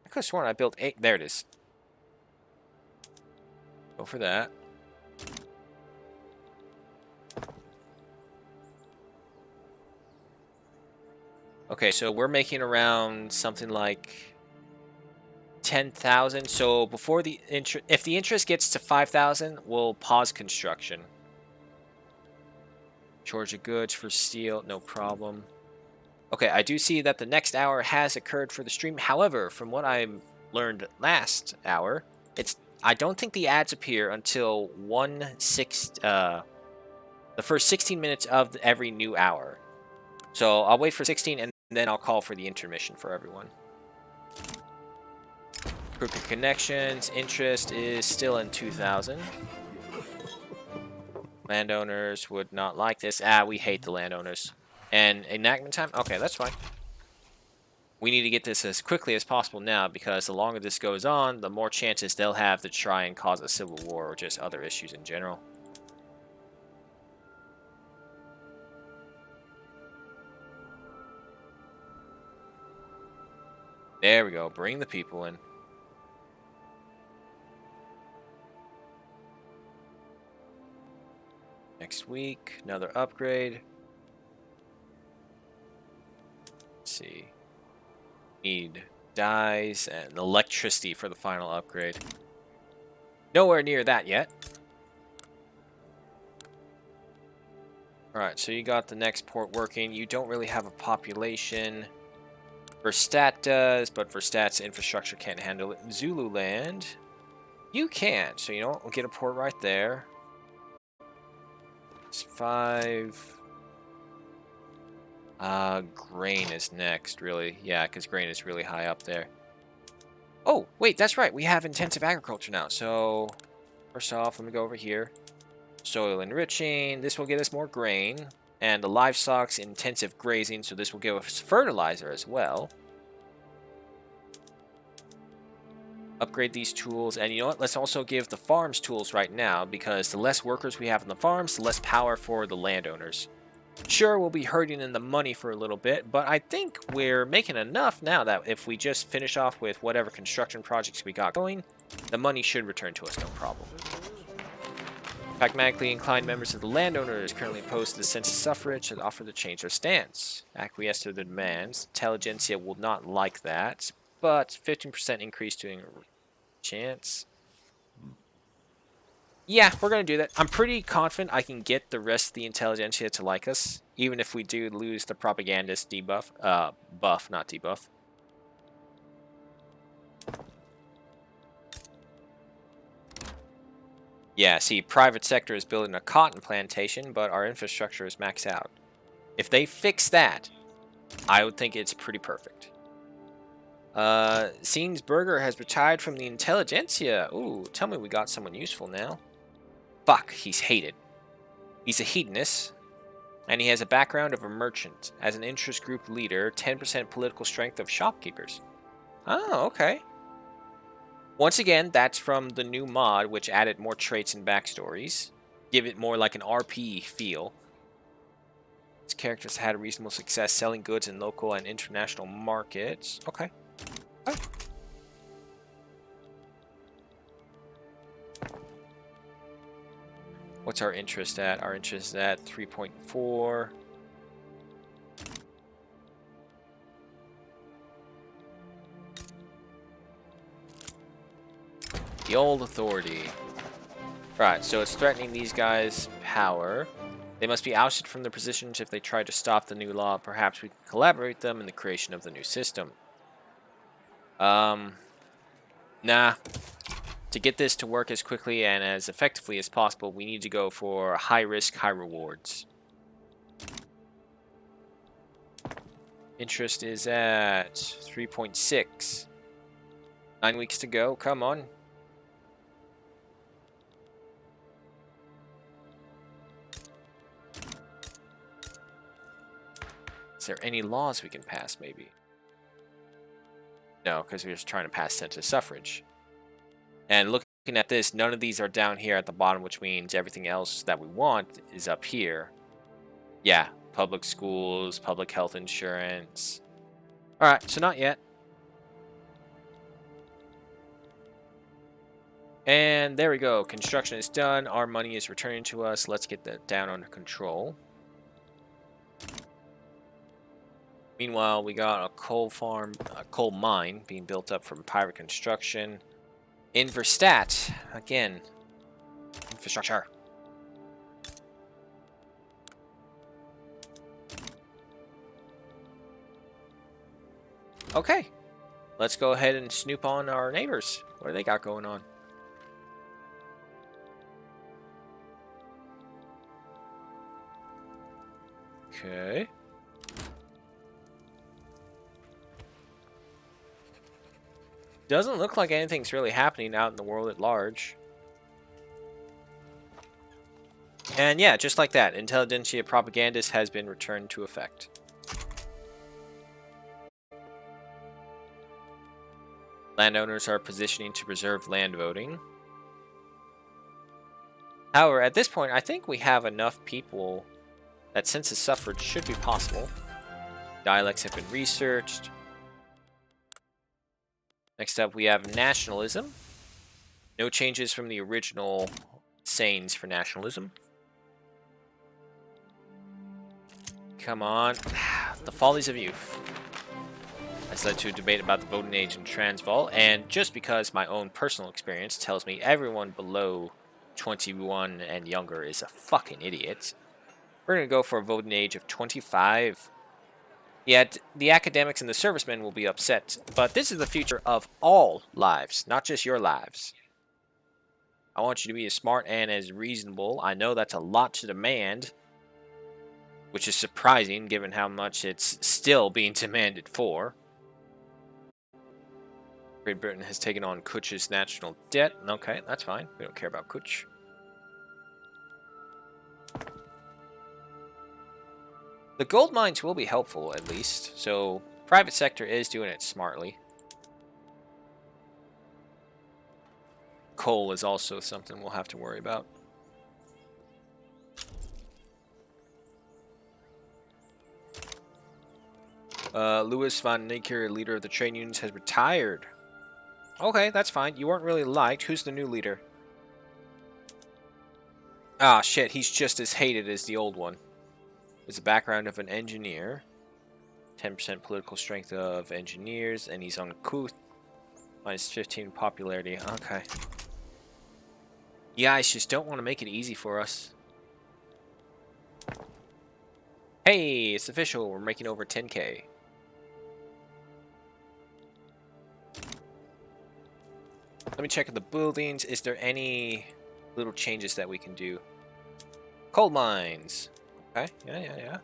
I could have sworn I built 8. There it is. Go for that. Okay, so we're making around something like 10,000. So before the if the interest gets to 5,000, we'll pause construction. Georgia goods for steel, no problem. Okay, I do see that the next hour has occurred for the stream. However, from what I learned last hour, I don't think the ads appear until the first 16 minutes of every new hour. So I'll wait for 16 and then I'll call for the intermission for everyone. Crooked connections. Interest is still in 2,000. Landowners would not like this. We hate the landowners. And enactment time? Okay, that's fine. We need to get this as quickly as possible now, because the longer this goes on, the more chances they'll have to try and cause a civil war or just other issues in general. There we go. Bring the people in. Next week, another upgrade. Let's see. Need dyes and electricity for the final upgrade. Nowhere near that yet. Alright, so you got the next port working. You don't really have a population. Verstat does, but Verstat's infrastructure can't handle it. Zululand, you can. So you know what? We'll get a port right there. It's 5. Grain is next, really. Yeah, because grain is really high up there. Oh, wait, that's right. We have intensive agriculture now. So, first off, let me go over here. Soil enriching. This will get us more grain. And the livestock's intensive grazing, so this will give us fertilizer as well. Upgrade these tools. And you know what? Let's also give the farms tools right now, because the less workers we have in the farms, the less power for the landowners. Sure, we'll be hurting in the money for a little bit, but I think we're making enough now that if we just finish off with whatever construction projects we got going, the money should return to us no problem. Pragmatically inclined members of the landowners currently opposed to the census suffrage and offer to change their stance. Acquiesce to the demands. Intelligentsia will not like that, but 15% increase to chance. Yeah, we're going to do that. I'm pretty confident I can get the rest of the intelligentsia to like us, even if we do lose the propagandist debuff. Buff, not debuff. Yeah, see, private sector is building a cotton plantation, but our infrastructure is maxed out. If they fix that, I would think it's pretty perfect. Seensberger has retired from the intelligentsia. Ooh, tell me we got someone useful now. Fuck, he's hated. He's a hedonist, and he has a background of a merchant. As an interest group leader, 10% political strength of shopkeepers. Oh, okay. Once again, that's from the new mod, which added more traits and backstories. Give it more like an RP feel. His characters had a reasonable success selling goods in local and international markets. Okay. Okay. What's our interest at? Our interest is at 3.4. The old authority. Right, so it's threatening these guys' power. They must be ousted from their positions if they try to stop the new law. Perhaps we can collaborate with them in the creation of the new system. Nah. To get this to work as quickly and as effectively as possible, we need to go for high risk, high rewards. Interest is at 3.6. 9 weeks to go. Come on. Is there any laws we can pass, maybe? No, because we're just trying to pass census suffrage. And looking at this, none of these are down here at the bottom, which means everything else that we want is up here. Yeah, public schools, public health insurance. Alright, so not yet. And there we go. Construction is done. Our money is returning to us. Let's get that down under control. Meanwhile, we got a coal farm, a coal mine being built up from pirate construction. In Verstat, again, infrastructure. Okay, let's go ahead and snoop on our neighbors. What do they got going on? Okay. Doesn't look like anything's really happening out in the world at large. And yeah, just like that, Intelligentsia Propagandis has been returned to effect. Landowners are positioning to preserve land voting. However, at this point, I think we have enough people that census suffrage should be possible. Dialects have been researched. Next up, we have nationalism. No changes from the original sayings for nationalism. Come on. The follies of youth. That's led to a debate about the voting age in Transvaal, and just because my own personal experience tells me everyone below 21 and younger is a fucking idiot, we're going to go for a voting age of 25. Yet, the academics and the servicemen will be upset, but this is the future of all lives, not just your lives. I want you to be as smart and as reasonable. I know that's a lot to demand, which is surprising given how much it's still being demanded for. Great Britain has taken on Kutch's national debt. Okay, that's fine. We don't care about Kutch. The gold mines will be helpful, at least. So, private sector is doing it smartly. Coal is also something we'll have to worry about. Louis van Neker, leader of the trade unions, has retired. Okay, that's fine. You weren't really liked. Who's the new leader? Ah, shit. He's just as hated as the old one. There's a background of an engineer. 10% political strength of engineers. And he's on Kuth. Minus 15 popularity. Okay. You guys just don't want to make it easy for us. Hey, it's official. We're making over 10k. Let me check the buildings. Is there any little changes that we can do? Coal mines. Okay, yeah.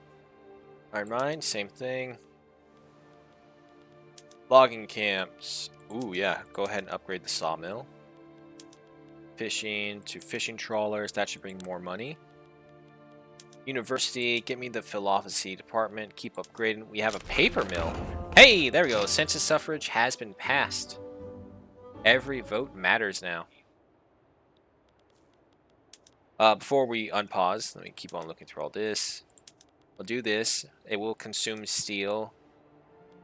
Iron mine, same thing. Logging camps. Ooh, yeah. Go ahead and upgrade the sawmill. Fishing to fishing trawlers. That should bring more money. University. Get me the philosophy department. Keep upgrading. We have a paper mill. Hey, there we go. Census suffrage has been passed. Every vote matters now. Before we unpause, let me keep on looking through all this. We'll do this. It will consume steel.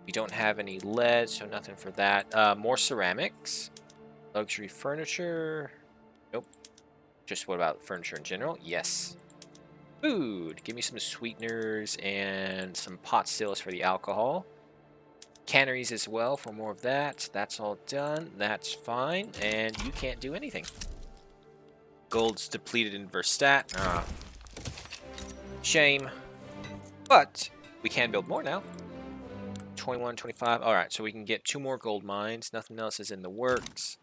We don't have any lead, so nothing for that. More ceramics. Luxury furniture. Nope. Just what about furniture in general? Yes. Food. Give me some sweeteners and some pot stills for the alcohol. Canneries as well for more of that. That's all done. That's fine. And you can't do anything. Gold's depleted in Verstat. Shame. But we can build more now. 21, 25. Alright, so we can get 2 more gold mines. Nothing else is in the works.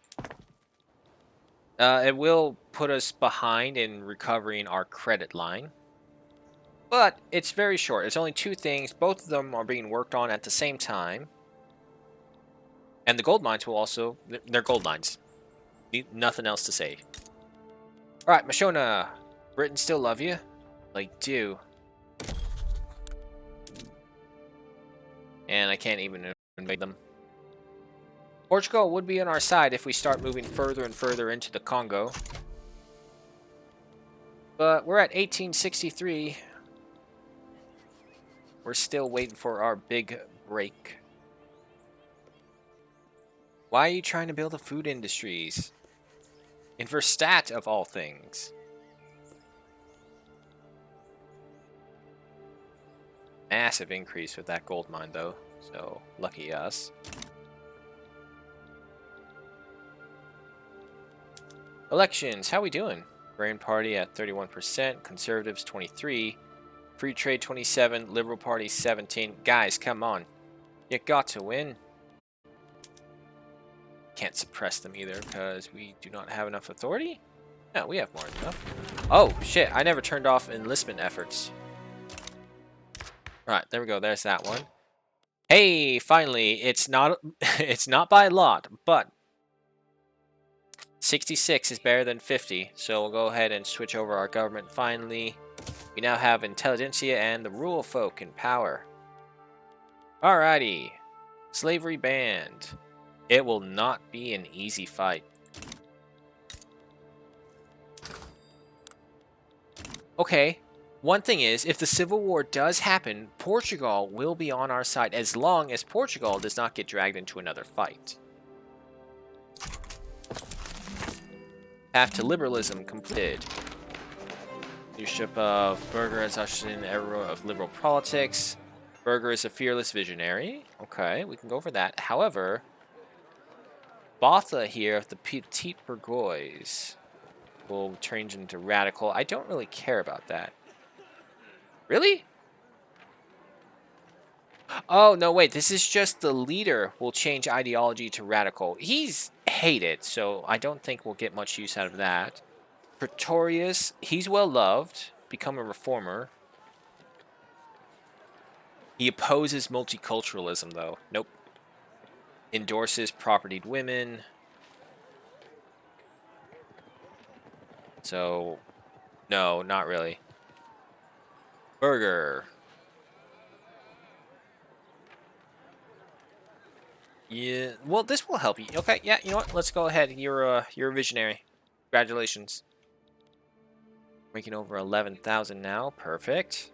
It will put us behind in recovering our credit line. But it's very short. It's only 2 things. Both of them are being worked on at the same time. And the gold mines will also... They're gold mines. Nothing else to say. Alright, Mashona. Britain still love you? Like, do. And I can't even invade them. Portugal would be on our side if we start moving further and further into the Congo. But we're at 1863. We're still waiting for our big break. Why are you trying to build the food industries? In Verstat, of all things. Massive increase with that gold mine, though. So, lucky us. Elections, how we doing? Green Party at 31%, Conservatives 23%, Free Trade 27%, Liberal Party 17%. Guys, come on. You got to win. Can't suppress them either because we do not have enough authority? No, we have more than enough. Oh, shit. I never turned off enlistment efforts. Alright, there we go. There's that one. Hey, finally, it's not it's not by a lot, but 66 is better than 50, so we'll go ahead and switch over our government finally. We now have intelligentsia and the rule folk in power. Alrighty. Slavery banned. It will not be an easy fight. Okay, one thing is, if the Civil War does happen, Portugal will be on our side as long as Portugal does not get dragged into another fight. Path to liberalism completed. Leadership of Berger as ushered in the era of liberal politics. Berger is a fearless visionary. Okay, we can go for that. However, Botha here of the Petit Bourgeois will change into radical. I don't really care about that. Really? Oh, no, wait. This is just the leader will change ideology to radical. He's hated, so I don't think we'll get much use out of that. Pretorius, he's well loved. Become a reformer. He opposes multiculturalism, though. Nope. Endorses propertied women. So, no, not really. Berger. Yeah, well, this will help you. Okay, yeah, you know what? Let's go ahead. You're a visionary. Congratulations. Making over 11,000 now. Perfect.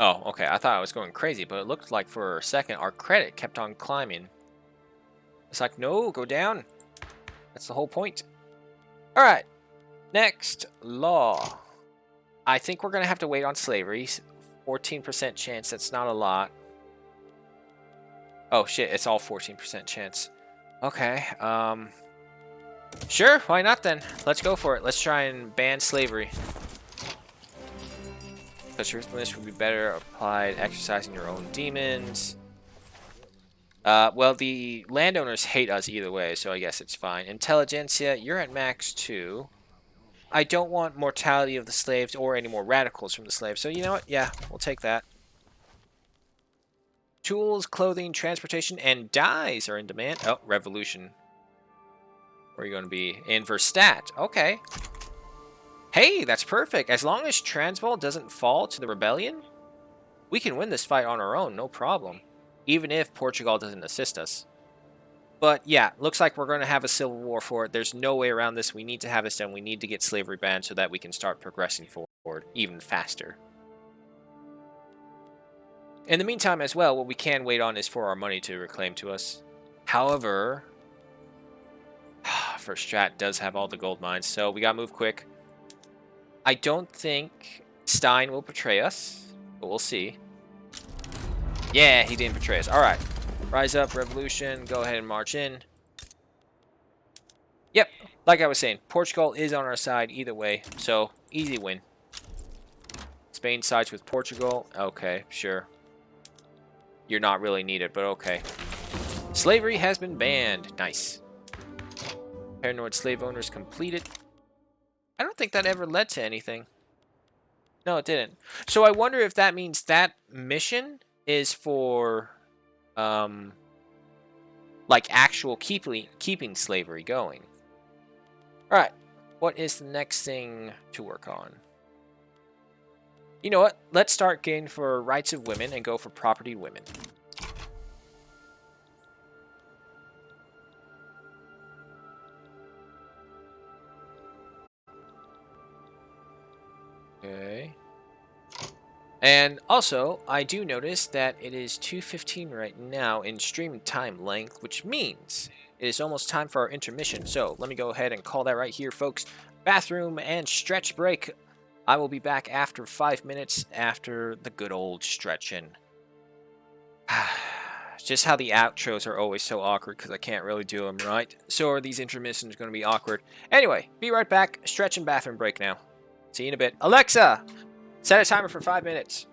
Oh, okay. I thought I was going crazy, but it looked like for a second our credit kept on climbing. It's like, no, go down. That's the whole point. All right. Next, law. I think we're going to have to wait on slavery. 14% chance. That's not a lot. Oh, shit. It's all 14% chance. Okay. Sure. Why not then? Let's go for it. Let's try and ban slavery. Such truthfulness would be better applied exercising your own demons. Well, the landowners hate us either way, so I guess it's fine. Intelligentsia, you're at max 2. I don't want mortality of the slaves or any more radicals from the slaves, so you know what? Yeah, we'll take that. Tools, clothing, transportation, and dyes are in demand. Oh, revolution. Where are you going to be? In Verstadt. Okay. Hey, that's perfect. As long as Transvaal doesn't fall to the rebellion, we can win this fight on our own, no problem. Even if Portugal doesn't assist us. But yeah, looks like we're going to have a civil war for it. There's no way around this. We need to have this done. We need to get slavery banned so that we can start progressing forward even faster. In the meantime as well, what we can wait on is for our money to reclaim to us. However, First Strat does have all the gold mines, so we got to move quick. I don't think Stein will betray us, but we'll see. Yeah, he didn't betray us. All right. Rise up, revolution. Go ahead and march in. Yep. Like I was saying, Portugal is on our side either way, so easy win. Spain sides with Portugal. Okay, sure. You're not really needed, but okay. Slavery has been banned. Nice. Paranoid slave owners completed. I don't think that ever led to anything. No, it didn't. So I wonder if that means that mission is for, like actual keeping slavery going. All right. What is the next thing to work on? You know what? Let's start getting for rights of women and go for property women. Okay. And also, I do notice that it is 2:15 right now in stream time length, which means it is almost time for our intermission. So let me go ahead and call that right here, folks. Bathroom and stretch break. I will be back after 5 minutes after the good old stretching. Just how the outros are always so awkward because I can't really do them right. So are these intermissions going to be awkward. Anyway, be right back. Stretch and bathroom break now. See you in a bit. Alexa, set a timer for 5 minutes.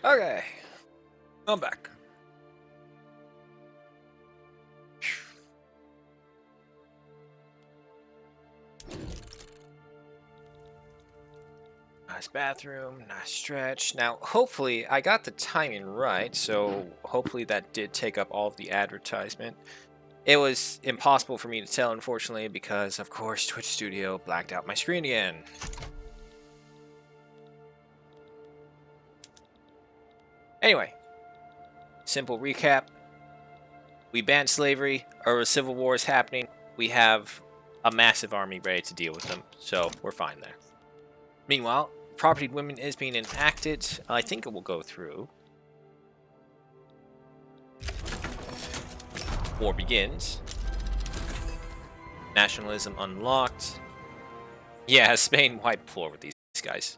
Okay, I'm back. Nice bathroom, nice stretch. Now, hopefully, I got the timing right, so hopefully that did take up all of the advertisement. It was impossible for me to tell, unfortunately, because, of course, Twitch Studio blacked out my screen again. Anyway, simple recap. We banned slavery, or a civil war is happening. We have a massive army ready to deal with them, so we're fine there. Meanwhile, Property Women is being enacted. I think it will go through. War begins. Nationalism unlocked. Yeah, Spain wiped floor with these guys.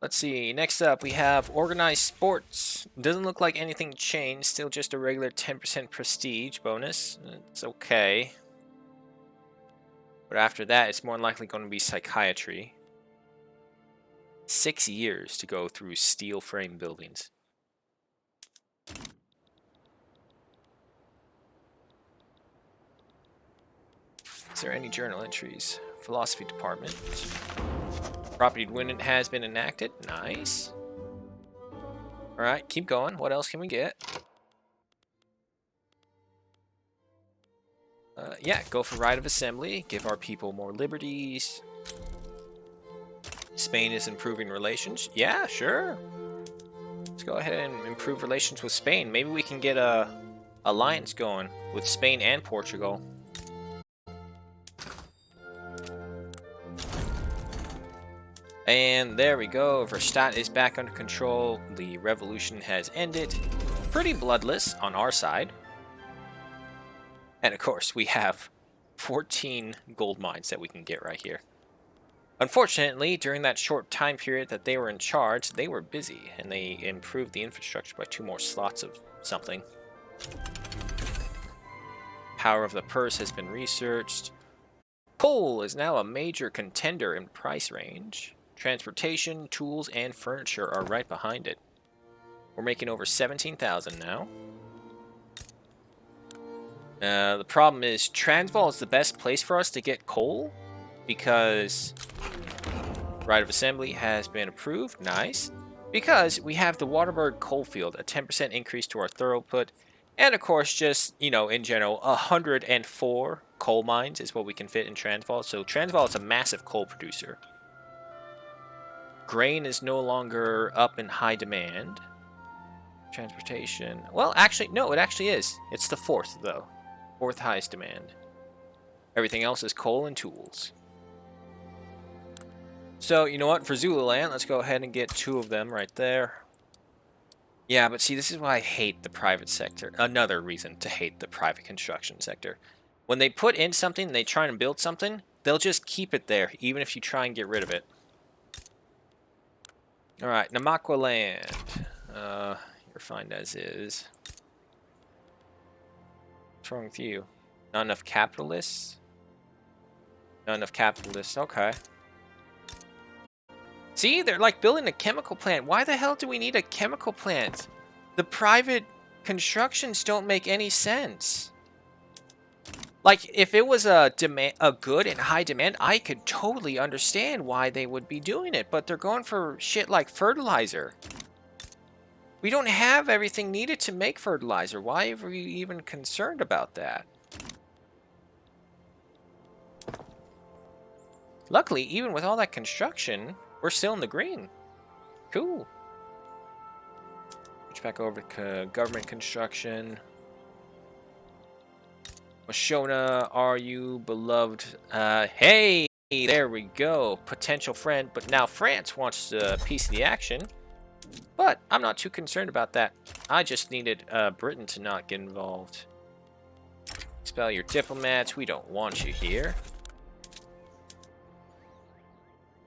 Let's see, next up we have organized sports. Doesn't look like anything changed, still just a regular 10% prestige bonus. It's okay. But after that, it's more likely going to be psychiatry. 6 years to go through steel frame buildings. Is there any journal entries? Philosophy department. Property Women has been enacted. Nice. Alright, keep going. What else can we get? Yeah, go for right of assembly. Give our people more liberties. Spain is improving relations. Yeah, sure. Let's go ahead and improve relations with Spain. Maybe we can get a alliance going with Spain and Portugal. And there we go. Verstadt is back under control. The revolution has ended. Pretty bloodless on our side. And of course, we have 14 gold mines that we can get right here. Unfortunately, during that short time period that they were in charge, they were busy, and they improved the infrastructure by 2 more slots of something. Power of the purse has been researched. Coal is now a major contender in price range. Transportation, tools, and furniture are right behind it. We're making over 17,000 now. The problem is Transvaal is the best place for us to get coal because right of assembly has been approved. Nice. Because we have the Waterberg coalfield, a 10% increase to our throughput, and of course just, you know, in general, 104 coal mines is what we can fit in Transvaal. So Transvaal is a massive coal producer. Grain is no longer up in high demand. Transportation. Well, actually, no, it actually is. It's the 4th, though. 4th highest demand. Everything else is coal and tools. So, you know what? For Zululand, let's go ahead and get 2 of them right there. Yeah, but see, this is why I hate the private sector. Another reason to hate the private construction sector. When they put in something and they try and build something, they'll just keep it there, even if you try and get rid of it. Alright, Namakwa land. You're fine as is. What's wrong with you? Not enough capitalists? Not enough capitalists, okay. See, they're like building a chemical plant. Why the hell do we need a chemical plant? The private constructions don't make any sense. Like, if it was a good and high demand, I could totally understand why they would be doing it. But they're going for shit like fertilizer. We don't have everything needed to make fertilizer. Why are we even concerned about that? Luckily, even with all that construction, we're still in the green. Cool. Switch back over to government construction. Mashona, are you beloved? Hey, there we go. Potential friend, but now France wants a piece of the action. But I'm not too concerned about that. I just needed Britain to not get involved. Expel your diplomats. We don't want you here.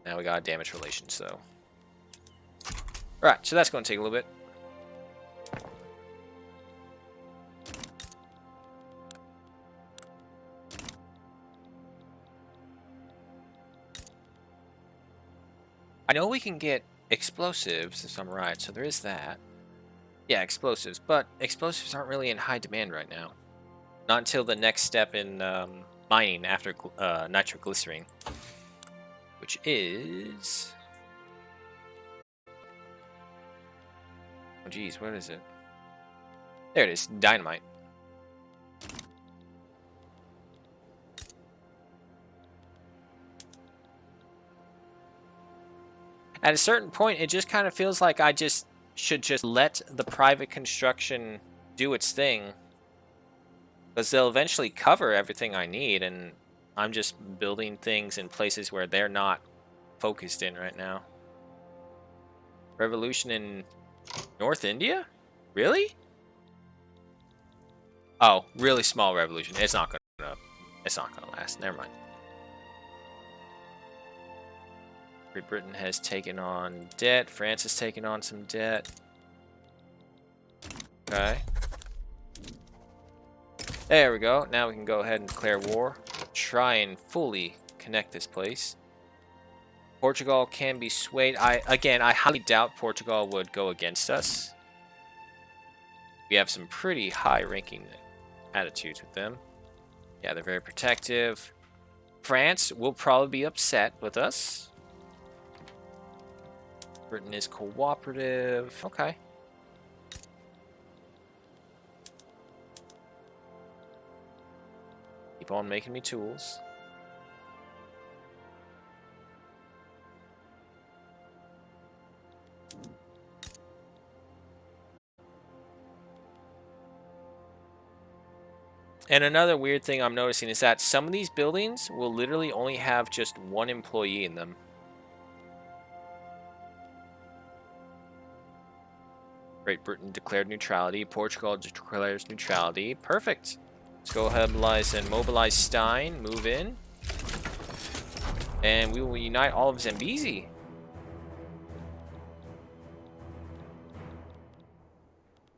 Now we got damage relations, though. Alright, so that's going to take a little bit. I know we can get explosives, if I'm right. So there is that. Yeah, explosives. But explosives aren't really in high demand right now. Not until the next step in mining after nitroglycerine. Which is... Oh, geez, what is it? There it is, dynamite. At a certain point, it just kind of feels like I just should just let the private construction do its thing. Because they'll eventually cover everything I need, and I'm just building things in places where they're not focused in right now. Revolution in North India? Really? Oh, really small revolution. It's not gonna last. Never mind. Great Britain has taken on debt. France has taken on some debt. Okay. There we go. Now we can go ahead and declare war. Try and fully connect this place. Portugal can be swayed. I highly doubt Portugal would go against us. We have some pretty high-ranking attitudes with them. Yeah, they're very protective. France will probably be upset with us. Britain is cooperative. Okay. Keep on making me tools. And another weird thing I'm noticing is that some of these buildings will literally only have just one employee in them. Great Britain declared neutrality. Portugal declares neutrality. Perfect. Let's go ahead and mobilize Stein. Move in. And we will unite all of Zambezi.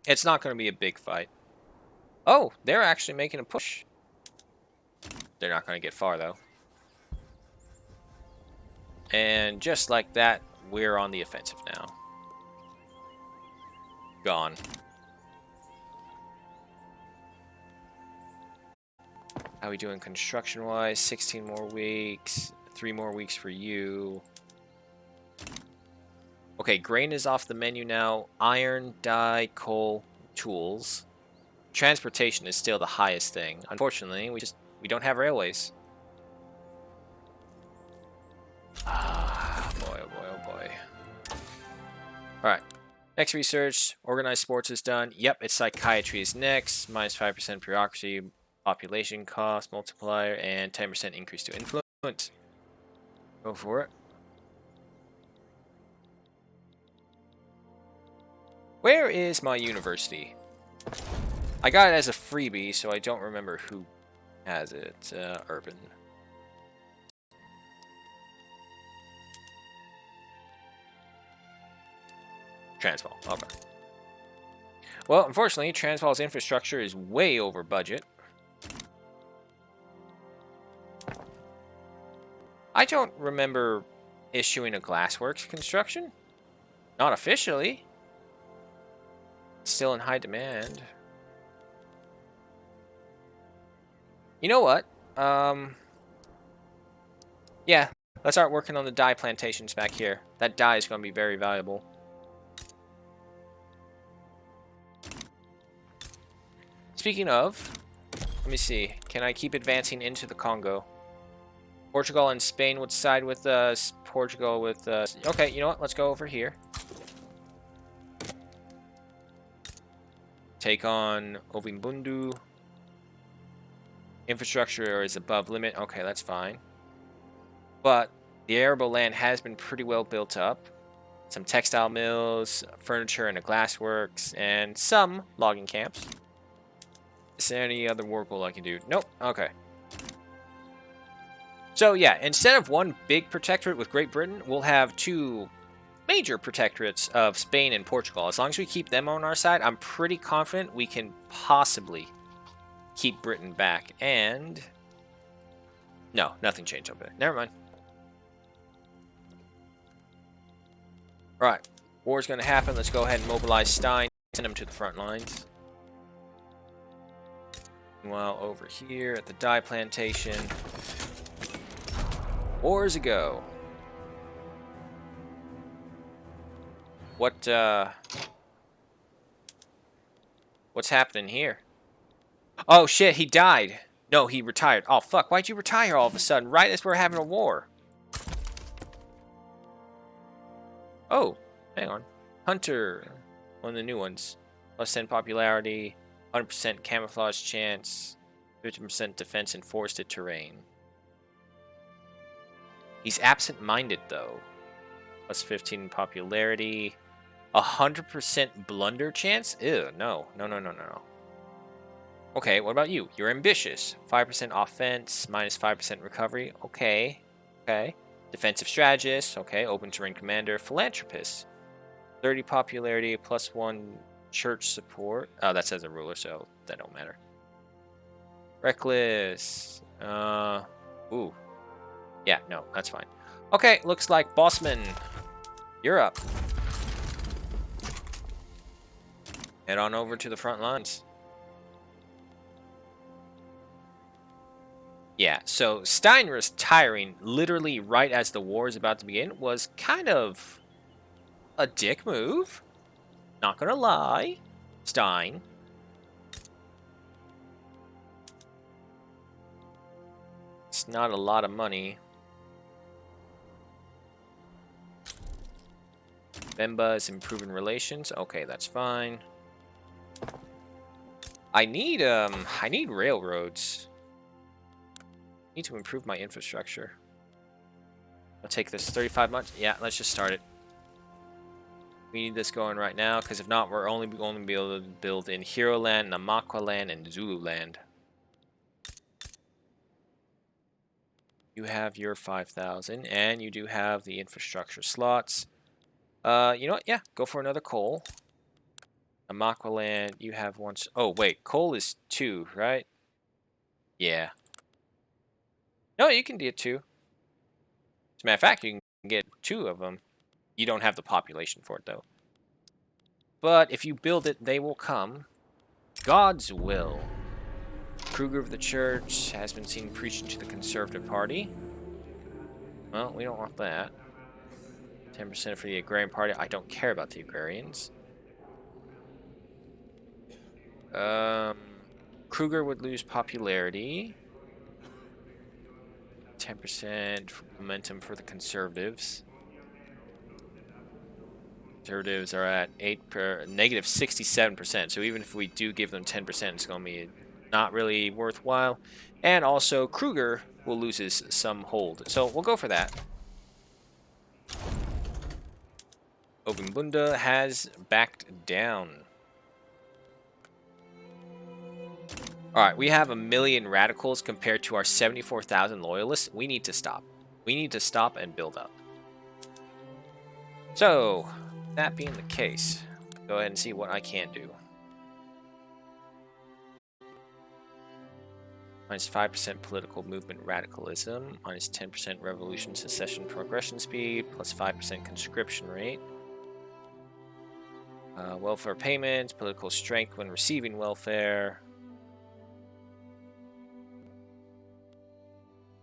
It's not going to be a big fight. Oh, they're actually making a push. They're not going to get far, though. And just like that, we're on the offensive now. Gone. How are we doing construction-wise? 16 more weeks. 3 more weeks for you. Okay, grain is off the menu now. Iron, dye, coal, tools. Transportation is still the highest thing. Unfortunately, we don't have railways. Ah, boy, oh boy, oh boy. Alright. Next research. Organized sports is done. Yep, it's psychiatry is next. Minus 5% bureaucracy, population cost multiplier, and 10% increase to influence. Go for it. Where is my university? I got it as a freebie, so I don't remember who has it. Urban. Transvaal. Okay. Well, unfortunately, Transvaal's infrastructure is way over budget. I don't remember issuing a glassworks construction. Not officially. Still in high demand. You know what? Yeah, let's start working on the dye plantations back here. That dye is going to be very valuable. Speaking of, let me see. Can I keep advancing into the Congo? Portugal and Spain would side with us. Portugal with us. Okay, you know what? Let's go over here. Take on Ovimbundu. Infrastructure is above limit. Okay, that's fine. But the arable land has been pretty well built up. Some textile mills, furniture and a glassworks, and some logging camps. Is there any other work goal I can do? Nope. Okay. So yeah, instead of one big protectorate with Great Britain, we'll have 2 major protectorates of Spain and Portugal. As long as we keep them on our side, I'm pretty confident we can possibly keep Britain back. And no, nothing changed over there. Never mind. Right. War's going to happen. Let's go ahead and mobilize Stein. Send him to the front lines. Meanwhile, over here at the dye plantation, wars a go. What's happening here? Oh shit, he died. No, he retired. Oh fuck, why'd you retire all of a sudden? Right as we're having a war. Oh, hang on. Hunter, one of the new ones. Plus 10 popularity, 100% camouflage chance, 50% defense in forested terrain. He's absent-minded though. Plus 15 popularity, 100% blunder chance? Ew, no. Okay, what about you? You're ambitious. 5% offense, minus 5% recovery. Okay. Defensive strategist. Okay, open terrain commander. Philanthropist. 30 popularity, plus 1 church support. Oh, that says a ruler, so that don't matter. Reckless. Ooh. Yeah, no, that's fine. Okay, looks like Bossman. You're up. Head on over to the front lines. Yeah, so Stein retiring literally right as the war is about to begin was kind of a dick move. Not gonna lie. Stein. It's not a lot of money. Bemba is improving relations. Okay, that's fine. I need railroads. I need to improve my infrastructure. I'll take this 35 months. Yeah, let's just start it. We need this going right now, because if not, we're only going to be able to build in Hero Land, Namakwa Land, and Zulu Land. You have your 5,000, and you do have the infrastructure slots. You know what? Yeah, go for another coal. Namakwa Land, you have one. Oh, wait, coal is 2, right? Yeah. No, you can get 2. As a matter of fact, you can get 2 of them. You don't have the population for it, though. But if you build it, they will come. God's will. Kruger of the Church has been seen preaching to the Conservative Party. Well, we don't want that. 10% for the Agrarian Party. I don't care about the Agrarians. Kruger would lose popularity. 10% momentum for the Conservatives. Conservatives are at negative 67%. So even if we do give them 10%, it's going to be not really worthwhile. And also, Kruger will lose some hold. So we'll go for that. Ogunbunda has backed down. Alright, we have 1 million radicals compared to our 74,000 loyalists. We need to stop. We need to stop and build up. So, that being the case, go ahead and see what I can do. Minus 5% political movement radicalism, minus 10% revolution secession progression speed, plus 5% conscription rate. Welfare payments, political strength when receiving welfare.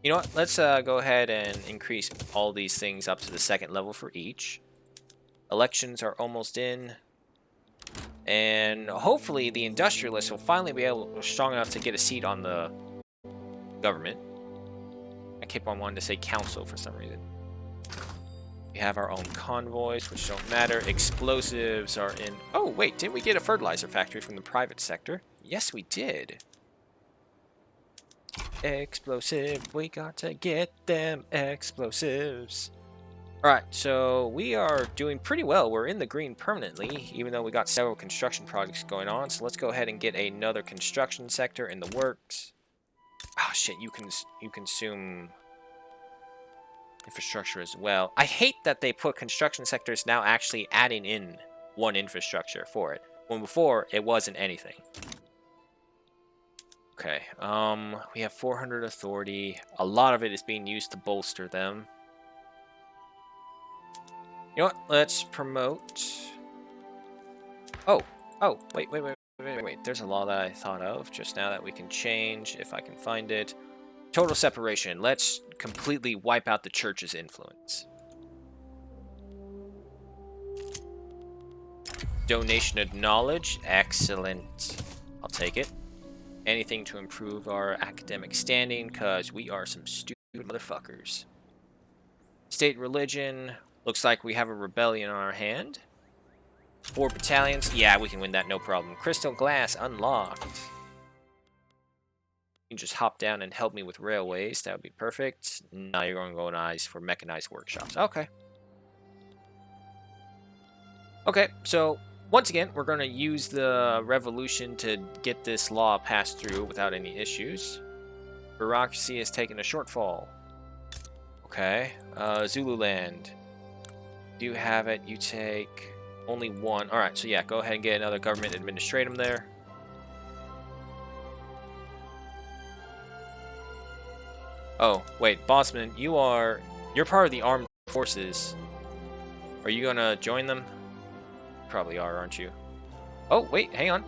You know what? Let's go ahead and increase all these things up to the 2nd level for each. Elections are almost in. And hopefully the industrialists will finally be strong enough to get a seat on the government. I keep on wanting to say council for some reason. We have our own convoys, which don't matter. Explosives are in... Oh, wait, didn't we get a fertilizer factory from the private sector? Yes, we did. Explosive, we got to get them explosives. Alright, so we are doing pretty well. We're in the green permanently, even though we got several construction projects going on. So let's go ahead and get another construction sector in the works. Oh shit, you consume infrastructure as well. I hate that they put construction sectors now actually adding in one infrastructure for it, when before it wasn't anything. Okay, we have 400 authority. A lot of it is being used to bolster them. You know what? Let's promote. Oh, wait. There's a law that I thought of just now that we can change if I can find it. Total separation. Let's completely wipe out the church's influence. Donation of knowledge. Excellent. I'll take it. Anything to improve our academic standing, because we are some stupid motherfuckers. State religion. Looks like we have a rebellion on our hand. 4 battalions. Yeah, we can win that, no problem. Crystal glass unlocked. You can just hop down and help me with railways. That would be perfect. Now you're going to go nice for mechanized workshops. Okay. Okay, so once again, we're going to use the revolution to get this law passed through without any issues. Bureaucracy has taken a shortfall. Okay. Zululand. You have it. You take only 1. Alright, so yeah, go ahead and get another government administratum there. Oh, wait, Bossman, you're part of the armed forces. Are you gonna join them? Probably are, aren't you? Oh, wait, hang on.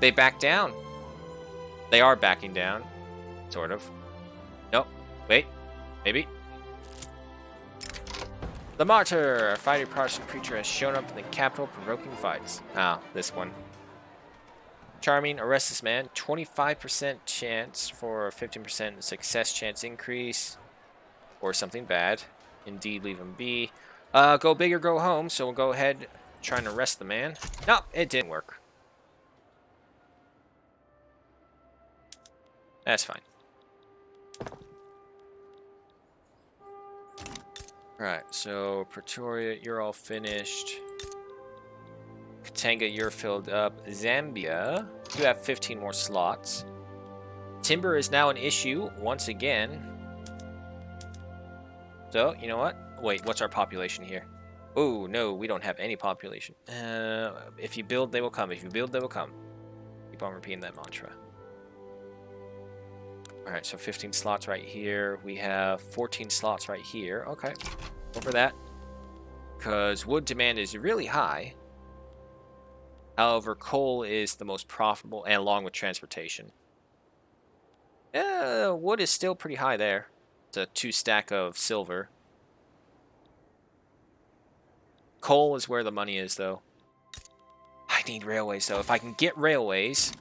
They back down. They are backing down. Sort of. Nope. Wait. Maybe. The Martyr! A fiery Protestant preacher has shown up in the capital, provoking fights. Ah, this one. Charming, arrest this man. 25% chance for 15% success chance increase. Or something bad. Indeed, leave him be. Go big or go home, so we'll go ahead try and arrest the man. No, it didn't work. That's fine. Alright, so Pretoria, you're all finished. Katanga, you're filled up. Zambia, you have 15 more slots. Timber is now an issue once again. So, you know what? Wait, what's our population here? Oh, no, we don't have any population. If you build, they will come. If you build, they will come. Keep on repeating that mantra. Alright, so 15 slots right here. We have 14 slots right here. Okay, go for that. Because wood demand is really high. However, coal is the most profitable, and along with transportation. Wood is still pretty high there. It's a 2 stack of silver. Coal is where the money is, though. I need railways, though. If I can get railways,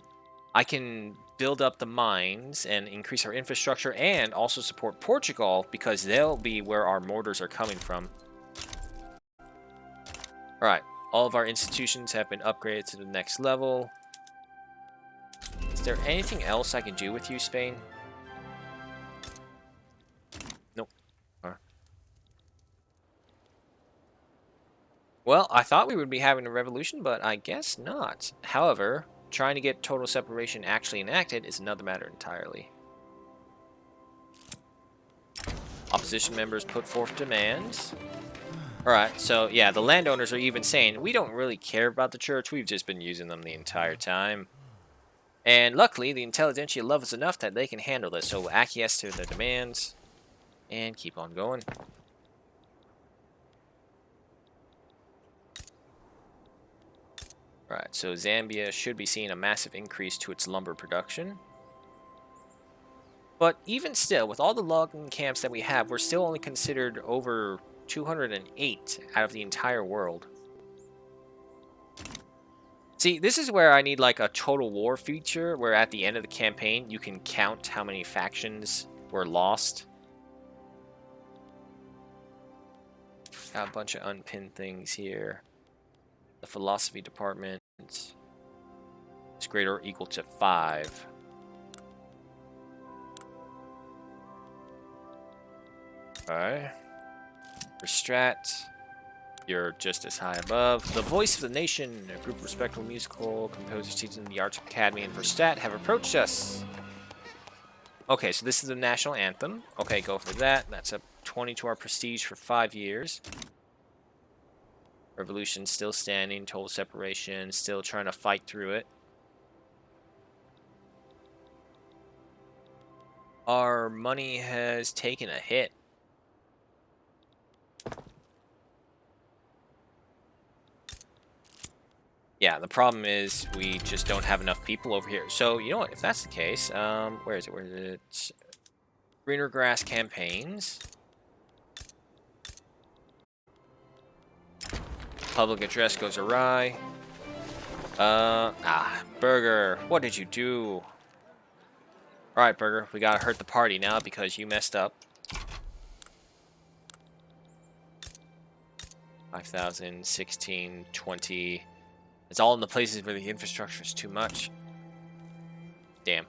I can build up the mines and increase our infrastructure and also support Portugal, because they'll be where our mortars are coming from. Alright, all of our institutions have been upgraded to the next level. Is there anything else I can do with you, Spain? Nope. Well, I thought we would be having a revolution, but I guess not. However, trying to get total separation actually enacted is another matter entirely. Opposition members put forth demands. Alright, so yeah, the landowners are even saying, we don't really care about the church, we've just been using them the entire time. And luckily, the intelligentsia love us enough that they can handle this, so we'll acquiesce to their demands and keep on going. Right, so Zambia should be seeing a massive increase to its lumber production. But even still, with all the logging camps that we have, we're still only considered over 208 out of the entire world. See, this is where I need like a total war feature, where at the end of the campaign, you can count how many factions were lost. Got a bunch of unpinned things here. The philosophy department is greater or equal to 5. Alright. For strat, you're just as high above. The Voice of the Nation, a group of respectable musical composers teaching in the Arts Academy and for stat have approached us. Okay, so this is the national anthem. Okay, go for that. That's up 20 to our prestige for 5 years. Revolution still standing, total separation, still trying to fight through it. Our money has taken a hit. Yeah, the problem is we just don't have enough people over here. So, you know what? If that's the case, where is it? Where is it? Greener grass campaigns. Public address goes awry. Burger, what did you do? Alright, Burger, we gotta hurt the party now because you messed up. 5,000, 16, 20. It's all in the places where the infrastructure is too much. Damn.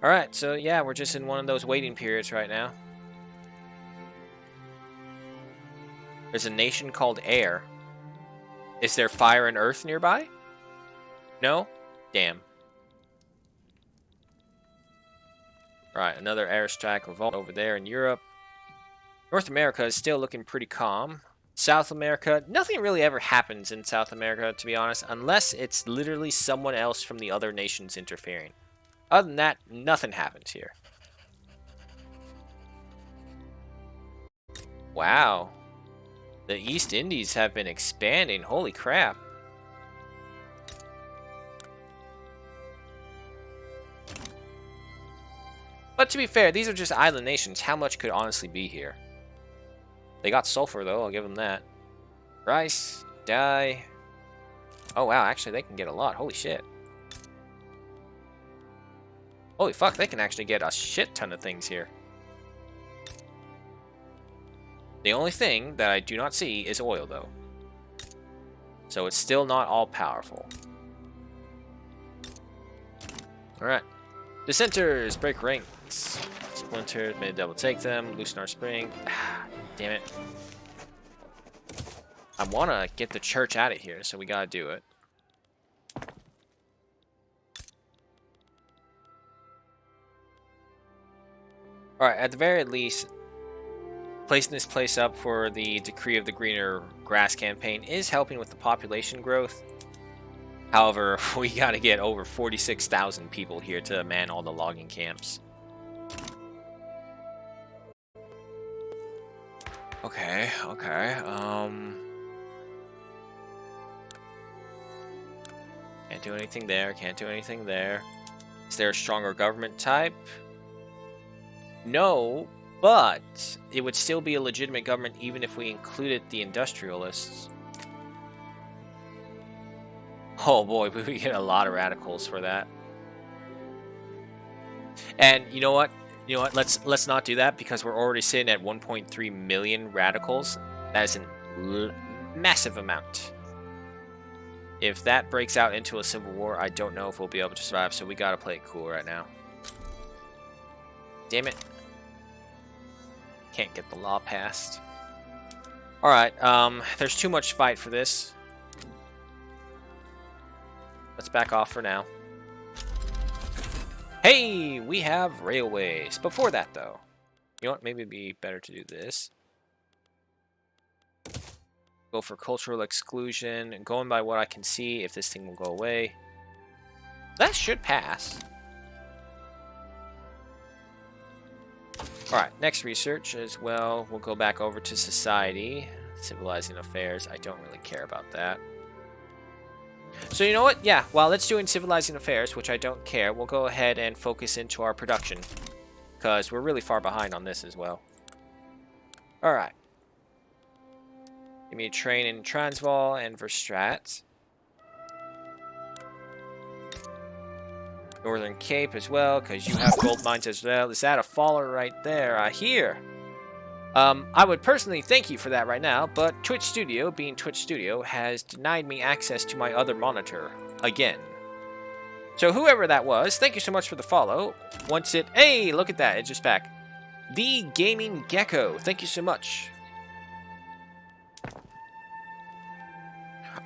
Alright, so yeah, we're just in one of those waiting periods right now. There's a nation called Air. Is there fire and earth nearby? No? Damn. Right, another airstrike revolt over there in Europe. North America is still looking pretty calm. South America, nothing really ever happens in South America, to be honest, unless it's literally someone else from the other nations interfering. Other than that, nothing happens here. Wow. The East Indies have been expanding. Holy crap. But to be fair, these are just island nations. How much could honestly be here? They got sulfur, though. I'll give them that. Rice. Dye. Oh, wow. Actually, they can get a lot. Holy shit. Holy fuck. They can actually get a shit ton of things here. The only thing that I do not see is oil, though. So it's still not all powerful. Alright. Dissenters. Break ranks. Splinters. May double take them. Loosen our spring. Damn it. I want to get the church out of here, so we gotta do it. Alright, at the very least, placing this place up for the Decree of the Greener Grass campaign is helping with the population growth. However, we gotta get over 46,000 people here to man all the logging camps. Okay. Can't do anything there, can't do anything there. Is there a stronger government type? No, but it would still be a legitimate government even if we included the industrialists. Oh boy, we would get a lot of radicals for that. And you know what? Let's not do that because we're already sitting at 1.3 million radicals. That is a massive amount. If that breaks out into a civil war, I don't know if we'll be able to survive, so we gotta play it cool right now. Damn it. Can't get the law passed. Alright, there's too much fight for this. Let's back off for now. Hey, we have railways. Before that, though, you know what? Maybe it'd be better to do this. Go for cultural exclusion. Going by what I can see, if this thing will go away. That should pass. Alright, next research as well. We'll go back over to society. Civilizing affairs. I don't really care about that. So you know what? Yeah, while it's doing civilizing affairs, which I don't care, we'll go ahead and focus into our production. Because we're really far behind on this as well. Alright. Give me a train in Transvaal and Verstraet. Northern Cape as well, because you have gold mines as well. Is that a faller right there? I hear. I would personally thank you for that right now, but Twitch Studio, being Twitch Studio, has denied me access to my other monitor. Again. So whoever that was, thank you so much for the follow. Once it... Hey, look at that. It's just back. The Gaming Gecko. Thank you so much.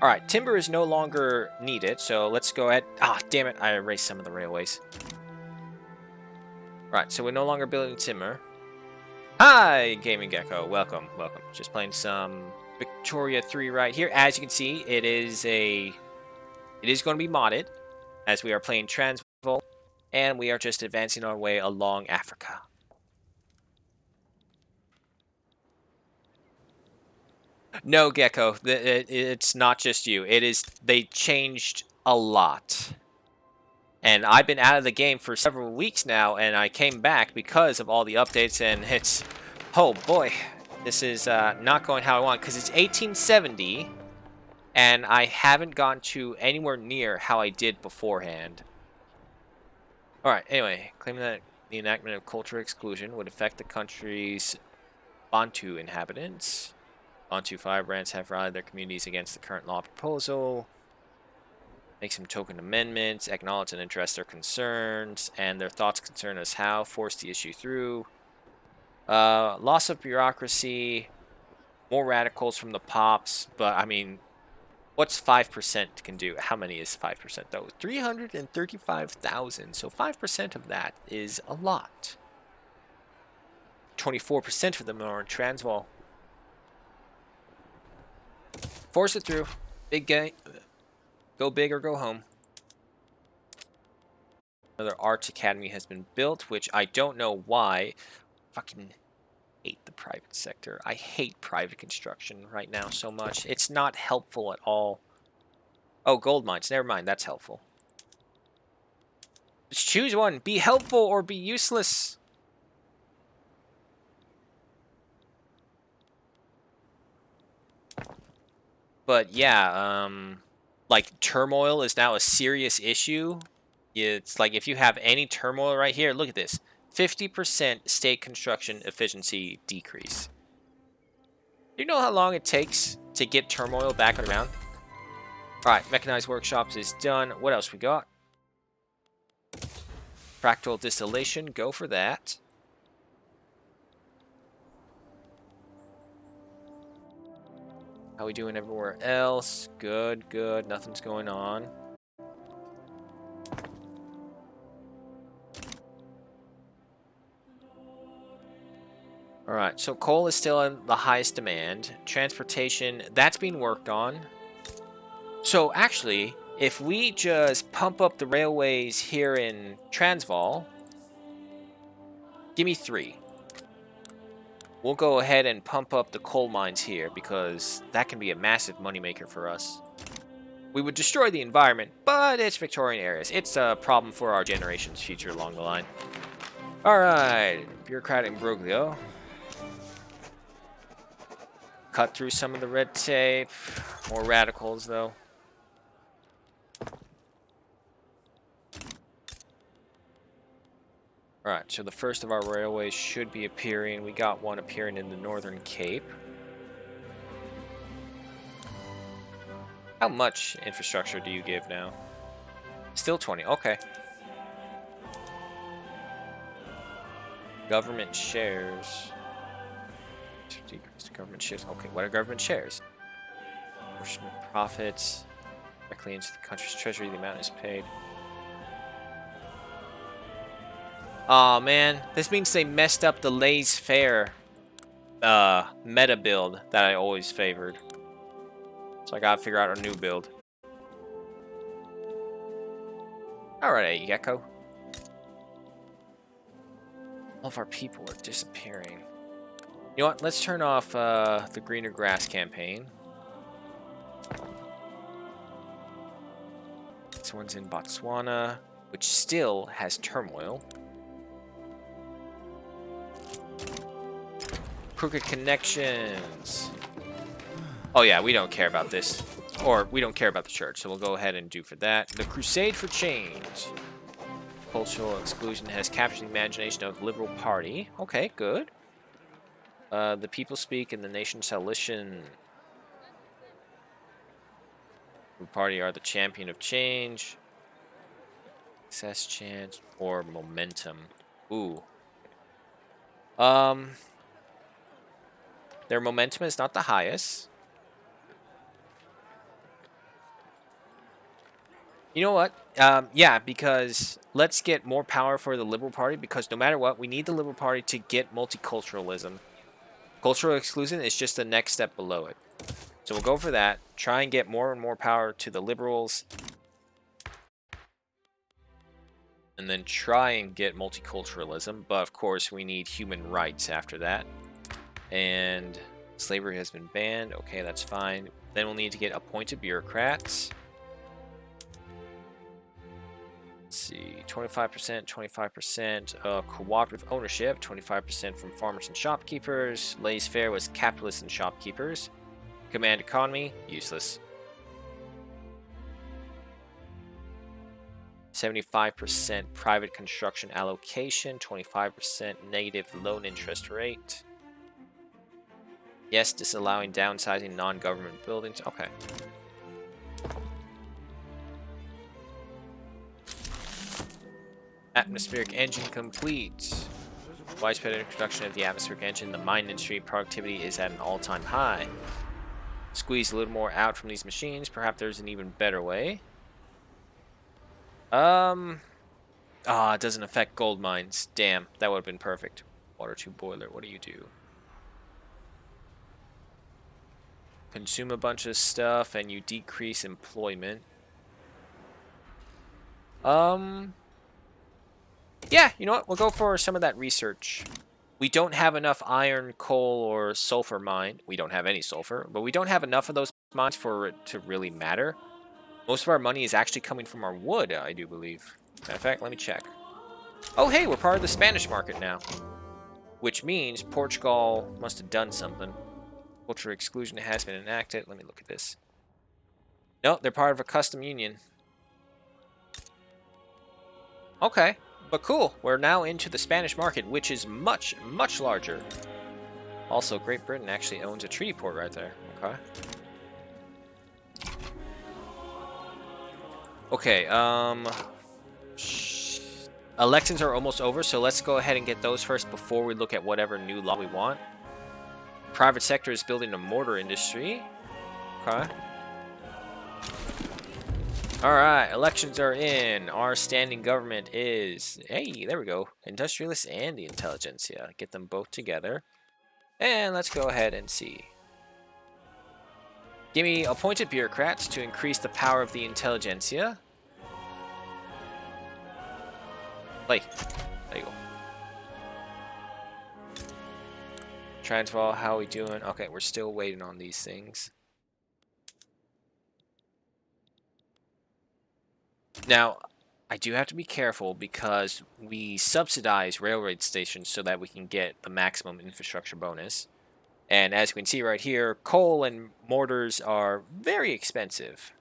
Alright, timber is no longer needed, so let's go ahead... Ah, damn it, I erased some of the railways. Right, so we're no longer building timber. Hi, Gaming Gecko. Welcome, welcome. Just playing some Victoria 3 right here. As you can see, it is going to be modded, as we are playing Transvaal, and we are just advancing our way along Africa. No, Gecko, it's not just you. It is, they changed a lot. And I've been out of the game for several weeks now, and I came back because of all the updates, and it's, oh boy, this is not going how I want, because it's 1870, and I haven't gone to anywhere near how I did beforehand. Alright, anyway, claiming that the enactment of cultural exclusion would affect the country's Bantu inhabitants. Bantu firebrands have rallied their communities against the current law proposal. Make some token amendments, acknowledge and address their concerns, and their thoughts concern us how, force the issue through. Loss of bureaucracy, more radicals from the pops, but I mean, what's 5% can do? How many is 5% though? 335,000, so 5% of that is a lot. 24% of them are in Transvaal. Force it through. Big game. Go big or go home. Another arts academy has been built, which I don't know why. Fucking hate the private sector. I hate private construction right now so much. It's not helpful at all. Oh, gold mines. Never mind. That's helpful. Just choose one. Be helpful or be useless. But yeah, like turmoil is now a serious issue. It's like if you have any turmoil right here, look at this. 50% state construction efficiency decrease. Do you know how long it takes to get turmoil back on the ground? Alright, mechanized workshops is done. What else we got? Fractal distillation, go for that. How we doing everywhere else? Good, good. Nothing's going on. Alright, so coal is still in the highest demand. Transportation, that's being worked on. So actually, if we just pump up the railways here in Transvaal, give me 3. We'll go ahead and pump up the coal mines here because that can be a massive moneymaker for us. We would destroy the environment, but it's Victorian areas. It's a problem for our generation's future along the line. Alright, bureaucratic imbroglio. Cut through some of the red tape. More radicals, though. Alright, so the first of our railways should be appearing. We got one appearing in the Northern Cape. How much infrastructure do you give now? Still 20, okay. Government shares. Decrease the government shares. Okay, what are government shares? Portion of profits directly into the country's treasury. The amount is paid. Oh man, this means they messed up the laissez-faire meta build that I always favored. So I gotta figure out a new build. Alright, Gecko. All of our people are disappearing. You know what? Let's turn off the greener grass campaign. This one's in Botswana, which still has turmoil. Crooked connections. Oh yeah, we don't care about this. Or we don't care about the church, so we'll go ahead and do for that. The Crusade for Change. Cultural exclusion has captured the imagination of the Liberal Party. Okay, good. The people speak and the nation shall listen. The party are the champion of change. Success chance or momentum. Ooh. Their momentum is not the highest. You know what? Yeah, because let's get more power for the Liberal Party, because no matter what, we need the Liberal Party to get multiculturalism. Cultural exclusion is just the next step below it. So we'll go for that. Try and get more and more power to the Liberals. And then try and get multiculturalism. But of course, we need human rights after that. And Slavery has been banned. Okay, that's fine. Then we'll need to get appointed bureaucrats. Let's see, 25%, 25%. Cooperative ownership, 25% from farmers and shopkeepers. Laissez-faire was capitalists and shopkeepers. Command economy, useless. 75% private construction allocation, 25% negative loan interest rate. Yes, disallowing downsizing non-government buildings. Okay. Atmospheric engine complete. Widespread introduction of the atmospheric engine. The mine industry productivity is at an all-time high. Squeeze a little more out from these machines. Perhaps there's an even better way. It doesn't affect gold mines. Damn, that would have been perfect. Water tube boiler, what do you do? Consume a bunch of stuff and you decrease employment. Yeah, you know what? We'll go for some of that research. We don't have enough iron, coal, or sulfur mine. We don't have any sulfur, but we don't have enough of those mines for it to really matter. Most of our money is actually coming from our wood, I do believe. Matter of fact, let me check. Oh, hey, we're part of the Spanish market now. Which means Portugal must have done something. Culture exclusion has been enacted. Let me look at this. No, they're part of a custom union. Okay, but cool. We're now into the Spanish market, which is much, much larger. Also, Great Britain actually owns a treaty port right there. Okay. Okay, elections are almost over, so let's go ahead and get those first before we look at whatever new law we want. Private sector is building a mortar industry. Okay. Alright, elections are in. Our standing government is... Hey, there we go. Industrialists and the intelligentsia. Get them both together. And let's go ahead and see. Give me appointed bureaucrats to increase the power of the intelligentsia. Play. There you go. Transvaal, how are we doing? Okay, we're still waiting on these things. Now, I do have to be careful because we subsidize railroad stations so that we can get the maximum infrastructure bonus. And as you can see right here, coal and mortars are very expensive.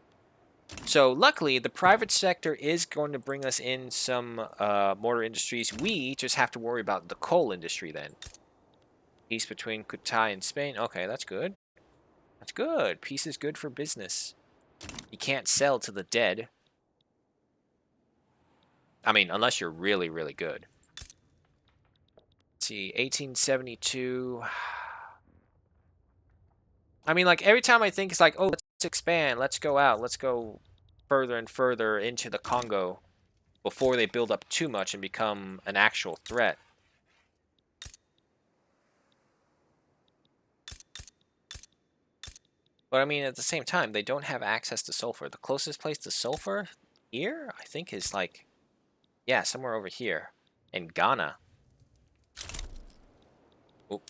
So luckily, the private sector is going to bring us in some mortar industries. We just have to worry about the coal industry then. Peace between Kutai and Spain. Okay, that's good. That's good. Peace is good for business. You can't sell to the dead. I mean, unless you're really, really good. Let's see, 1872. I mean, like, every time I think it's like, oh, let's expand, let's go out, let's go further and further into the Congo before they build up too much and become an actual threat. But I mean, at the same time, they don't have access to sulfur. The closest place to sulfur here, I think, is like, yeah, somewhere over here in Ghana. Oh.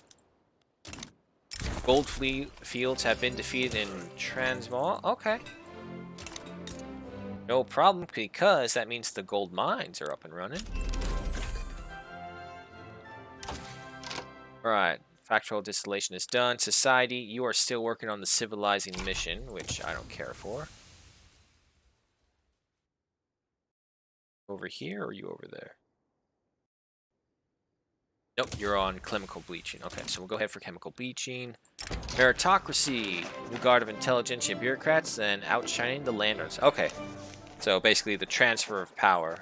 Gold fields have been defeated in Transvaal. Okay. No problem, because that means the gold mines are up and running. Alright, factual distillation is done. Society, you are still working on the civilizing mission, which I don't care for. Over here, or are you over there? Nope, you're on chemical bleaching. Okay, so we'll go ahead for chemical bleaching. Meritocracy, new guard of intelligentsia bureaucrats, and outshining the landowners. Okay, so basically the transfer of power.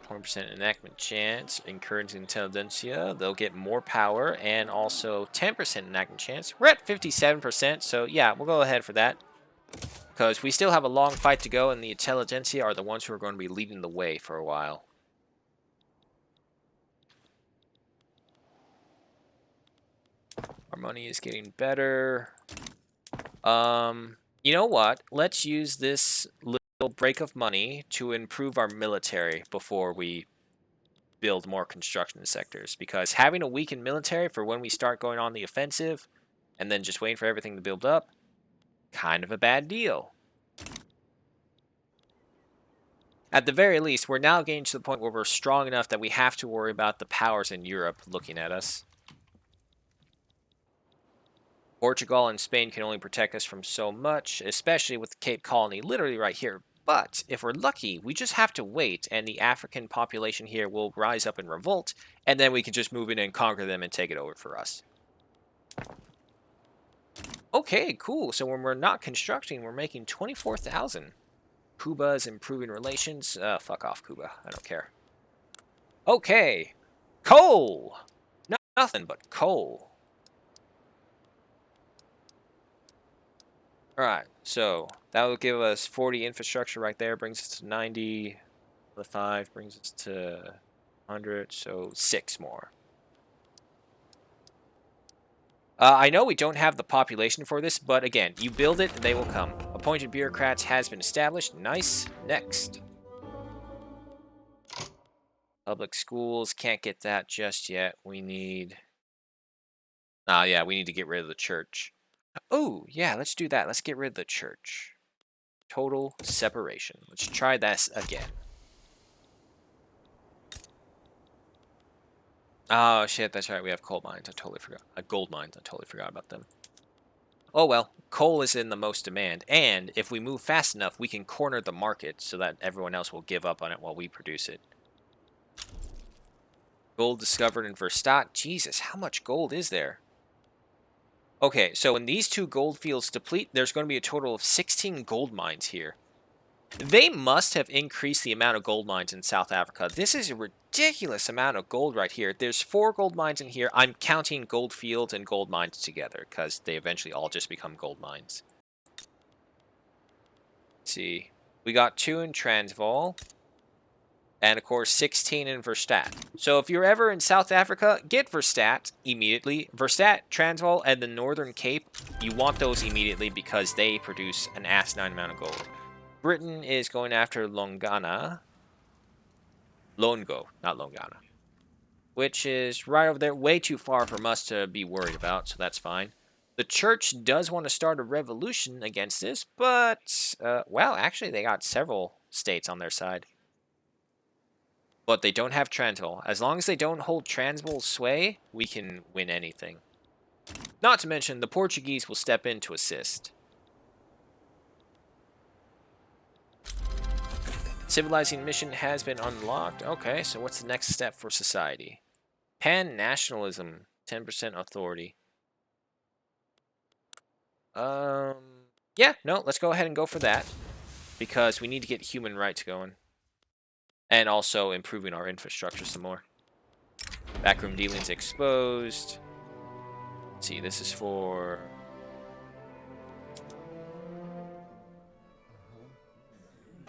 20% enactment chance, encouraging intelligentsia. They'll get more power, and also 10% enactment chance. We're at 57%, so yeah, we'll go ahead for that. Because we still have a long fight to go, and the intelligentsia are the ones who are going to be leading the way for a while. Our money is getting better. You know what? Let's use this little break of money to improve our military before we build more construction sectors, because having a weakened military for when we start going on the offensive and then just waiting for everything to build up, kind of a bad deal. At the very least, we're now getting to the point where we're strong enough that we have to worry about the powers in Europe looking at us. Portugal and Spain can only protect us from so much, especially with the Cape Colony literally right here. But if we're lucky, we just have to wait, and the African population here will rise up in revolt, and then we can just move in and conquer them and take it over for us. Okay, cool. So when we're not constructing, we're making 24,000. Cuba is improving relations. Fuck off, Cuba. I don't care. Okay. Coal! Nothing but coal. Alright, so that will give us 40 infrastructure right there. Brings us to 90. The 5 brings us to 100, so 6 more. I know we don't have the population for this, but again, you build it, they will come. Appointed bureaucrats has been established. Nice. Next. Public schools, can't get that just yet. We need... yeah, we need to get rid of the church. Oh, yeah, let's do that. Let's get rid of the church. Total separation. Let's try this again. Oh, shit, that's right. We have coal mines. I totally forgot. Gold mines. I totally forgot about them. Oh, well, coal is in the most demand. And if we move fast enough, we can corner the market so that everyone else will give up on it while we produce it. Gold discovered in Verstadt. Jesus, how much gold is there? Okay, so when these 2 gold fields deplete, there's going to be a total of 16 gold mines here. They must have increased the amount of gold mines in South Africa. This is a ridiculous amount of gold right here. There's 4 gold mines in here. I'm counting gold fields and gold mines together because they eventually all just become gold mines. Let's see. We got 2 in Transvaal. And of course, 16 in Verstadt. So if you're ever in South Africa, get Verstadt immediately. Verstadt, Transvaal, and the Northern Cape, you want those immediately because they produce an asinine amount of gold. Britain is going after Longana. Longo, not Longana. Which is right over there, way too far from us to be worried about, so that's fine. The church does want to start a revolution against this, but, well, actually they got several states on their side. But they don't have Transvaal. As long as they don't hold Transvaal's sway, we can win anything. Not to mention, the Portuguese will step in to assist. Civilizing mission has been unlocked. Okay, so what's the next step for society? Pan-nationalism. 10% authority. Yeah, no, let's go ahead and go for that. Because we need to get human rights going. And also improving our infrastructure some more. Backroom dealings exposed. Let's see, this is for...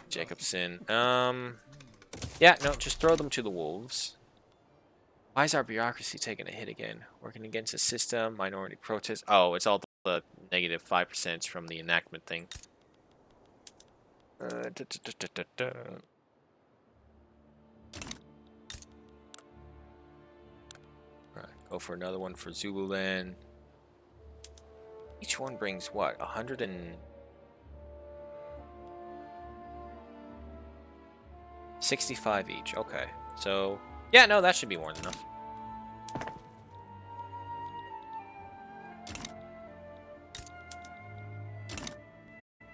Jacobson. Yeah, no, just throw them to the wolves. Why is our bureaucracy taking a hit again? Working against the system, minority protest. Oh, it's all the negative 5% from the enactment thing. Alright, go for another one for Zululand. Each one brings what? 165 each. Okay. So, yeah, no, that should be more than enough.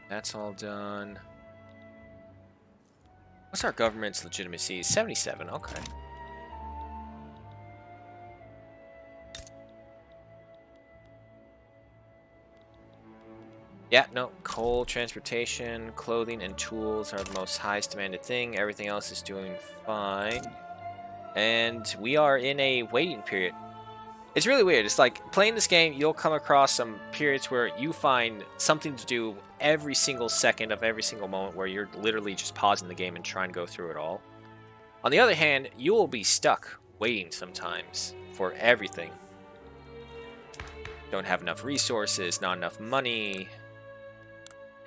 That's all done. What's our government's legitimacy? 77. Okay. Yeah, no, coal, transportation, clothing, and tools are the most highest demanded thing. Everything else is doing fine. And we are in a waiting period. It's really weird. It's like, playing this game, you'll come across some periods where you find something to do every single second of every single moment where you're literally just pausing the game and trying to go through it all. On the other hand, you will be stuck waiting sometimes for everything. Don't have enough resources, not enough money...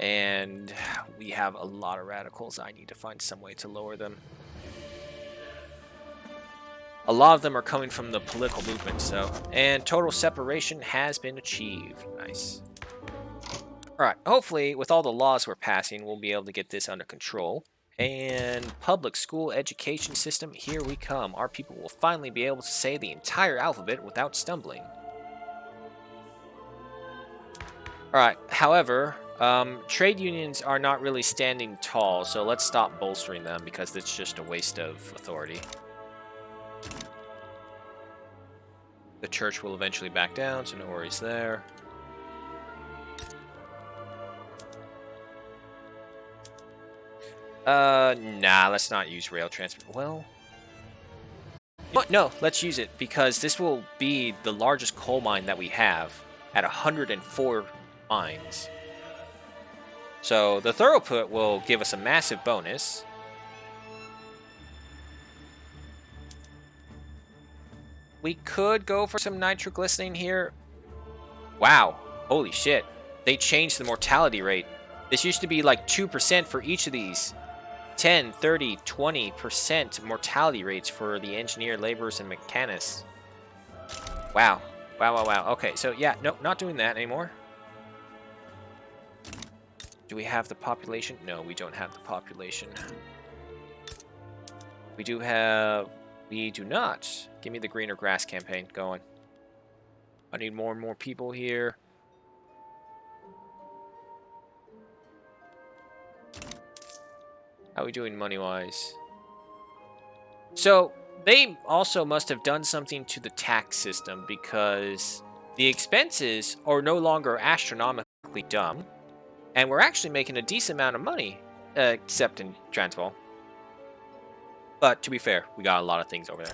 And we have a lot of radicals. I need to find some way to lower them. A lot of them are coming from the political movement, so. And total separation has been achieved. Nice. Alright, hopefully, with all the laws we're passing, we'll be able to get this under control. And public school education system, here we come. Our people will finally be able to say the entire alphabet without stumbling. Alright, however, trade unions are not really standing tall, so let's stop bolstering them because it's just a waste of authority. The church will eventually back down, so no worries there. Nah, let's not use rail transport. Well, but no, let's use it because this will be the largest coal mine that we have at 104 mines. So the throughput will give us a massive bonus. We could go for some nitroglycerin here. Wow, holy shit. They changed the mortality rate. This used to be like 2% for each of these. 10, 30, 20% mortality rates for the engineer, laborers, and mechanics. Wow. Wow, wow, wow. Okay, so yeah, no, not doing that anymore. Do we have the population? No, we don't have the population. We do have... We do not. Give me the greener grass campaign going. I need more and more people here. How are we doing money-wise? So, they also must have done something to the tax system because the expenses are no longer astronomically dumb, and we're actually making a decent amount of money, except in Transvaal. But to be fair, we got a lot of things over there.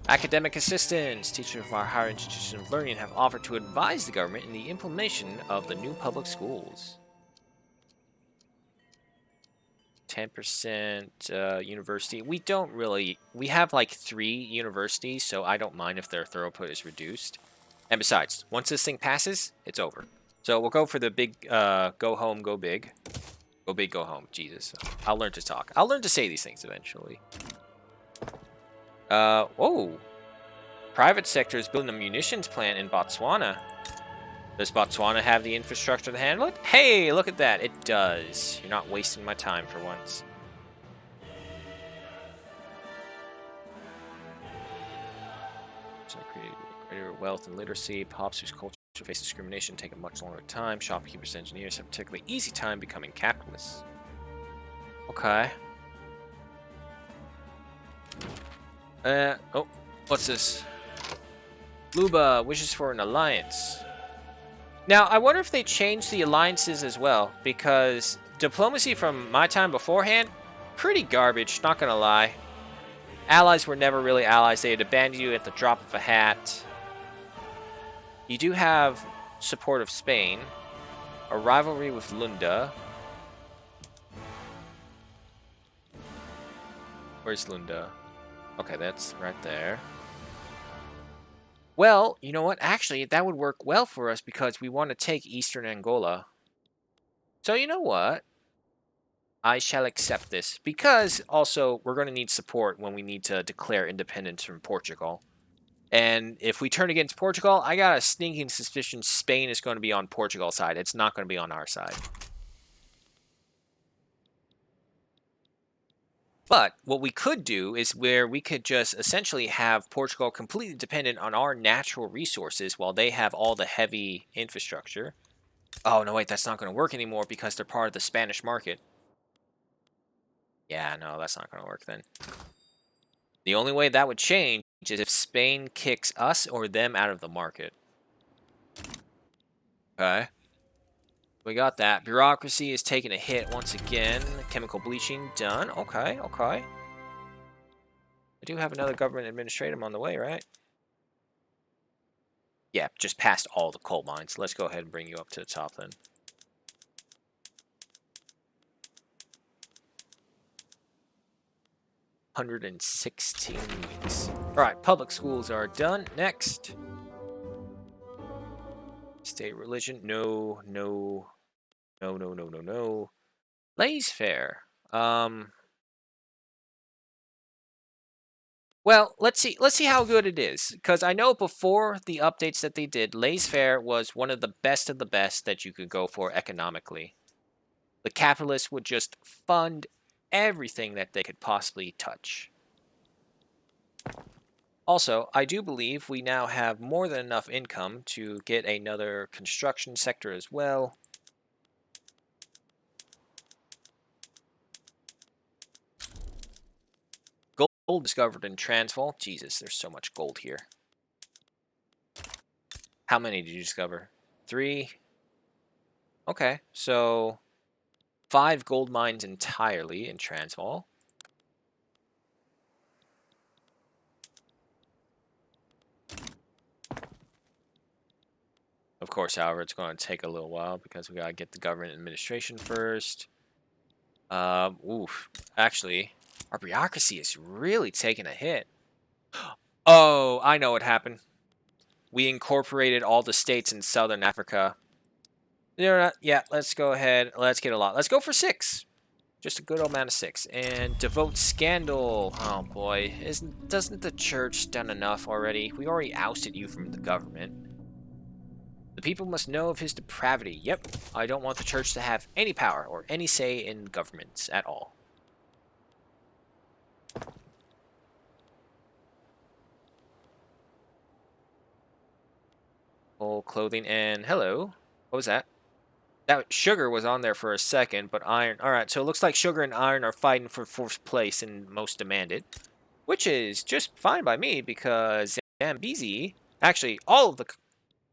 Academic assistants, teachers of our higher institution of learning have offered to advise the government in the implementation of the new public schools. 10% university. We don't really... We have like 3 universities, so I don't mind if their throughput is reduced. And besides, once this thing passes, it's over. So we'll go for the big go home, go big. Go big, go home. Jesus. I'll learn to talk. I'll learn to say these things eventually. Oh. Private sector is building a munitions plant in Botswana. Does Botswana have the infrastructure to handle it? Hey, look at that. It does. You're not wasting my time for once. So greater wealth and literacy. Pops whose culture face discrimination take a much longer time. Shopkeepers, engineers have a particularly easy time becoming capitalists. Okay. Oh, what's this? Luba wishes for an alliance. Now, I wonder if they changed the alliances as well, because diplomacy from my time beforehand, pretty garbage, not gonna lie. Allies were never really allies. They'd abandon you at the drop of a hat. You do have support of Spain. A rivalry with Lunda. Where's Lunda? Okay, that's right there. Well, you know what? Actually, that would work well for us because we want to take Eastern Angola. So you know what? I shall accept this because also we're going to need support when we need to declare independence from Portugal. And if we turn against Portugal, I got a sneaking suspicion Spain is going to be on Portugal's side. It's not going to be on our side. But what we could do is where we could just essentially have Portugal completely dependent on our natural resources while they have all the heavy infrastructure. Oh, no, wait, that's not going to work anymore because they're part of the Spanish market. Yeah, no, that's not going to work then. The only way that would change is if Spain kicks us or them out of the market. Okay. We got that. Bureaucracy is taking a hit once again. Chemical bleaching done. Okay, okay. I do have another government administratum on the way, right? Yeah, just past all the coal mines. Let's go ahead and bring you up to the top then. $116 weeks. Alright, public schools are done. Next. State religion. No, no. No, no, no, no, no. Lays fair. Well, let's see. Let's see how good it is. Because I know before the updates that they did, Laissez-faire was one of the best that you could go for economically. The capitalists would just fund everything that they could possibly touch. Also, I do believe we now have more than enough income to get another construction sector as well. Gold discovered in Transvaal. Jesus, there's so much gold here. How many did you discover? 3? Okay, so 5 gold mines entirely in Transvaal. Of course, however, it's going to take a little while because we got to get the government administration first. Oof. Actually, our bureaucracy is really taking a hit. Oh, I know what happened. We incorporated all the states in Southern Africa. Yeah, let's go ahead. Let's get a lot. Let's go for 6. Just a good old amount of 6. And devote scandal. Oh boy, doesn't the church done enough already? We already ousted you from the government. The people must know of his depravity. Yep, I don't want the church to have any power or any say in governments at all. Whole clothing and hello. What was that? That sugar was on there for a second, but iron. All right, so it looks like sugar and iron are fighting for 4th place and most demanded, which is just fine by me because Zambezi, actually, all of the,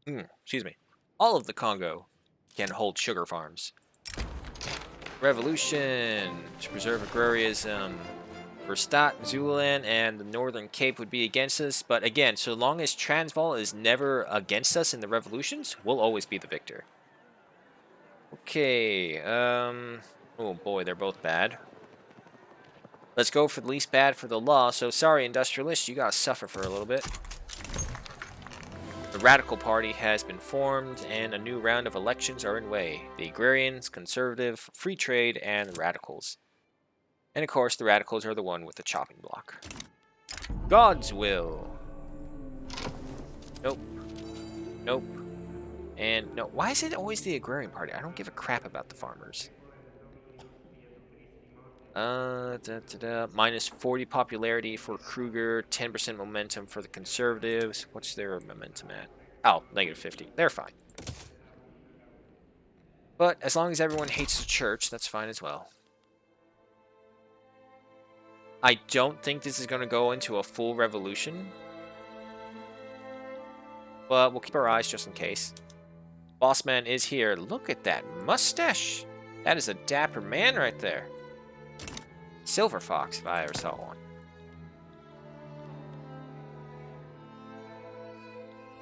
excuse me, all of the Congo can hold sugar farms. Revolution to preserve agrarism. Verstaat, Zululand, and the Northern Cape would be against us, but again, so long as Transvaal is never against us in the revolutions, we'll always be the victor. Okay, oh boy, they're both bad. Let's go for the least bad for the law. So sorry, industrialists, you gotta suffer for a little bit. The Radical Party has been formed, and a new round of elections are in way. The Agrarians, Conservative, Free Trade, and the Radicals. And of course, the Radicals are the one with the chopping block. God's will. Nope. Nope. And no, why is it always the Agrarian Party? I don't give a crap about the farmers. Minus 40 popularity for Kruger, 10% momentum for the Conservatives. What's their momentum at? Oh, negative 50. They're fine. But as long as everyone hates the church, that's fine as well. I don't think this is going to go into a full revolution. But we'll keep our eyes just in case. Bossman is here. Look at that mustache. That is a dapper man right there. Silver Fox, if I ever saw one.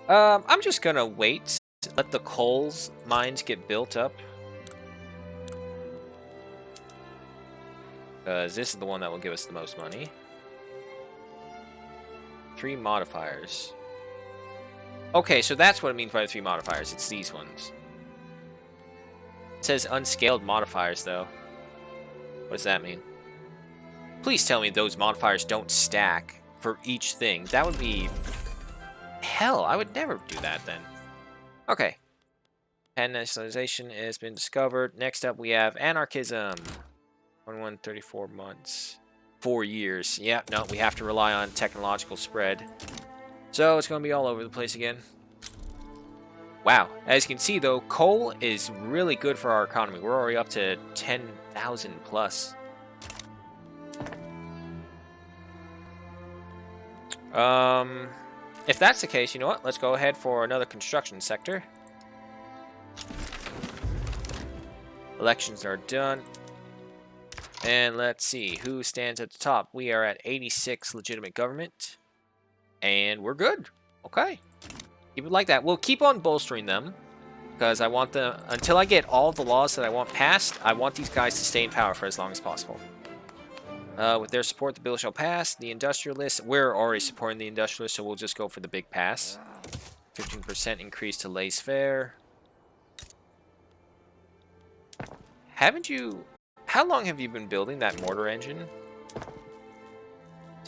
I'm just gonna wait. Let the coal mines get built up. Because this is the one that will give us the most money. 3 modifiers. Okay, so that's what it means by the 3 modifiers. It's these ones. It says unscaled modifiers, though. What does that mean? Please tell me those modifiers don't stack for each thing. That would be... Hell, I would never do that then. Okay. Pan nationalization has been discovered. Next up, we have anarchism. 34 months. 4 years. Yeah, no, we have to rely on technological spread. So it's going to be all over the place again. Wow. As you can see, though, coal is really good for our economy. We're already up to 10,000 plus. If that's the case, you know what? Let's go ahead for another construction sector. Elections are done. And let's see who stands at the top. We are at 86 legitimate government. And we're good. Okay. Keep it like that. We'll keep on bolstering them. Because I want them... Until I get all the laws that I want passed, I want these guys to stay in power for as long as possible. With their support, the bill shall pass. The industrialists... We're already supporting the industrialists, so we'll just go for the big pass. 15% increase to laissez-faire. Haven't you... How long have you been building that mortar engine?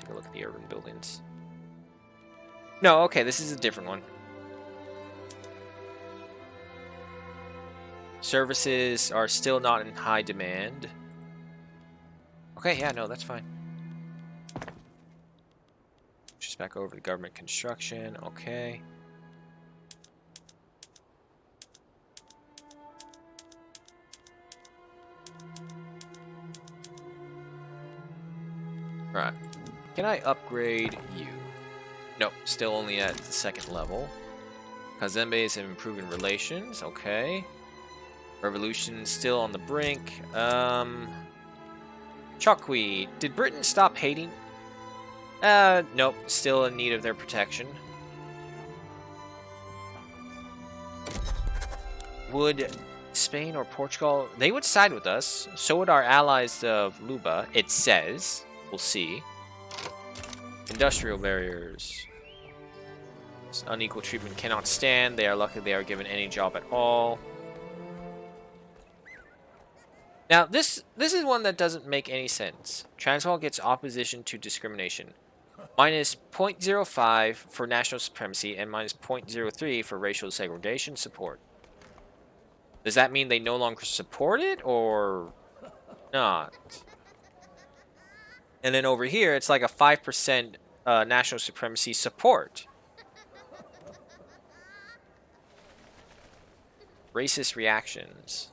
take a look at the urban buildings. No, okay, this is a different one. Services are still not in high demand. Okay, yeah, no, that's fine. Just back over to government construction. Okay. Right. Can I upgrade you? Nope, still only at the second level. Kazembe is improving relations. Okay. Revolution still on the brink. Chokwi, did Britain stop hating? Nope, still in need of their protection. Would Spain or Portugal? They would side with us. So would our allies of Luba, it says. We'll see. Industrial barriers. This unequal treatment cannot stand. They are lucky they are given any job at all. Now, this is one that doesn't make any sense. Transvaal gets opposition to discrimination. Minus 0.05 for national supremacy and minus 0.03 for racial segregation support. Does that mean they no longer support it or not? And then over here, it's like a 5% national supremacy support. Racist reactions.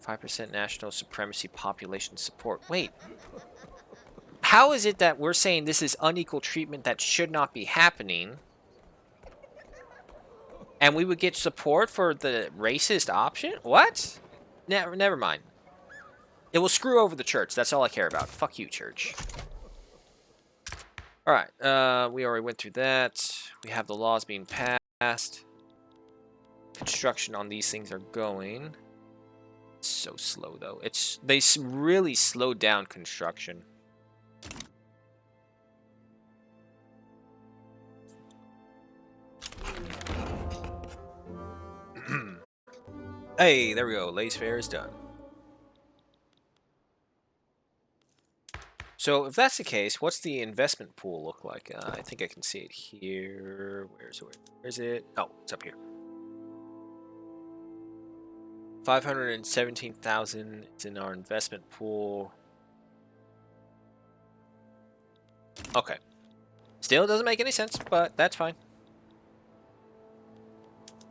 5% national supremacy population support. Wait. How is it that we're saying this is unequal treatment that should not be happening? And we would get support for the racist option? What? Never mind. It will screw over the church. That's all I care about. Fuck you, church. Alright, we already went through that. We have the laws being passed. Construction on these things are going. It's so slow, though. They really slowed down construction. Hey, there we go. Lace Fair is done. So if that's the case, what's the investment pool look like? I think I can see it here. Where is it? Oh, it's up here. 517,000 is in our investment pool. Okay. Still doesn't make any sense, but that's fine.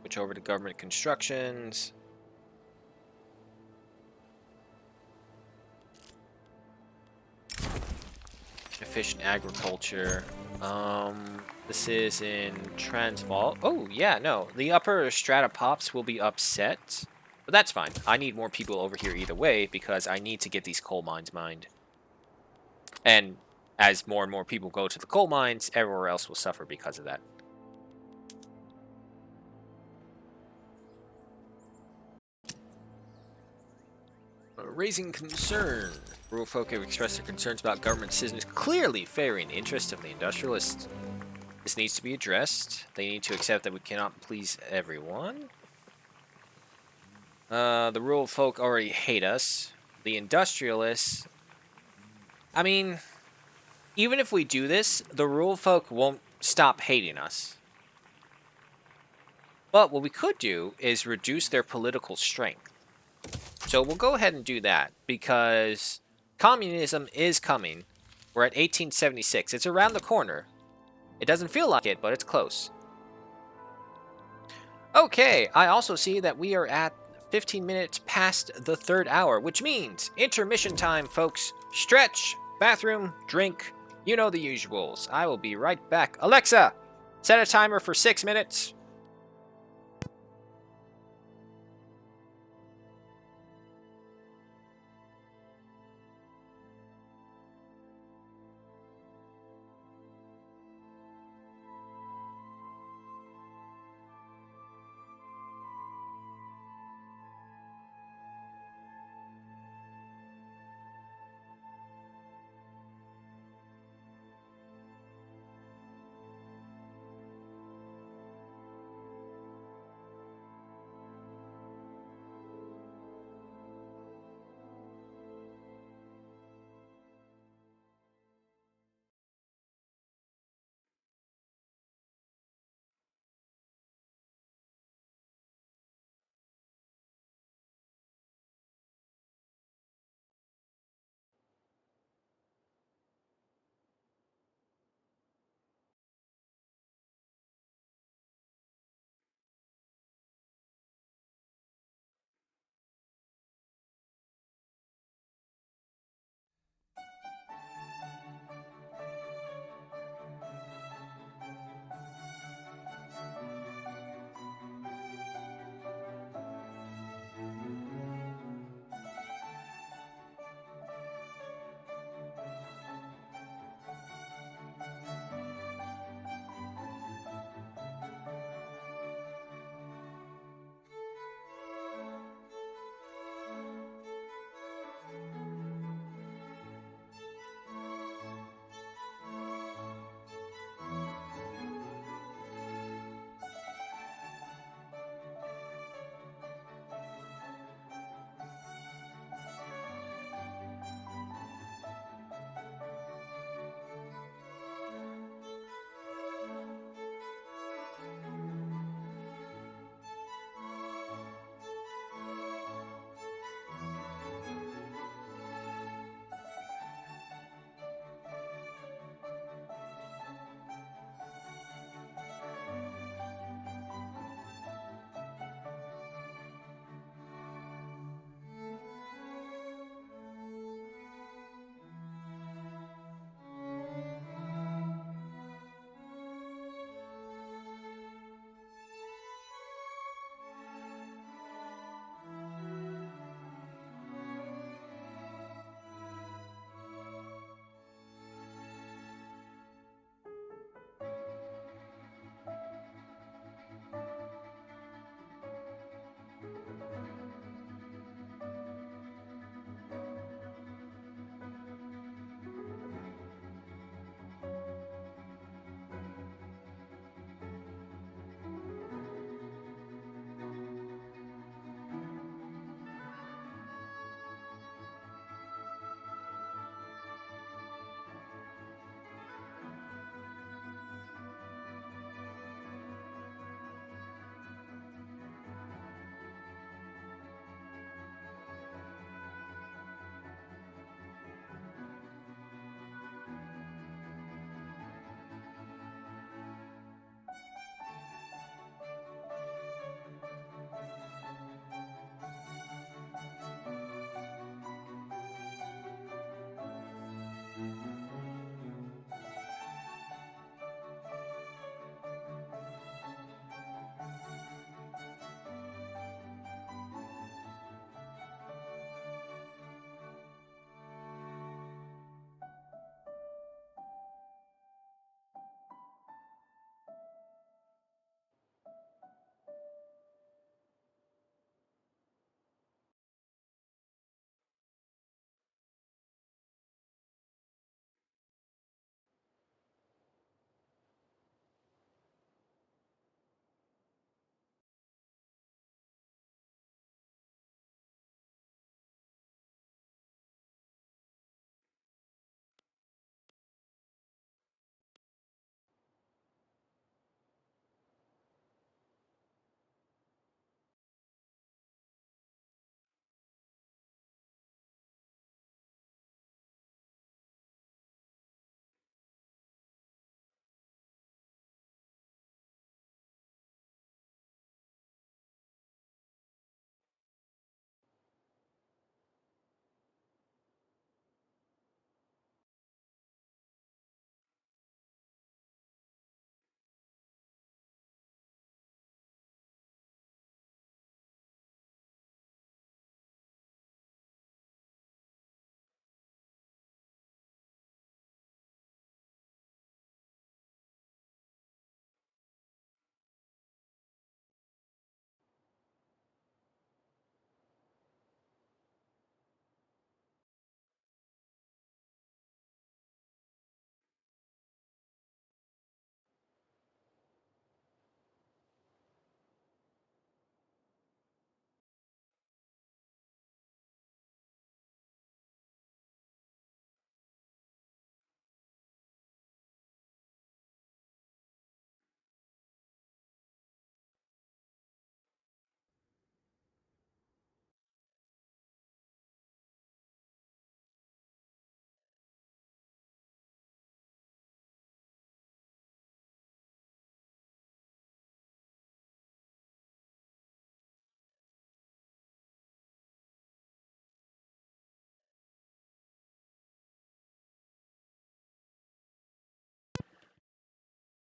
Switch over to government constructions. Efficient agriculture. This is in Transvaal. Oh, yeah, no. The upper strata pops will be upset. But that's fine. I need more people over here either way because I need to get these coal mines mined. And as more and more people go to the coal mines, everywhere else will suffer because of that. Raising concern. Rural folk have expressed their concerns about government decisions clearly favoring the interests of the industrialists. This needs to be addressed. They need to accept that we cannot please everyone. The rural folk already hate us. The industrialists... I mean, even if we do this, the rural folk won't stop hating us. But what we could do is reduce their political strength. So we'll go ahead and do that, because communism is coming. We're at 1876. It's around the corner. It doesn't feel like it, but it's close. Okay, I also see that we are at 15 minutes past the 3rd hour, which means intermission time, folks. Stretch, bathroom, drink, you know the usuals. I will be right back. Alexa, set a timer for 6 minutes.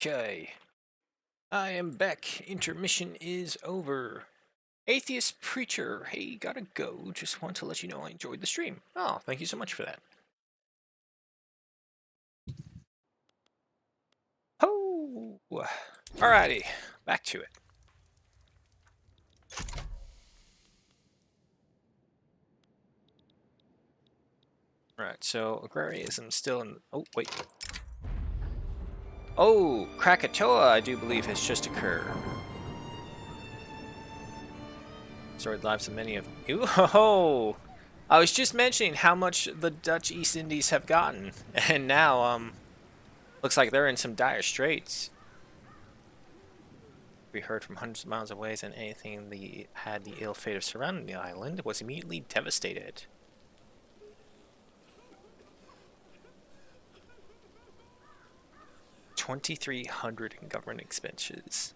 Okay. I am back. Intermission is over. Atheist Preacher. Hey, gotta go. Just want to let you know I enjoyed the stream. Oh, thank you so much for that. Oh! Alrighty. Back to it. Right, so agrarianism still in... Oh, wait. Oh, Krakatoa, I do believe, has just occurred. Destroyed lives of many of... Ooh, ho, ho! I was just mentioning how much the Dutch East Indies have gotten. And now, looks like they're in some dire straits. We heard from hundreds of miles away that anything had the ill fate of surrounding the island was immediately devastated. $2,300 in government expenses.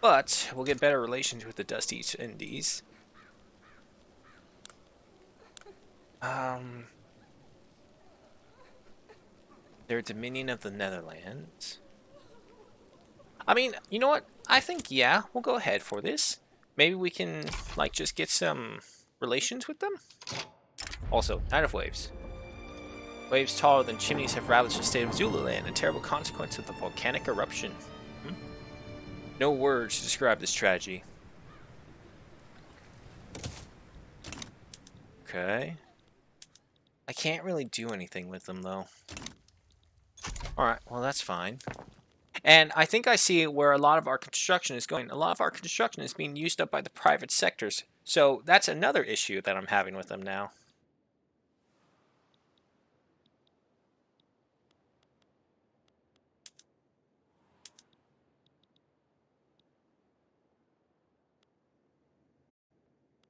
But we'll get better relations with the Dutch East Indies. Their dominion of the Netherlands. I mean, you know what? I think, yeah, we'll go ahead for this. Maybe we can, like, just get some relations with them? Also, Night of Waves. Waves taller than chimneys have ravaged the state of Zululand, a terrible consequence of the volcanic eruption. No words to describe this tragedy. Okay. I can't really do anything with them, though. Alright, well, that's fine. And I think I see where a lot of our construction is going. A lot of our construction is being used up by the private sectors. So that's another issue that I'm having with them now.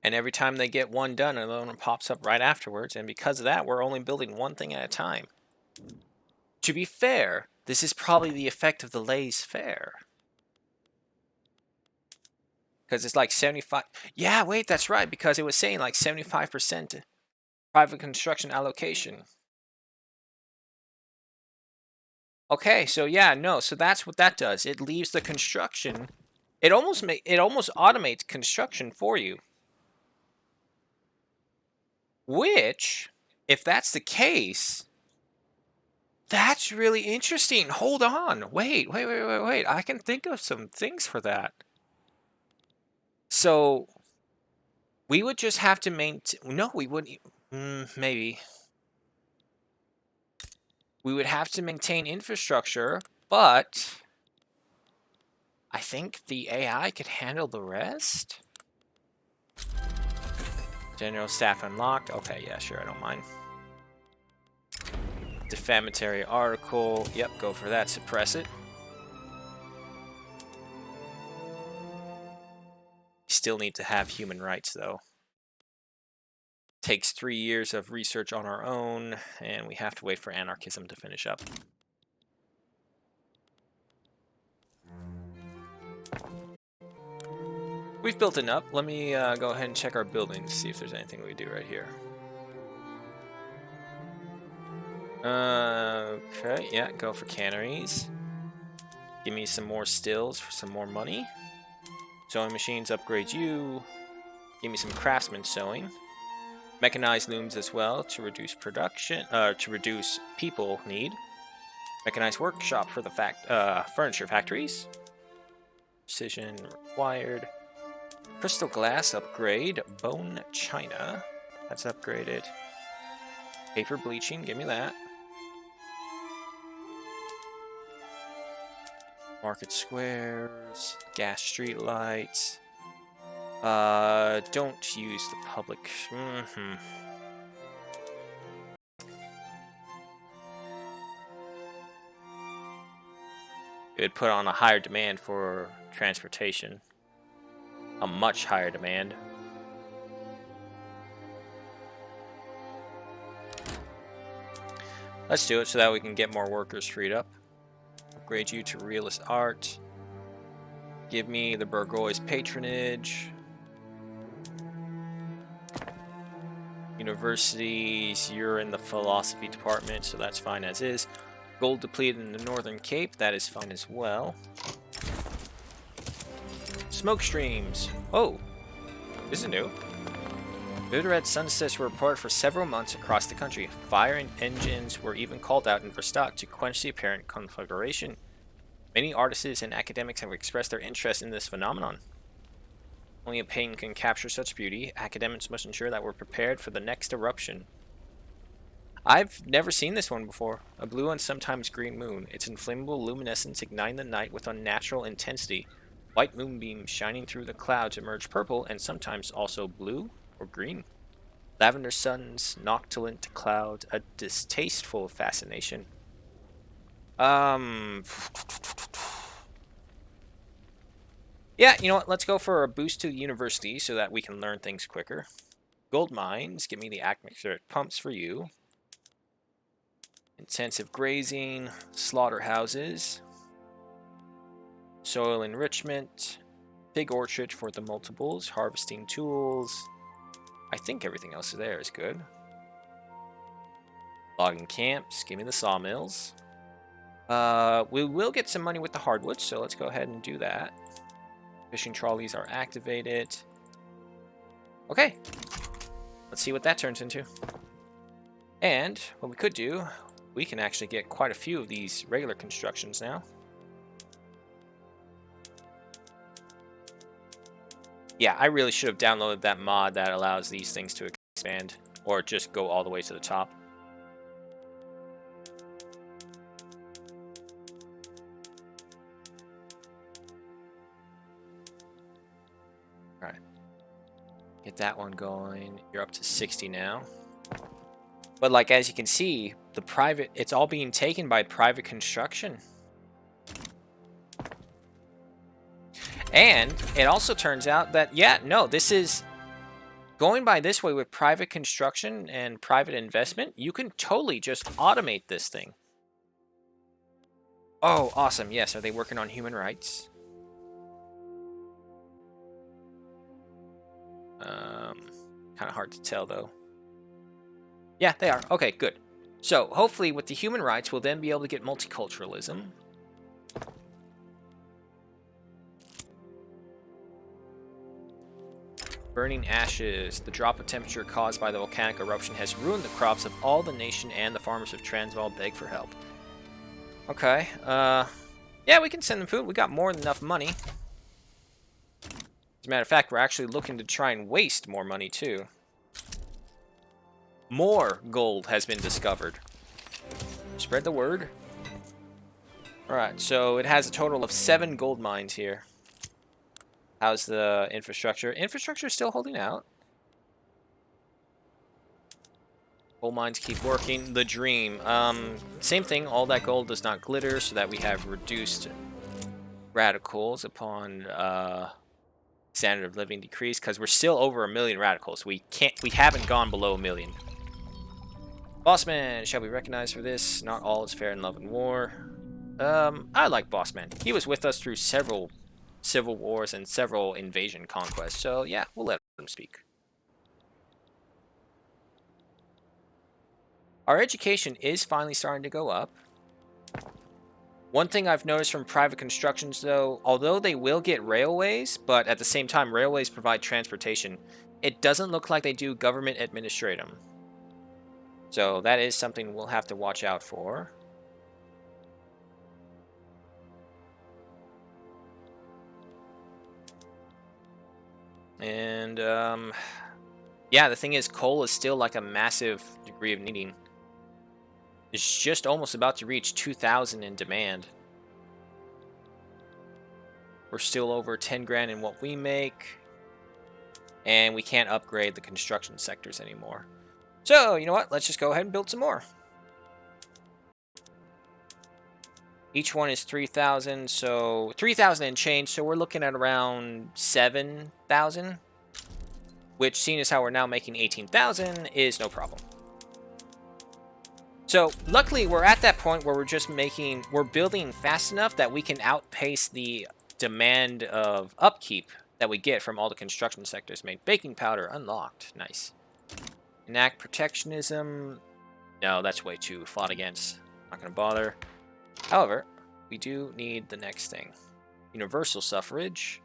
And every time they get one done, another one pops up right afterwards. And because of that, we're only building one thing at a time. To be fair, this is probably the effect of the laissez-faire. Because it's like 75... Yeah, wait, that's right. Because it was saying like 75% private construction allocation. Okay, so yeah, no. So that's what that does. It leaves the construction... It almost automates construction for you. Which, if that's the case, that's really interesting. Hold on. Wait. I can think of some things for that. So, we would just have to maintain... No, we wouldn't... maybe. We would have to maintain infrastructure, but I think the AI could handle the rest. General staff unlocked. Okay, yeah, sure, I don't mind. Defamatory article. Yep, go for that. Suppress it. Still need to have human rights, though. Takes 3 years of research on our own, and we have to wait for anarchism to finish up. We've built enough. Let me go ahead and check our buildings, see if there's anything we do right here. Okay, yeah, go for canneries. Give me some more stills for some more money. Sewing machines, upgrade you. Give me some craftsman sewing. Mechanized looms as well to reduce production, to reduce people need. Mechanized workshop for the furniture factories. Precision required. Crystal glass upgrade. Bone china. That's upgraded. Paper bleaching, give me that. Market squares. Gas street lights. Don't use the public. It would put on a higher demand for transportation. A much higher demand. Let's do it so that we can get more workers freed up. Upgrade you to realist art. Give me the Burgoy's patronage. Universities, you're in the philosophy department, so that's fine as is. Gold depleted in the Northern Cape. That is fine as well. Smoke streams. Oh, this is new. Vivid red sunsets were reported for several months across the country. Fire engines were even called out in Verstock to quench the apparent conflagration. Many artists and academics have expressed their interest in this phenomenon. Only a painting can capture such beauty. Academics must ensure that we're prepared for the next eruption. I've never seen this one before. A blue and sometimes green moon. Its inflammable luminescence igniting the night with unnatural intensity. White moonbeams shining through the clouds emerge purple and sometimes also blue or green. Lavender suns, noctilucent clouds, a distasteful fascination. Yeah, you know what? Let's go for a boost to the university so that we can learn things quicker. Gold mines, give me the atmospheric pumps for you. Intensive grazing, slaughterhouses, soil enrichment, pig orchard for the multiples, harvesting tools. I think everything else there is good. Logging camps, give me the sawmills. We will get some money with the hardwood, so let's go ahead and do that. Fishing trolleys are activated. Okay, let's see what that turns into. And what we could do, we can actually get quite a few of these regular constructions now. Yeah, I really should have downloaded that mod that allows these things to expand or just go all the way to the top. All right, get that one going. You're up to 60 now. But like, as you can see, the private, it's all being taken by private construction. And it also turns out that, yeah, no, this is going by this way with private construction and private investment. You can totally just automate this thing. Oh, awesome. Yes. Are they working on human rights? Kind of hard to tell, though. Yeah, they are. Okay, good. So, hopefully, with the human rights, we'll then be able to get multiculturalism. Burning ashes. The drop of temperature caused by the volcanic eruption has ruined the crops of all the nation, and the farmers of Transvaal beg for help. Okay, yeah, we can send them food. We got more than enough money. As a matter of fact, we're actually looking to try and waste more money, too. More gold has been discovered. Spread the word. Alright, so it has a total of 7 gold mines here. How's the infrastructure? Infrastructure is still holding out. Coal mines keep working. The dream. Same thing. All that gold does not glitter, so that we have reduced radicals upon standard of living decrease, because we're still over 1 million radicals. We haven't gone below 1 million. Bossman shall be recognized for this. Not all is fair in love and war. I like Bossman. He was with us through several civil wars and several invasion conquests. So yeah, we'll let him speak. Our education is finally starting to go up. One thing I've noticed from private constructions, though, although they will get railways, but at the same time, railways provide transportation, it doesn't look like they do government administratum. So that is something we'll have to watch out for. And, yeah, the thing is, coal is still like a massive degree of needing. It's just almost about to reach 2,000 in demand. We're still over 10 grand in what we make. And we can't upgrade the construction sectors anymore. So, you know what? Let's just go ahead and build some more. Each one is 3,000, so 3,000 and change, so we're looking at around 7,000. Which, seeing as how we're now making 18,000, is no problem. So, luckily, we're at that point where we're building fast enough that we can outpace the demand of upkeep that we get from all the construction sectors made. Baking powder unlocked. Nice. Enact protectionism. No, that's way too fought against. Not gonna bother. However, we do need the next thing. Universal suffrage.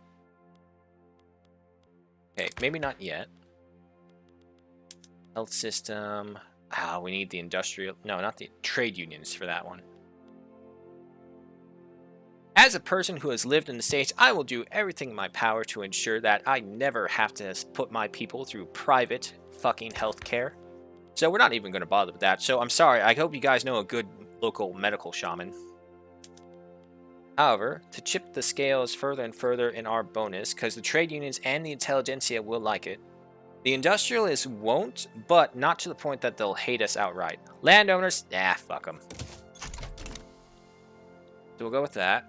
Okay, maybe not yet. Health system. Ah, we need the industrial... No, not the trade unions for that one. As a person who has lived in the States, I will do everything in my power to ensure that I never have to put my people through private fucking healthcare. So we're not even going to bother with that. So I'm sorry, I hope you guys know a good local medical shaman. However, to chip the scales further and further in our bonus, because the trade unions and the intelligentsia will like it, the industrialists won't, but not to the point that they'll hate us outright. Landowners, fuck them. So we'll go with that.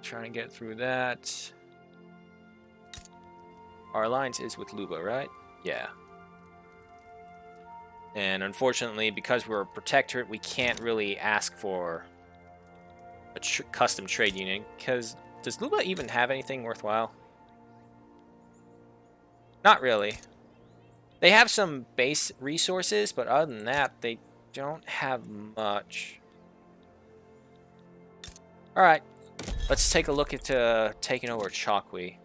Trying to get through that. Our alliance is with Luba, right? Yeah. And unfortunately, because we're a protectorate, we can't really ask for a custom trade union. Because does Luba even have anything worthwhile? Not really. They have some base resources, but other than that, they don't have much. Alright. Let's take a look at taking over Chokwe.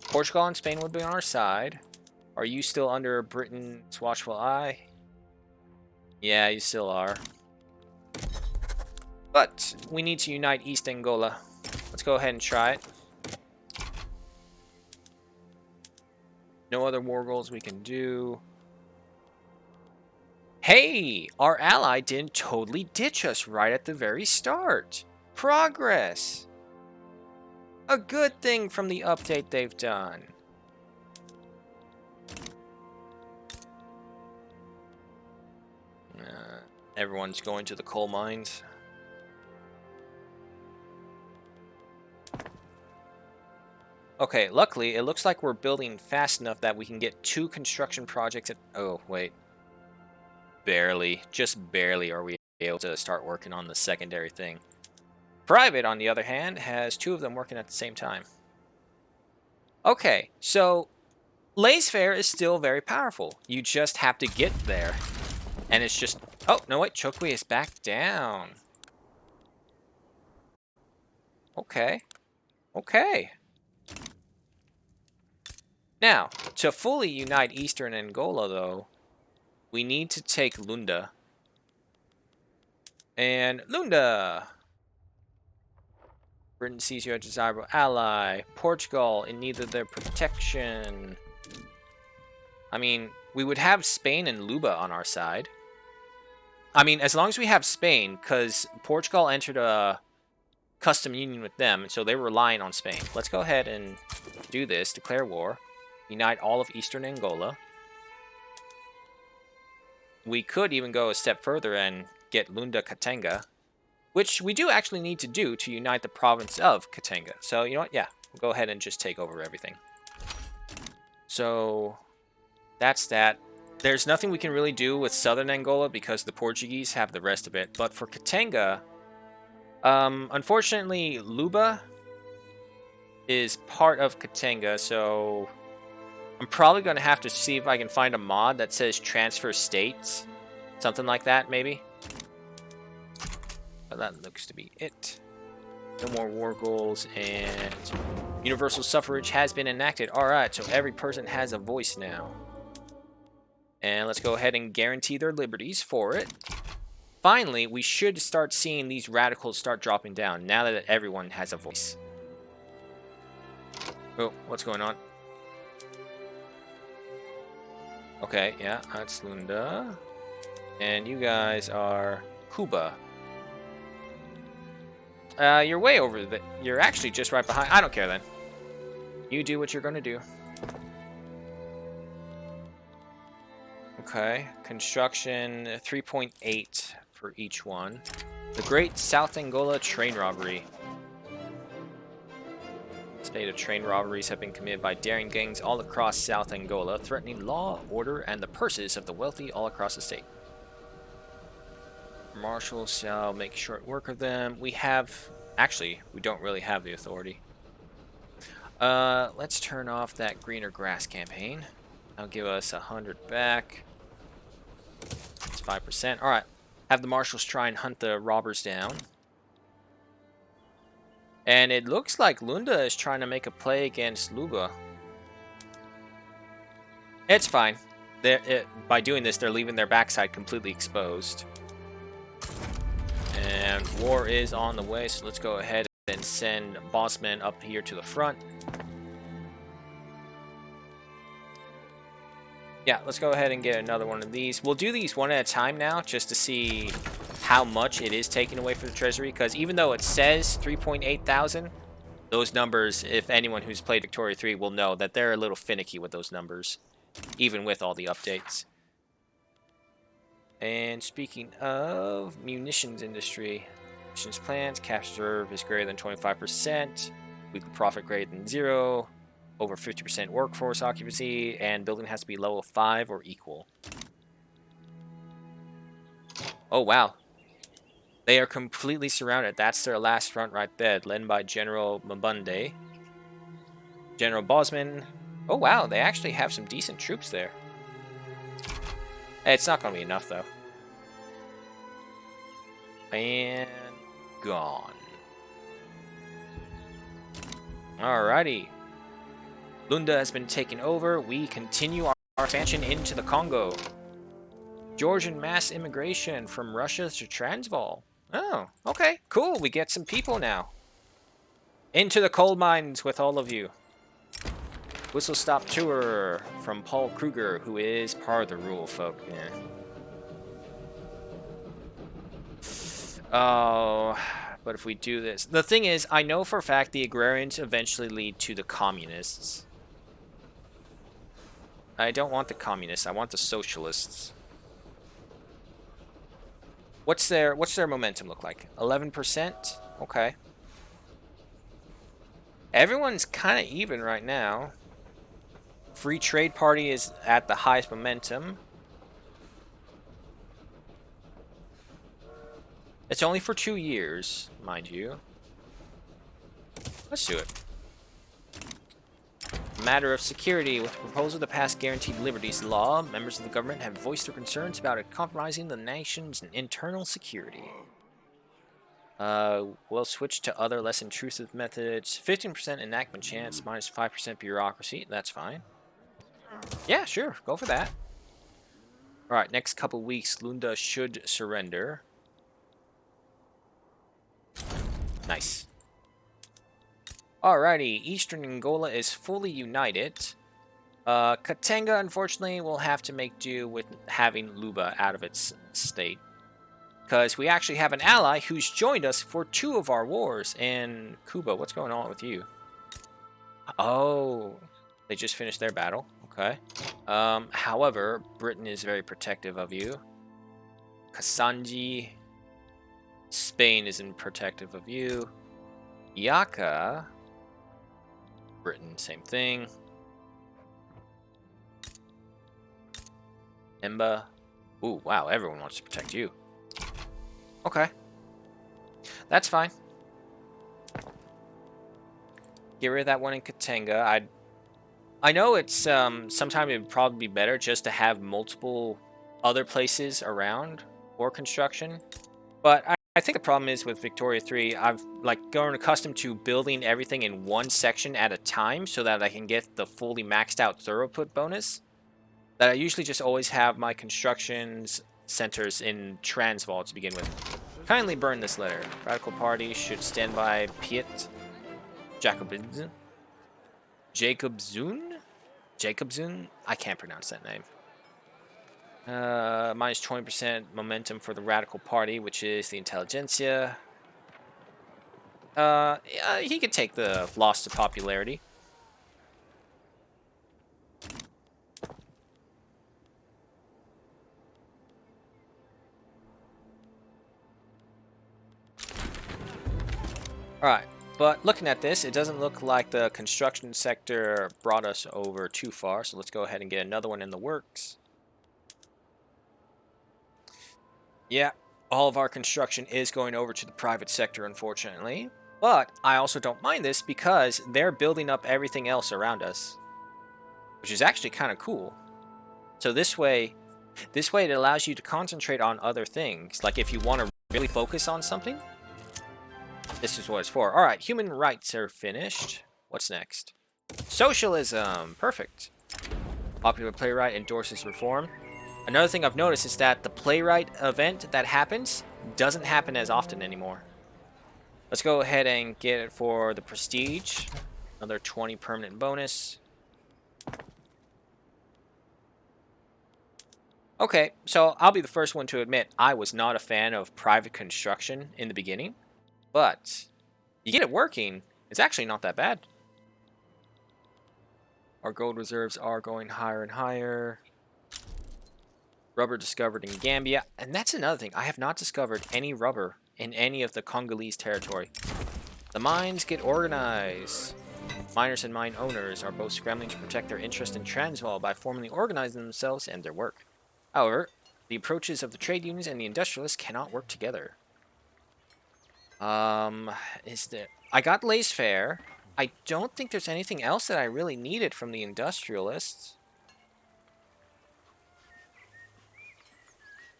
Portugal and Spain would be on our side. Are you still under Britain's watchful eye? Yeah, you still are. But we need to unite East Angola. Let's go ahead and try it. No other war goals we can do. Hey! Our ally didn't totally ditch us right at the very start. Progress! A good thing from the update they've done. Everyone's going to the coal mines. Okay, luckily, it looks like we're building fast enough that we can get 2 construction projects at... Oh, wait. Barely. Just barely are we able to start working on the secondary thing. Private, on the other hand, has 2 of them working at the same time. Okay, so laissez-faire is still very powerful. You just have to get there. And it's just... Oh, no, wait. Chokwe is back down. Okay. Okay. Now, to fully unite Eastern Angola, though, we need to take Lunda. And Lunda! Britain sees you as a desirable ally. Portugal in need of their protection. I mean, we would have Spain and Luba on our side. I mean, as long as we have Spain, because Portugal entered a custom union with them, so they're relying on Spain. Let's go ahead and do this. Declare war. Unite all of Eastern Angola. We could even go a step further and get Lunda Katanga, which we do actually need to do to unite the province of Katanga. So, you know what? Yeah, we'll go ahead and just take over everything. So, that's that. There's nothing we can really do with southern Angola because the Portuguese have the rest of it. But for Katanga, unfortunately, Luba is part of Katanga, so I'm probably going to have to see if I can find a mod that says transfer states. Something like that, maybe. But that looks to be it. No more war goals, and universal suffrage has been enacted. Alright, so every person has a voice now. And let's go ahead and guarantee their liberties for it. Finally, we should start seeing these radicals start dropping down now that everyone has a voice. Oh, what's going on? Okay, yeah, that's Lunda. And you guys are Cuba. You're way over there. You're actually just right behind. I don't care then. You do what you're gonna do. Okay, construction 3.8 for each one. The Great South Angola Train Robbery. Spate of train robberies have been committed by daring gangs all across South Angola, threatening law, order, and the purses of the wealthy all across the state. Marshals shall make short work of them. We have... Actually, we don't really have the authority. Let's turn off that greener grass campaign. That'll give us 100 back. It's 5%. All right. Have the marshals try and hunt the robbers down. And it looks like Lunda is trying to make a play against Luba. It's fine. By doing this, they're leaving their backside completely exposed. And war is on the way, so let's go ahead and send Bossman up here to the front. Yeah, let's go ahead and get another one of these. We'll do these one at a time now, just to see how much it is taken away from the treasury, because even though it says 3.8 thousand, those numbers, if anyone who's played Victoria 3 will know that they're a little finicky with those numbers, even with all the updates. And speaking of munitions industry, munitions plants, cash reserve is greater than 25%, weekly profit greater than 0, over 50% workforce occupancy, and building has to be level 5 or equal. Oh, wow. They are completely surrounded. That's their last front right there, led by General Mabunde. General Bosman. Oh, wow. They actually have some decent troops there. Hey, it's not going to be enough, though. And gone. Alrighty. Lunda has been taken over. We continue our expansion into the Congo. Georgian mass immigration from Russia to Transvaal. Oh, okay, cool. We get some people now. Into the coal mines with all of you. Whistle stop tour from Paul Kruger, who is part of the rule, folk. Yeah. Oh, but if we do this... The thing is, I know for a fact the agrarians eventually lead to the communists. I don't want the communists. I want the socialists. What's their momentum look like? 11%? Okay. Everyone's kind of even right now. Free Trade Party is at the highest momentum. It's only for 2 years, mind you. Let's do it. Matter of security. With the proposal to pass Guaranteed Liberties Law, members of the government have voiced their concerns about it compromising the nation's internal security. We'll switch to other less intrusive methods. 15% enactment chance, minus 5% bureaucracy. That's fine. Yeah, sure. Go for that. Alright, next couple weeks, Lunda should surrender. Nice. Alrighty, Eastern Angola is fully united. Katanga, unfortunately, will have to make do with having Luba out of its state. Because we actually have an ally who's joined us for 2 of our wars. And Kuba, what's going on with you? Oh, they just finished their battle. Okay. However, Britain is very protective of you. Kasanji. Spain isn't protective of you. Yaka. Britain, same thing. Emba. Ooh, wow, everyone wants to protect you. Okay. That's fine. Get rid of that one in Katanga. I know it's sometimes it would probably be better just to have multiple other places around for construction. But I think the problem is with Victoria 3, I've grown accustomed to building everything in one section at a time so that I can get the fully maxed out throughput bonus. That I usually just always have my constructions centers in Transvaal to begin with. Kindly burn this letter. Radical Party should stand by Piet Jacobson. Jacobson? I can't pronounce that name. Minus 20% momentum for the Radical Party, which is the Intelligentsia. He could take the loss to popularity. Alright, but looking at this, it doesn't look like the construction sector brought us over too far, so let's go ahead and get another one in the works. Yeah, all of our construction is going over to the private sector, unfortunately. But I also don't mind this because they're building up everything else around us, which is actually kind of cool. So this way, This way, it allows you to concentrate on other things. Like if you want to really focus on something, this is what it's for. All right, human rights are finished. What's next? Socialism. Perfect. Popular playwright endorses reform. Another thing I've noticed is that the playwright event that happens doesn't happen as often anymore. Let's go ahead and get it for the prestige. Another 20 permanent bonus. Okay, so I'll be the first one to admit I was not a fan of private construction in the beginning, but you get it working, it's actually not that bad. Our gold reserves are going higher and higher. Rubber discovered in Gambia, and that's another thing. I have not discovered any rubber in any of the Congolese territory. The mines get organized. Miners and mine owners are both scrambling to protect their interest in Transvaal by formally organizing themselves and their work. However, the approaches of the trade unions and the industrialists cannot work together. I got laissez-faire. I don't think there's anything else that I really needed from the industrialists.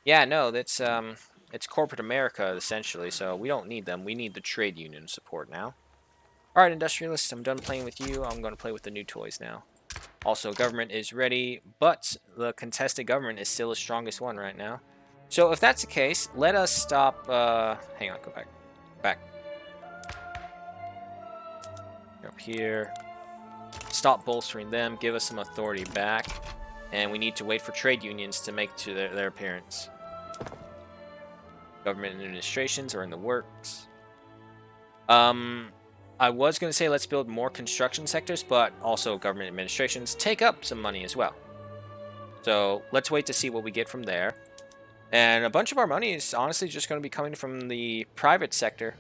Yeah, no, that's it's corporate America essentially, so we don't need them. We need the trade union support now. All right, industrialists, I'm done playing with you. I'm going to play with the new toys now. Also, government is ready, but the contested government is still the strongest one right now. So if that's the case, let us stop. Hang on, go back. Back. Up here. Stop bolstering them. Give us some authority back. And we need to wait for trade unions to make to their appearance. Government administrations are in the works. I was going to say let's build more construction sectors, but also government administrations take up some money as well. So let's wait to see what we get from there. And a bunch of our money is honestly just going to be coming from the private sector.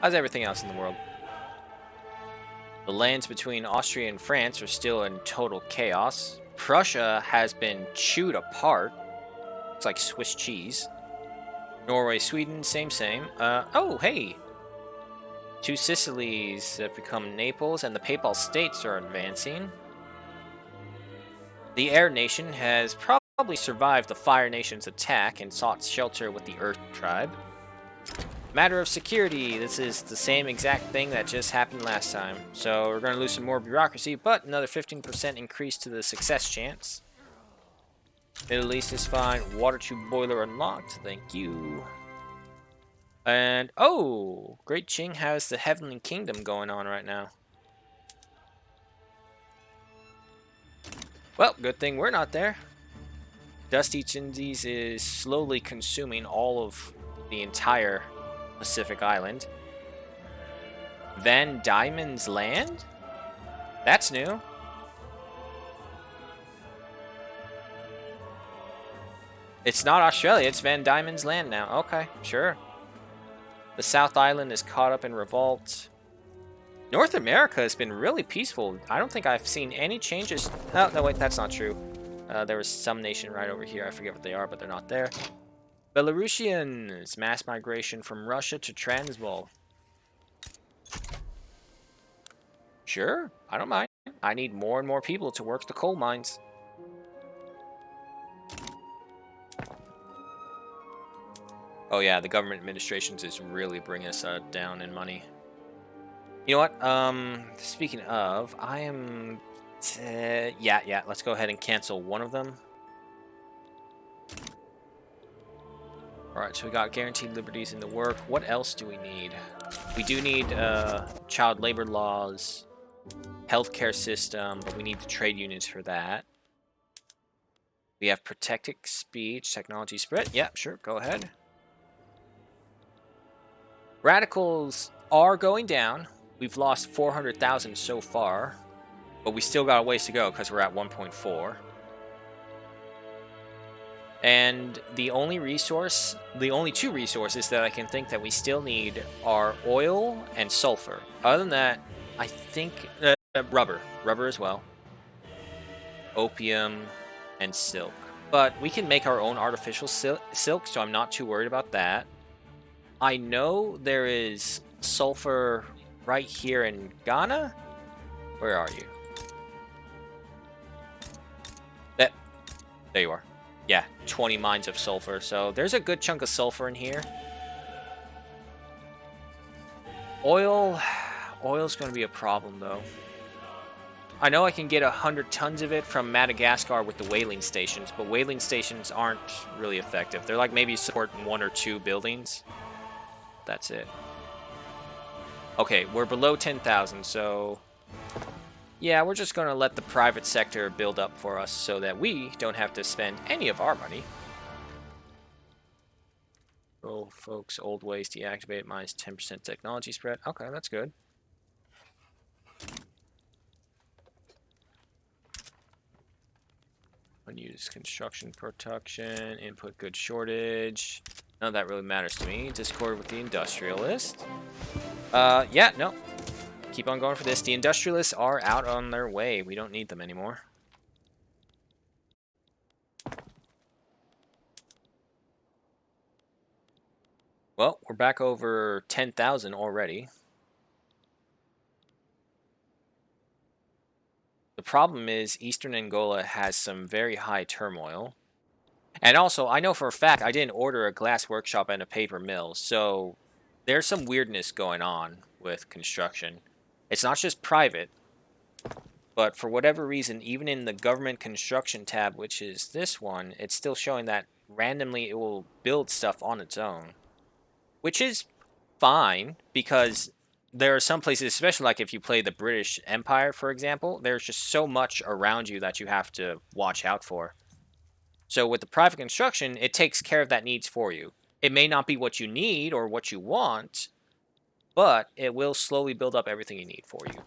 How's everything else in the world? The lands between Austria and France are still in total chaos. Prussia has been chewed apart. It's like Swiss cheese. Norway, Sweden, same. Oh, hey! Two Sicilies have become Naples, and the Papal States are advancing. The Air Nation has probably survived the Fire Nation's attack and sought shelter with the Earth Tribe. Matter of security, this is the same exact thing that just happened last time. So we're going to lose some more bureaucracy, but another 15% increase to the success chance. Middle East is fine. Water tube boiler unlocked. Thank you. And, oh! Great Qing has the Heavenly Kingdom going on right now. Well, good thing we're not there. Dusty Chindies is slowly consuming all of the entire Pacific Island. Van Diemen's Land? That's new. It's not Australia, it's Van Diemen's Land now. Okay, sure. The South Island is caught up in revolt. North America has been really peaceful. I don't think I've seen any changes. Oh, no, wait, that's not true. There was some nation right over here. I forget what they are, but they're not there. Belarusians, mass migration from Russia to Transvaal. Sure, I don't mind. I need more and more people to work the coal mines. Oh yeah, the government administrations is really bringing us down in money. You know what? Speaking of, I am... yeah, let's go ahead and cancel one of them. Alright, so we got guaranteed liberties in the work. What else do we need? We do need child labor laws, healthcare system, but we need the trade unions for that. We have protected speech, technology spread. Yeah, sure, go ahead. Radicals are going down. We've lost 400,000 so far, but we still got a ways to go because we're at 1.4. And the only two resources that I can think that we still need are oil and sulfur. Other than that, I think rubber as well. Opium and silk. But we can make our own artificial silk, so I'm not too worried about that. I know there is sulfur right here in Ghana. Where are you? There you are. Yeah, 20 mines of sulfur. So there's a good chunk of sulfur in here. Oil's going to be a problem, though. I know I can get 100 tons of it from Madagascar with the whaling stations, but whaling stations aren't really effective. They're like maybe supporting 1 or 2 buildings. That's it. Okay, we're below 10,000, so... yeah, we're just going to let the private sector build up for us so that we don't have to spend any of our money. Oh, folks, old ways deactivate, minus 10% technology spread. Okay, that's good. Unused construction production, input goods shortage. None of that really matters to me. Discord with the industrialist. Yeah, no. Keep on going for this. The industrialists are out on their way. We don't need them anymore. Well, we're back over 10,000 already. The problem is Eastern Angola has some very high turmoil. And also, I know for a fact I didn't order a glass workshop and a paper mill, so there's some weirdness going on with construction. It's not just private, but for whatever reason, even in the government construction tab, which is this one, it's still showing that randomly it will build stuff on its own. Which is fine, because there are some places, especially like if you play the British Empire, for example, there's just so much around you that you have to watch out for. So with the private construction, it takes care of that needs for you. It may not be what you need or what you want, but it will slowly build up everything you need for you.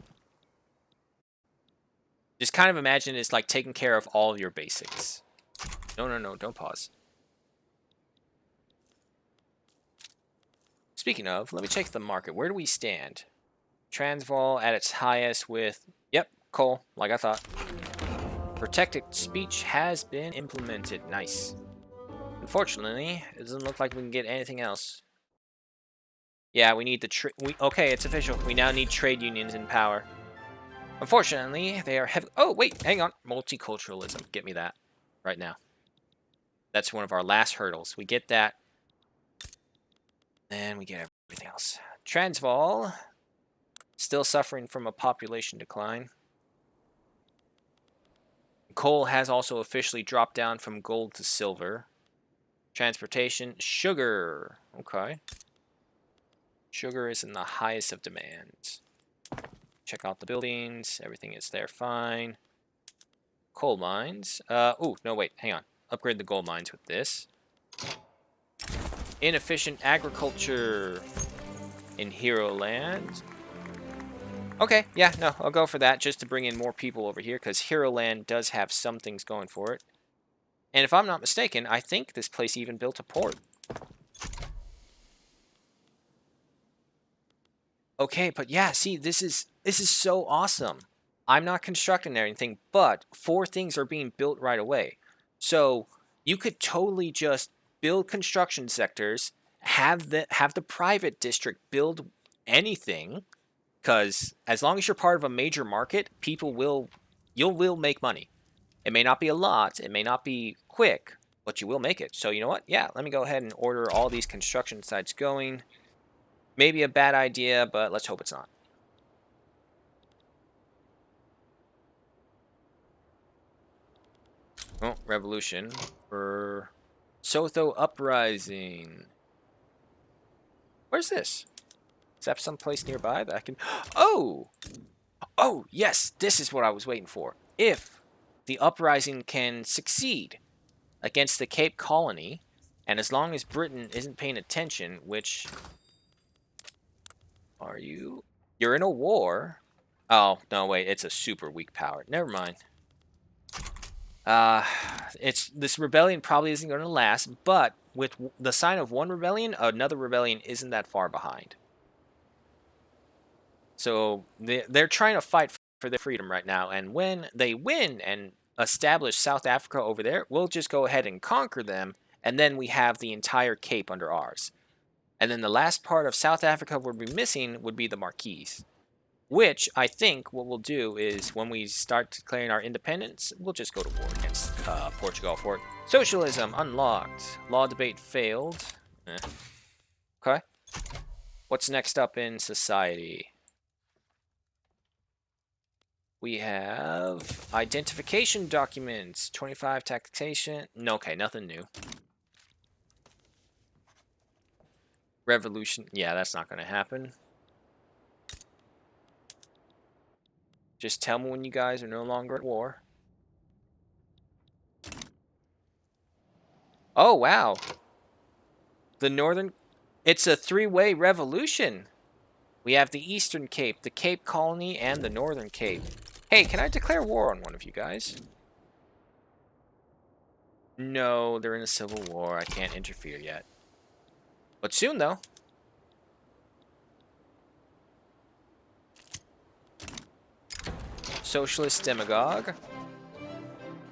Just kind of imagine it's like taking care of all of your basics. No, don't pause. Speaking of, let me check the market. Where do we stand? Transvaal at its highest with, yep, coal, like I thought. Protected speech has been implemented. Nice. Unfortunately, it doesn't look like we can get anything else. Yeah, we need the okay, it's official. We now need trade unions in power. Unfortunately, they are heavy. Oh, wait, hang on. Multiculturalism. Get me that right now. That's one of our last hurdles. We get that. Then we get everything else. Transvaal, still suffering from a population decline. Coal has also officially dropped down from gold to silver. Transportation, sugar. Okay. Sugar is in the highest of demands. Check out the buildings. Everything is there fine. Coal mines. Oh, no, wait. Hang on. Upgrade the gold mines with this. Inefficient agriculture in Hero Land. Okay, yeah, no, I'll go for that just to bring in more people over here because Hero Land does have some things going for it. And if I'm not mistaken, I think this place even built a port. Okay, but yeah, see, this is so awesome. I'm not constructing anything, but 4 things are being built right away. So you could totally just build construction sectors, have the private district build anything, because as long as you're part of a major market, you will make money. It may not be a lot, it may not be quick, but you will make it. So you know what? Yeah, let me go ahead and order all these construction sites going. Maybe a bad idea, but let's hope it's not. Oh, revolution for Sotho Uprising. Where's this? Is that someplace nearby that I can... Oh! Oh, yes! This is what I was waiting for. If the uprising can succeed against the Cape Colony, and as long as Britain isn't paying attention, which... Are you? You're in a war. Oh, no, wait. It's a super weak power. Never mind. This rebellion probably isn't going to last, but with the sign of one rebellion, another rebellion isn't that far behind. So they're trying to fight for their freedom right now, and when they win and establish South Africa over there, we'll just go ahead and conquer them, and then we have the entire Cape under ours. And then the last part of South Africa would be missing would be the Marquise. Which I think what we'll do is when we start declaring our independence, we'll just go to war against Portugal for it. Socialism unlocked. Law debate failed. Okay. What's next up in society? We have identification documents, 25 taxation. No, okay, nothing new. Revolution. Yeah, that's not going to happen. Just tell me when you guys are no longer at war. Oh, wow. The Northern... It's a three-way revolution. We have the Eastern Cape, the Cape Colony, and the Northern Cape. Hey, can I declare war on one of you guys? No, they're in a civil war. I can't interfere yet. But soon, though. Socialist demagogue.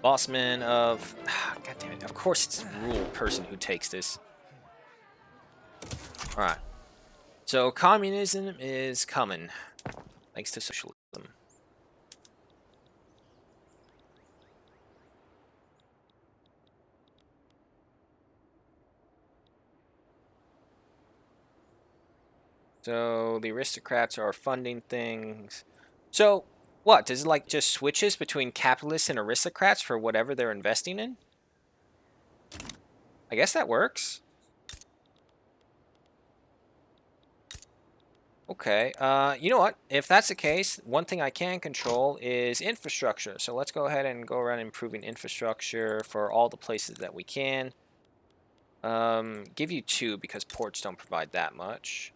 Bossman of... God damn it. Of course it's the rule person who takes this. Alright. So communism is coming. Thanks to socialism. So the aristocrats are funding things. So what? Does it like just switches between capitalists and aristocrats for whatever they're investing in? I guess that works. Okay, you know what? If that's the case, one thing I can control is infrastructure. So let's go ahead and go around improving infrastructure for all the places that we can. Give you 2 because ports don't provide that much.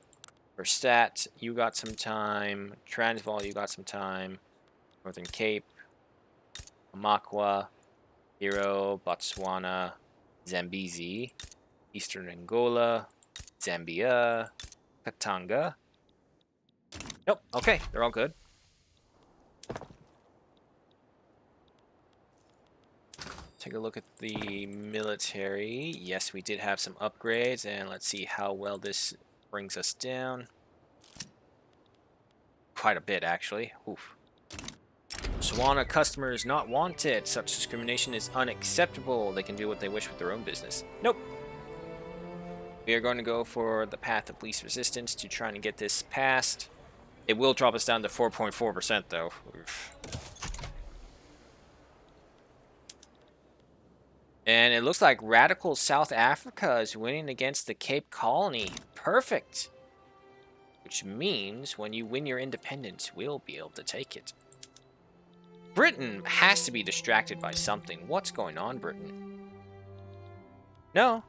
For stat, you got some time. Transvaal, you got some time. Northern Cape, Amakwa, Hero, Botswana, Zambezi, Eastern Angola, Zambia, Katanga. Nope, okay, they're all good. Take a look at the military. Yes, we did have some upgrades, and let's see how well this brings us down. Quite a bit, actually. Oof. Botswana customers not wanted. Such discrimination is unacceptable. They can do what they wish with their own business. Nope. We are going to go for the path of least resistance to trying to get this passed. It will drop us down to 4.4% though. Oof. And it looks like Radical South Africa is winning against the Cape Colony. Perfect. Which means when you win your independence, we'll be able to take it. Britain has to be distracted by something. What's going on, Britain? No,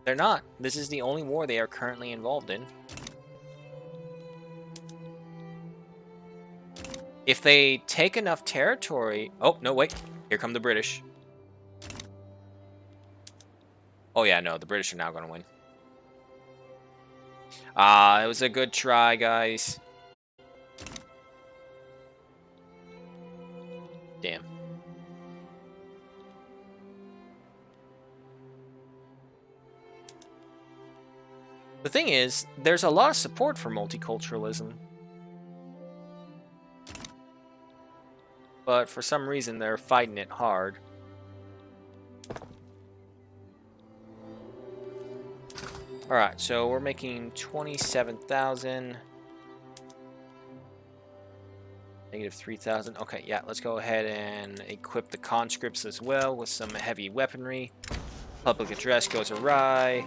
they're not. This is the only war they are currently involved in. If they take enough territory... Oh, no, wait. Here come the British. Oh, yeah, no, the British are now going to win. It was a good try, guys. Damn. The thing is, there's a lot of support for multiculturalism. But for some reason, they're fighting it hard. Alright, so we're making 27,000. Negative 3,000. Okay, yeah, let's go ahead and equip the conscripts as well with some heavy weaponry. Public address goes awry.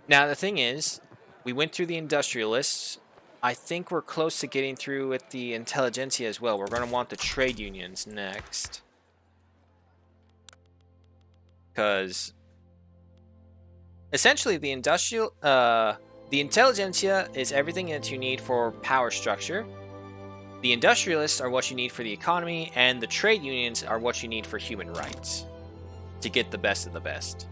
Now, the thing is, we went through the industrialists. I think we're close to getting through with the intelligentsia as well. We're going to want the trade unions next. Because essentially the intelligentsia is everything that you need for power structure. The industrialists are what you need for the economy, and the trade unions are what you need for human rights to get the best of the best.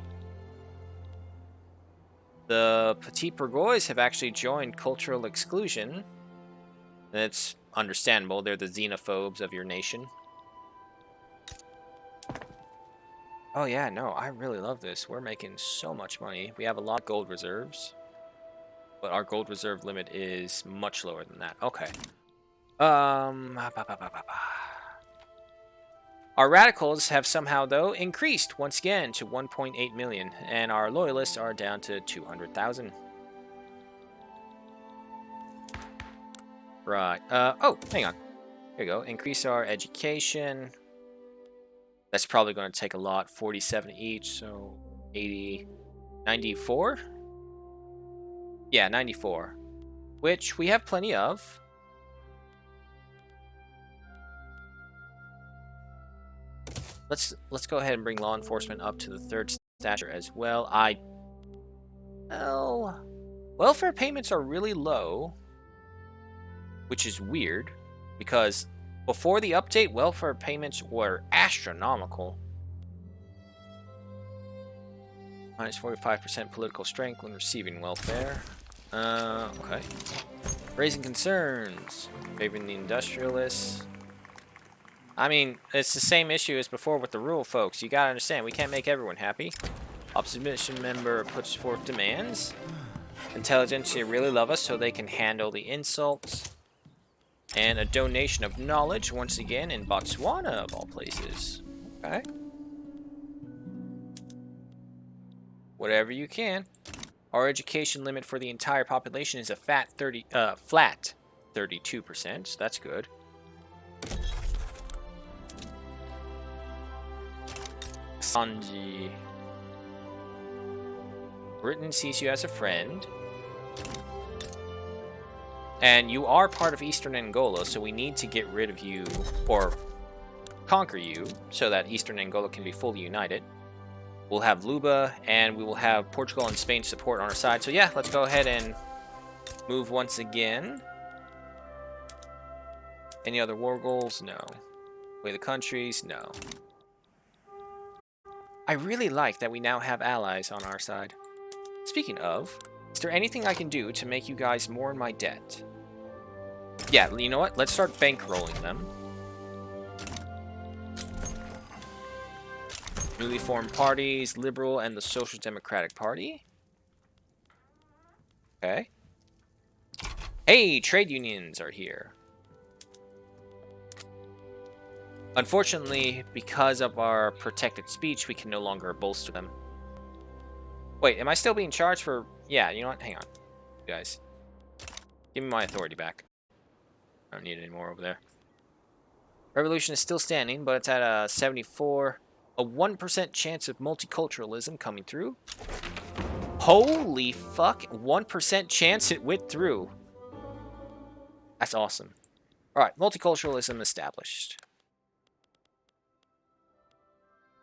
The petit bourgeois have actually joined cultural exclusion. That's understandable. They're the xenophobes of your nation. Oh yeah, no, I really love this. We're making so much money. We have a lot of gold reserves, but our gold reserve limit is much lower than that. Okay. Our radicals have somehow, though, increased once again to 1.8 million, and our loyalists are down to 200,000. Right. Oh, hang on. Here you go. Increase our education. That's probably going to take a lot. 47 each, so 80, 94? Yeah, 94. Which we have plenty of. Let's go ahead and bring law enforcement up to the 3rd stature as well. Well, welfare payments are really low, which is weird because before the update, welfare payments were astronomical. Minus 45% political strength when receiving welfare. Okay. Raising concerns. Favoring the industrialists. I mean, it's the same issue as before with the rural folks. You gotta understand, we can't make everyone happy. Opposition member puts forth demands. Intelligentsia really love us so they can handle the insults. And a donation of knowledge, once again, in Botswana, of all places. Okay. Whatever you can. Our education limit for the entire population is a flat 32%, so that's good. Sanji. Britain sees you as a friend. And you are part of Eastern Angola, so we need to get rid of you, or conquer you, so that Eastern Angola can be fully united. We'll have Luba, and we will have Portugal and Spain support on our side. So yeah, let's go ahead and move once again. Any other war goals? No. Way the countries? No. I really like that we now have allies on our side. Speaking of, is there anything I can do to make you guys more in my debt? Yeah, you know what? Let's start bankrolling them. Newly formed parties, Liberal and the Social Democratic Party. Okay. Hey, trade unions are here. Unfortunately, because of our protected speech, we can no longer bolster them. Wait, am I still being charged for... Yeah, you know what? Hang on. You guys. Give me my authority back. I don't need it anymore over there. Revolution is still standing, but it's at a 74... A 1% chance of multiculturalism coming through. Holy fuck. 1% chance it went through. That's awesome. Alright, multiculturalism established.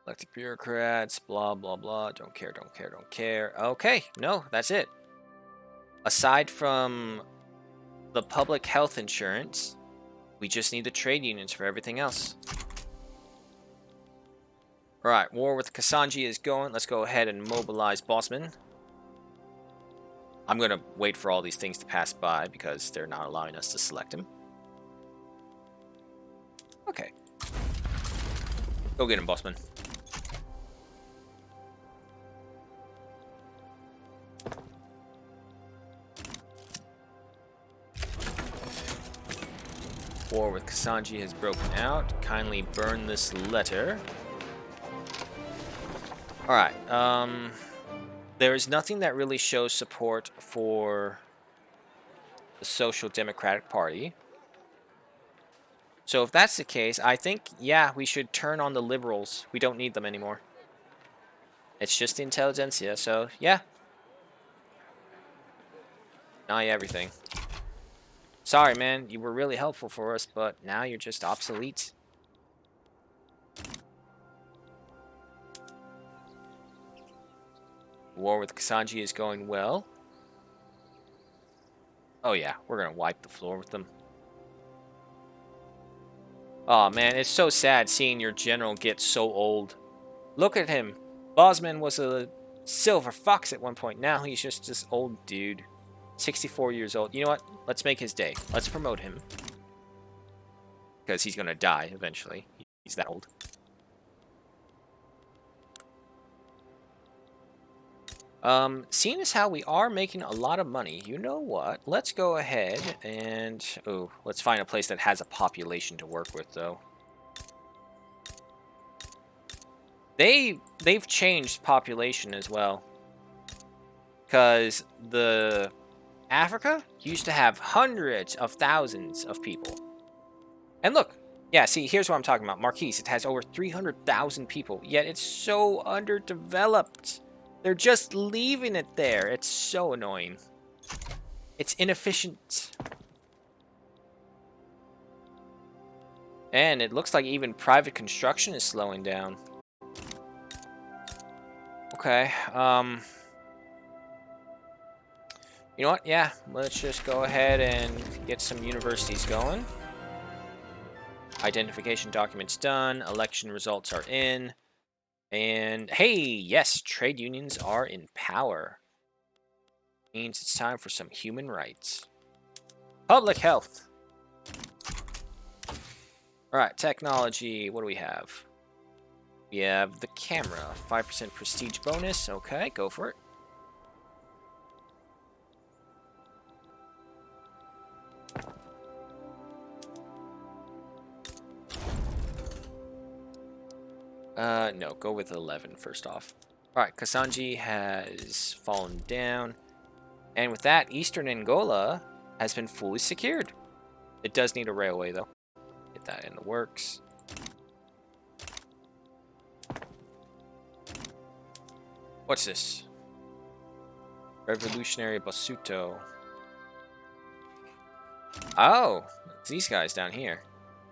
Elected bureaucrats, blah, blah, blah. Don't care, don't care, don't care. Okay, no, that's it. Aside from the public health insurance, we just need the trade unions for everything else. Alright, war with Kasanji is going. Let's go ahead and mobilize Bossman. I'm going to wait for all these things to pass by because they're not allowing us to select him. Okay. Go get him, Bossman. War with Kasanji has broken out. Kindly burn this letter. Alright, there is nothing that really shows support for the Social Democratic Party. So if that's the case, I think, yeah, we should turn on the liberals. We don't need them anymore. It's just the intelligentsia, so yeah. Deny everything. Sorry, man, you were really helpful for us, but now you're just obsolete. War with Kasanji is going well. Oh yeah, we're gonna wipe the floor with them. Oh man, it's so sad seeing your general get so old. Look at him. Bosman was a silver fox at one point. Now he's just this old dude. 64 years old. You know what? Let's make his day. Let's promote him. Because he's gonna die eventually. He's that old. Seeing as how we are making a lot of money, you know what? Let's go ahead and... Oh, let's find a place that has a population to work with, though. They've changed population as well. Because the Africa used to have hundreds of thousands of people. And look, yeah, see, here's what I'm talking about. Marquise, it has over 300,000 people, yet it's so underdeveloped. They're just leaving it there. It's so annoying. It's inefficient. And it looks like even private construction is slowing down. Okay, you know what? Yeah, let's just go ahead and get some universities going. Identification documents done. Election results are in. And hey, yes, trade unions are in power. Means it's time for some human rights. Public health. Alright, technology. What do we have? We have the camera. 5% prestige bonus. Okay, go for it. No, go with 11 first off. Alright, Kasanji has fallen down. And with that, Eastern Angola has been fully secured. It does need a railway, though. Get that in the works. What's this? Revolutionary Basuto. Oh, it's these guys down here.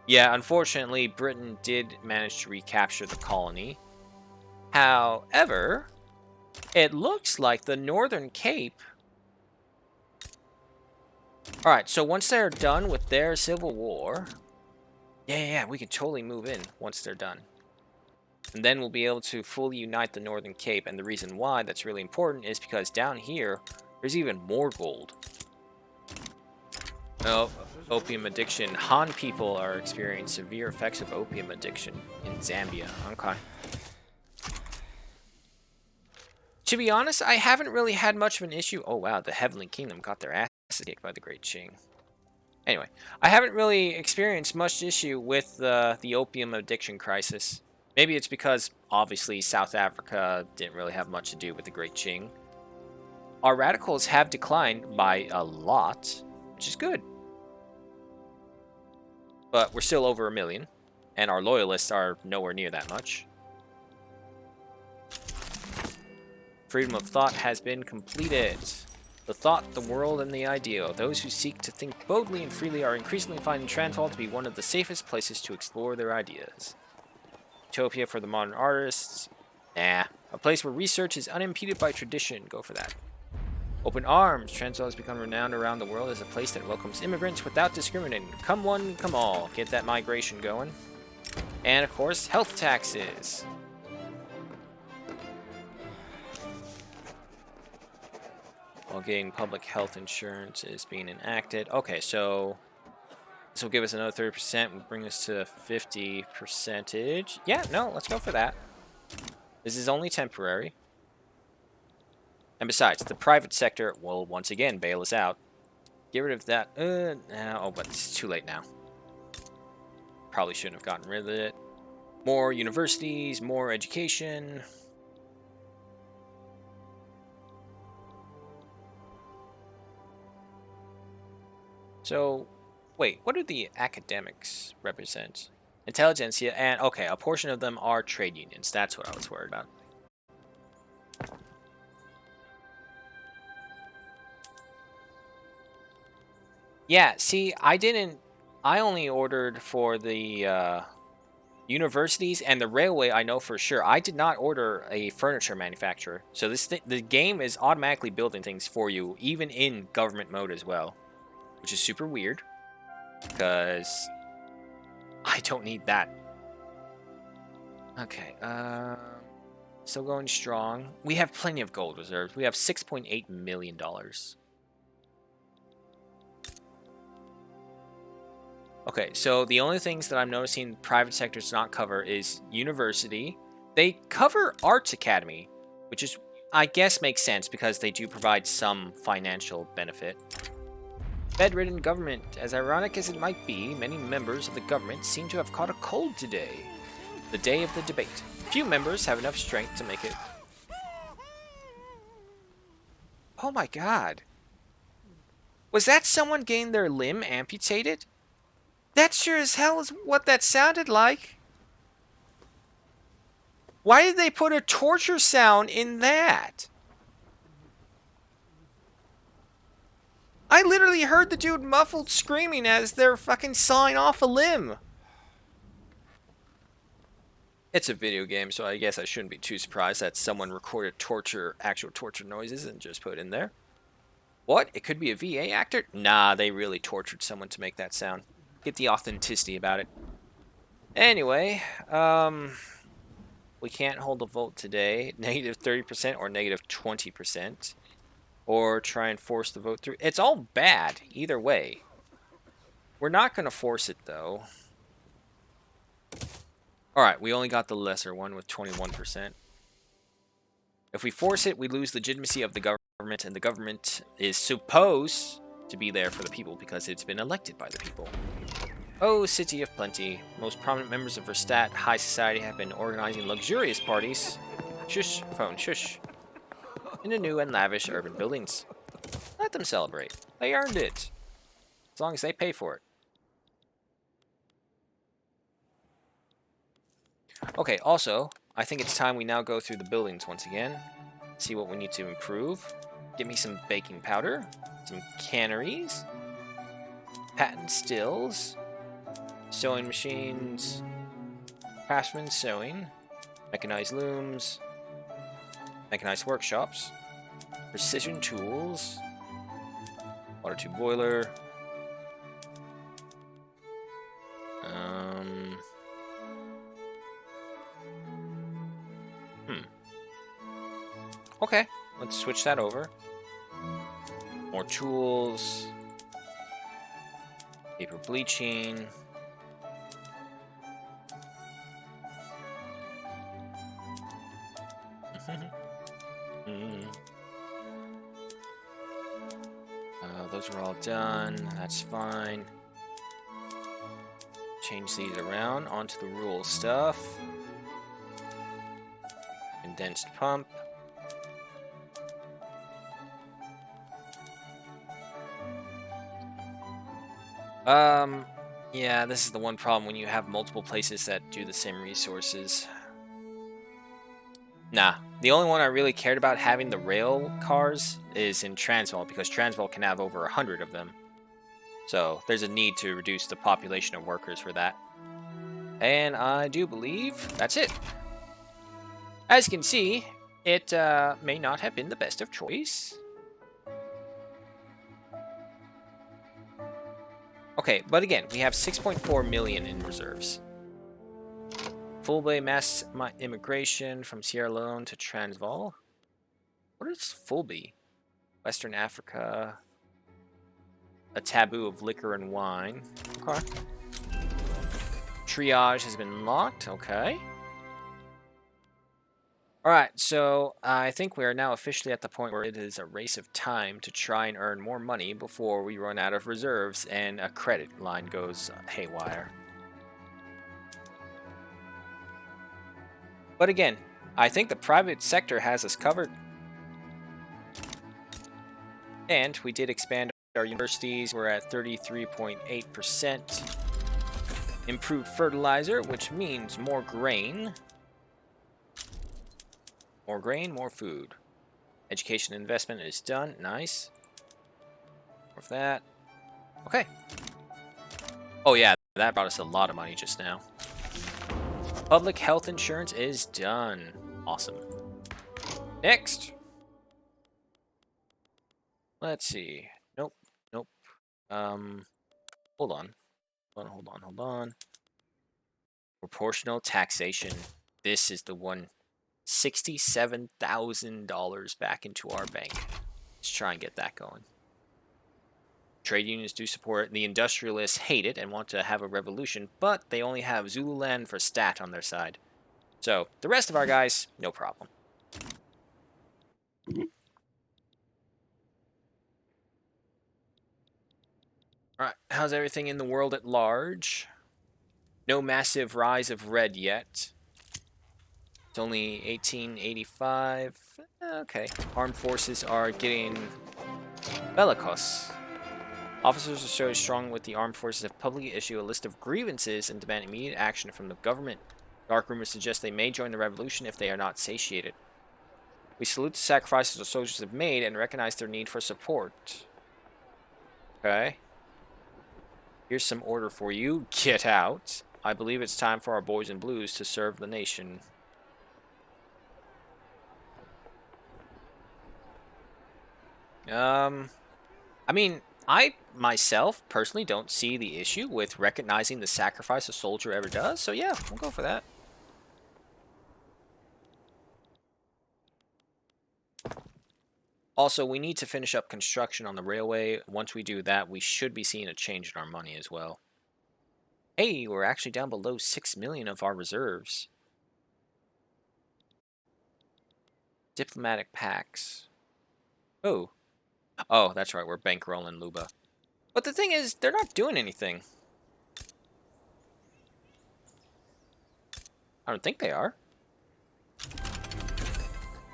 Yeah, unfortunately, Britain did manage to recapture the colony. However, it looks like the Northern Cape... Alright, so once they're done with their civil war... Yeah, we can totally move in once they're done. And then we'll be able to fully unite the Northern Cape. And the reason why that's really important is because down here, there's even more gold. Oh, opium addiction. Han people are experiencing severe effects of opium addiction in Zambia. Okay. To be honest, I haven't really had much of an issue. Oh, wow, the Heavenly Kingdom got their ass kicked by the Great Qing. Anyway, I haven't really experienced much issue with the opium addiction crisis. Maybe it's because, obviously, South Africa didn't really have much to do with the Great Qing. Our radicals have declined by a lot, which is good. But we're still over 1 million, and our loyalists are nowhere near that much. Freedom of thought has been completed. The thought, the world, and the ideal. Those who seek to think boldly and freely are increasingly finding Transvaal to be one of the safest places to explore their ideas. Utopia for the modern artists. Nah. A place where research is unimpeded by tradition. Go for that. Open arms. Transvaal has become renowned around the world as a place that welcomes immigrants without discriminating. Come one, come all. Get that migration going. And, of course, health taxes. While getting public health insurance is being enacted. Okay, so this will give us another 30%. We'll bring us to 50%. Yeah, no, let's go for that. This is only temporary. And besides, the private sector will once again bail us out. Get rid of that. Oh, but it's too late now. Probably shouldn't have gotten rid of it. More universities, more education. So, wait, what do the academics represent? Intelligentsia, and okay, a portion of them are trade unions. That's what I was worried about. Yeah, see, I only ordered for the universities and the railway. I know for sure. I did not order a furniture manufacturer. So the game is automatically building things for you, even in government mode as well, which is super weird because I don't need that. Okay, still going strong. We have plenty of gold reserves. We have $6.8 million. Okay, so the only things that I'm noticing private sector does not cover is university. They cover Arts Academy, which is I guess makes sense because they do provide some financial benefit. Bedridden government. As ironic as it might be, many members of the government seem to have caught a cold today. The day of the debate. Few members have enough strength to make it. Oh my god. Was that someone getting their limb amputated? That sure as hell is what that sounded like. Why did they put a torture sound in that? I literally heard the dude muffled screaming as they're fucking sawing off a limb. It's a video game, so I guess I shouldn't be too surprised that someone recorded actual torture noises and just put in there. What? It could be a VA actor? Nah, they really tortured someone to make that sound. Get the authenticity about it. Anyway, we can't hold a vote today. Negative 30% or negative 20%. Or try and force the vote through. It's all bad, either way. We're not going to force it, though. Alright, we only got the lesser one with 21%. If we force it, we lose legitimacy of the government, and the government is supposed to be there for the people because it's been elected by the people. Oh, City of Plenty. Most prominent members of Verstaat high society have been organizing luxurious parties. Shush, phone, shush. In the new and lavish urban buildings. Let them celebrate. They earned it. As long as they pay for it. Okay, also, I think it's time we now go through the buildings once again. See what we need to improve. Give me some baking powder. Some canneries. Patent stills. Sewing machines. Craftsman sewing. Mechanized looms. Mechanized workshops. Precision tools. Water tube boiler. Okay, let's switch that over. More tools. Paper bleaching. Those are all done. That's fine. Change these around onto the rule stuff. Condensed pump. Yeah, this is the one problem when you have multiple places that do the same resources. Nah, the only one I really cared about having the rail cars is in Transvaal, because Transvaal can have over 100 of them. So, there's a need to reduce the population of workers for that. And I do believe that's it. As you can see, it may not have been the best of choice. Okay, but again, we have 6.4 million in reserves. Full-bay mass immigration from Sierra Leone to Transvaal. What is Full-bay? Western Africa. A taboo of liquor and wine. Okay. Triage has been locked. Okay. Alright, so I think we are now officially at the point where it is a race of time to try and earn more money before we run out of reserves and a credit line goes haywire. But again, I think the private sector has us covered. And we did expand our universities. We're at 33.8%. Improved fertilizer, which means more grain. More grain, more food. Education investment is done. Nice. More of that. Okay. Oh yeah, that brought us a lot of money just now. Public health insurance is done. Awesome. Next. Let's see. Nope. Nope. Hold on. Hold on. Proportional taxation. This is the one. $67,000 back into our bank. Let's try and get that going. Trade unions do support it. The industrialists hate it and want to have a revolution, but they only have Zululand for stat on their side. So, the rest of our guys, no problem. Alright, how's everything in the world at large? No massive rise of red yet. It's only 1885. Okay. Armed forces are getting bellicose. Officers are so strong with the armed forces have publicly issued a list of grievances and demand immediate action from the government. Dark rumors suggest they may join the revolution if they are not satiated. We salute the sacrifices the soldiers have made and recognize their need for support. Okay. Here's some order for you. Get out. I believe it's time for our boys in blues to serve the nation. I mean, I myself personally don't see the issue with recognizing the sacrifice a soldier ever does. So yeah, we'll go for that. Also, we need to finish up construction on the railway. Once we do that, we should be seeing a change in our money as well. Hey, we're actually down below 6 million of our reserves. Diplomatic pacts. Oh. Oh, that's right, we're bankrolling Luba. But the thing is, they're not doing anything. I don't think they are.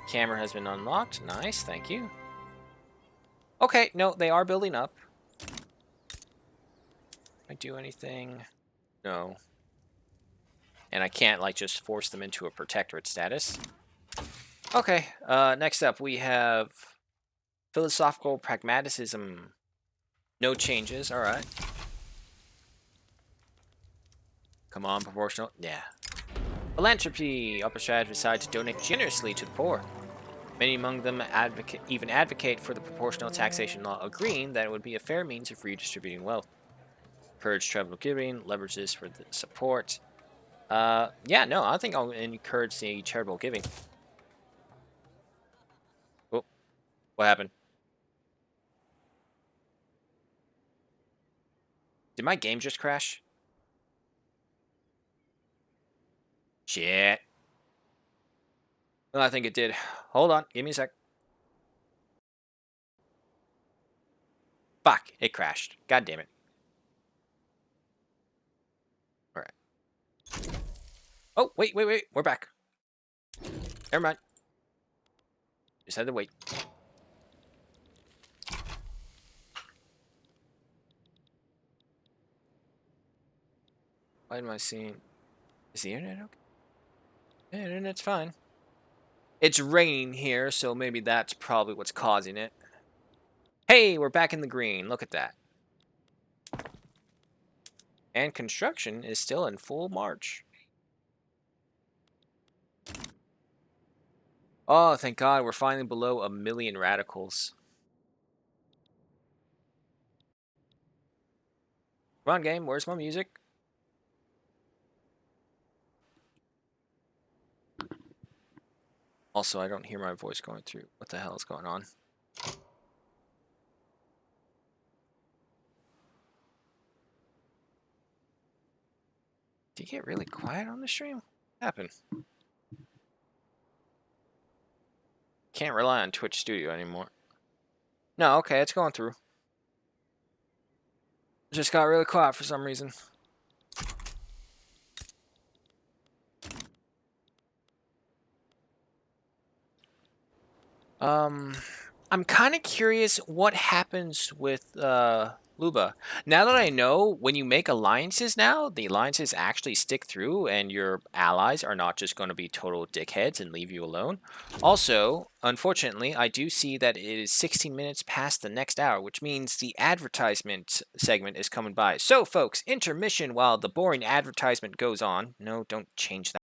Camera has been unlocked. Nice, thank you. Okay, no, they are building up. Can I do anything? No. And I can't, like, just force them into a protectorate status. Okay, next up we have philosophical pragmatism. No changes, alright. Come on, proportional. Yeah. Philanthropy. Upper strata decide to donate generously to the poor. Many among them advocate for the proportional taxation law, agreeing that it would be a fair means of redistributing wealth. Encourage charitable giving, leverage this for the support. Yeah, no, I think I'll encourage the charitable giving. Oh, what happened? Did my game just crash? Shit. Well, I think it did. Hold on, give me a sec. Fuck, it crashed. God damn it. Alright. Oh, wait, we're back. Never mind. Just had to wait. Why am I seeing... Is the internet okay? Yeah, the internet's fine. It's raining here, so maybe that's probably what's causing it. Hey, we're back in the green. Look at that. And construction is still in full march. Oh, thank God, we're finally below 1 million radicals. Come on, game, where's my music? Also, I don't hear my voice going through. What the hell is going on? Did you get really quiet on the stream? What happened? Can't rely on Twitch Studio anymore. No, okay, it's going through. Just got really quiet for some reason. I'm kind of curious what happens with Luba. Now that I know, when you make alliances now, the alliances actually stick through and your allies are not just going to be total dickheads and leave you alone. Also, unfortunately, I do see that it is 16 minutes past the next hour, which means the advertisement segment is coming by. So, folks, intermission while the boring advertisement goes on. No, don't change that.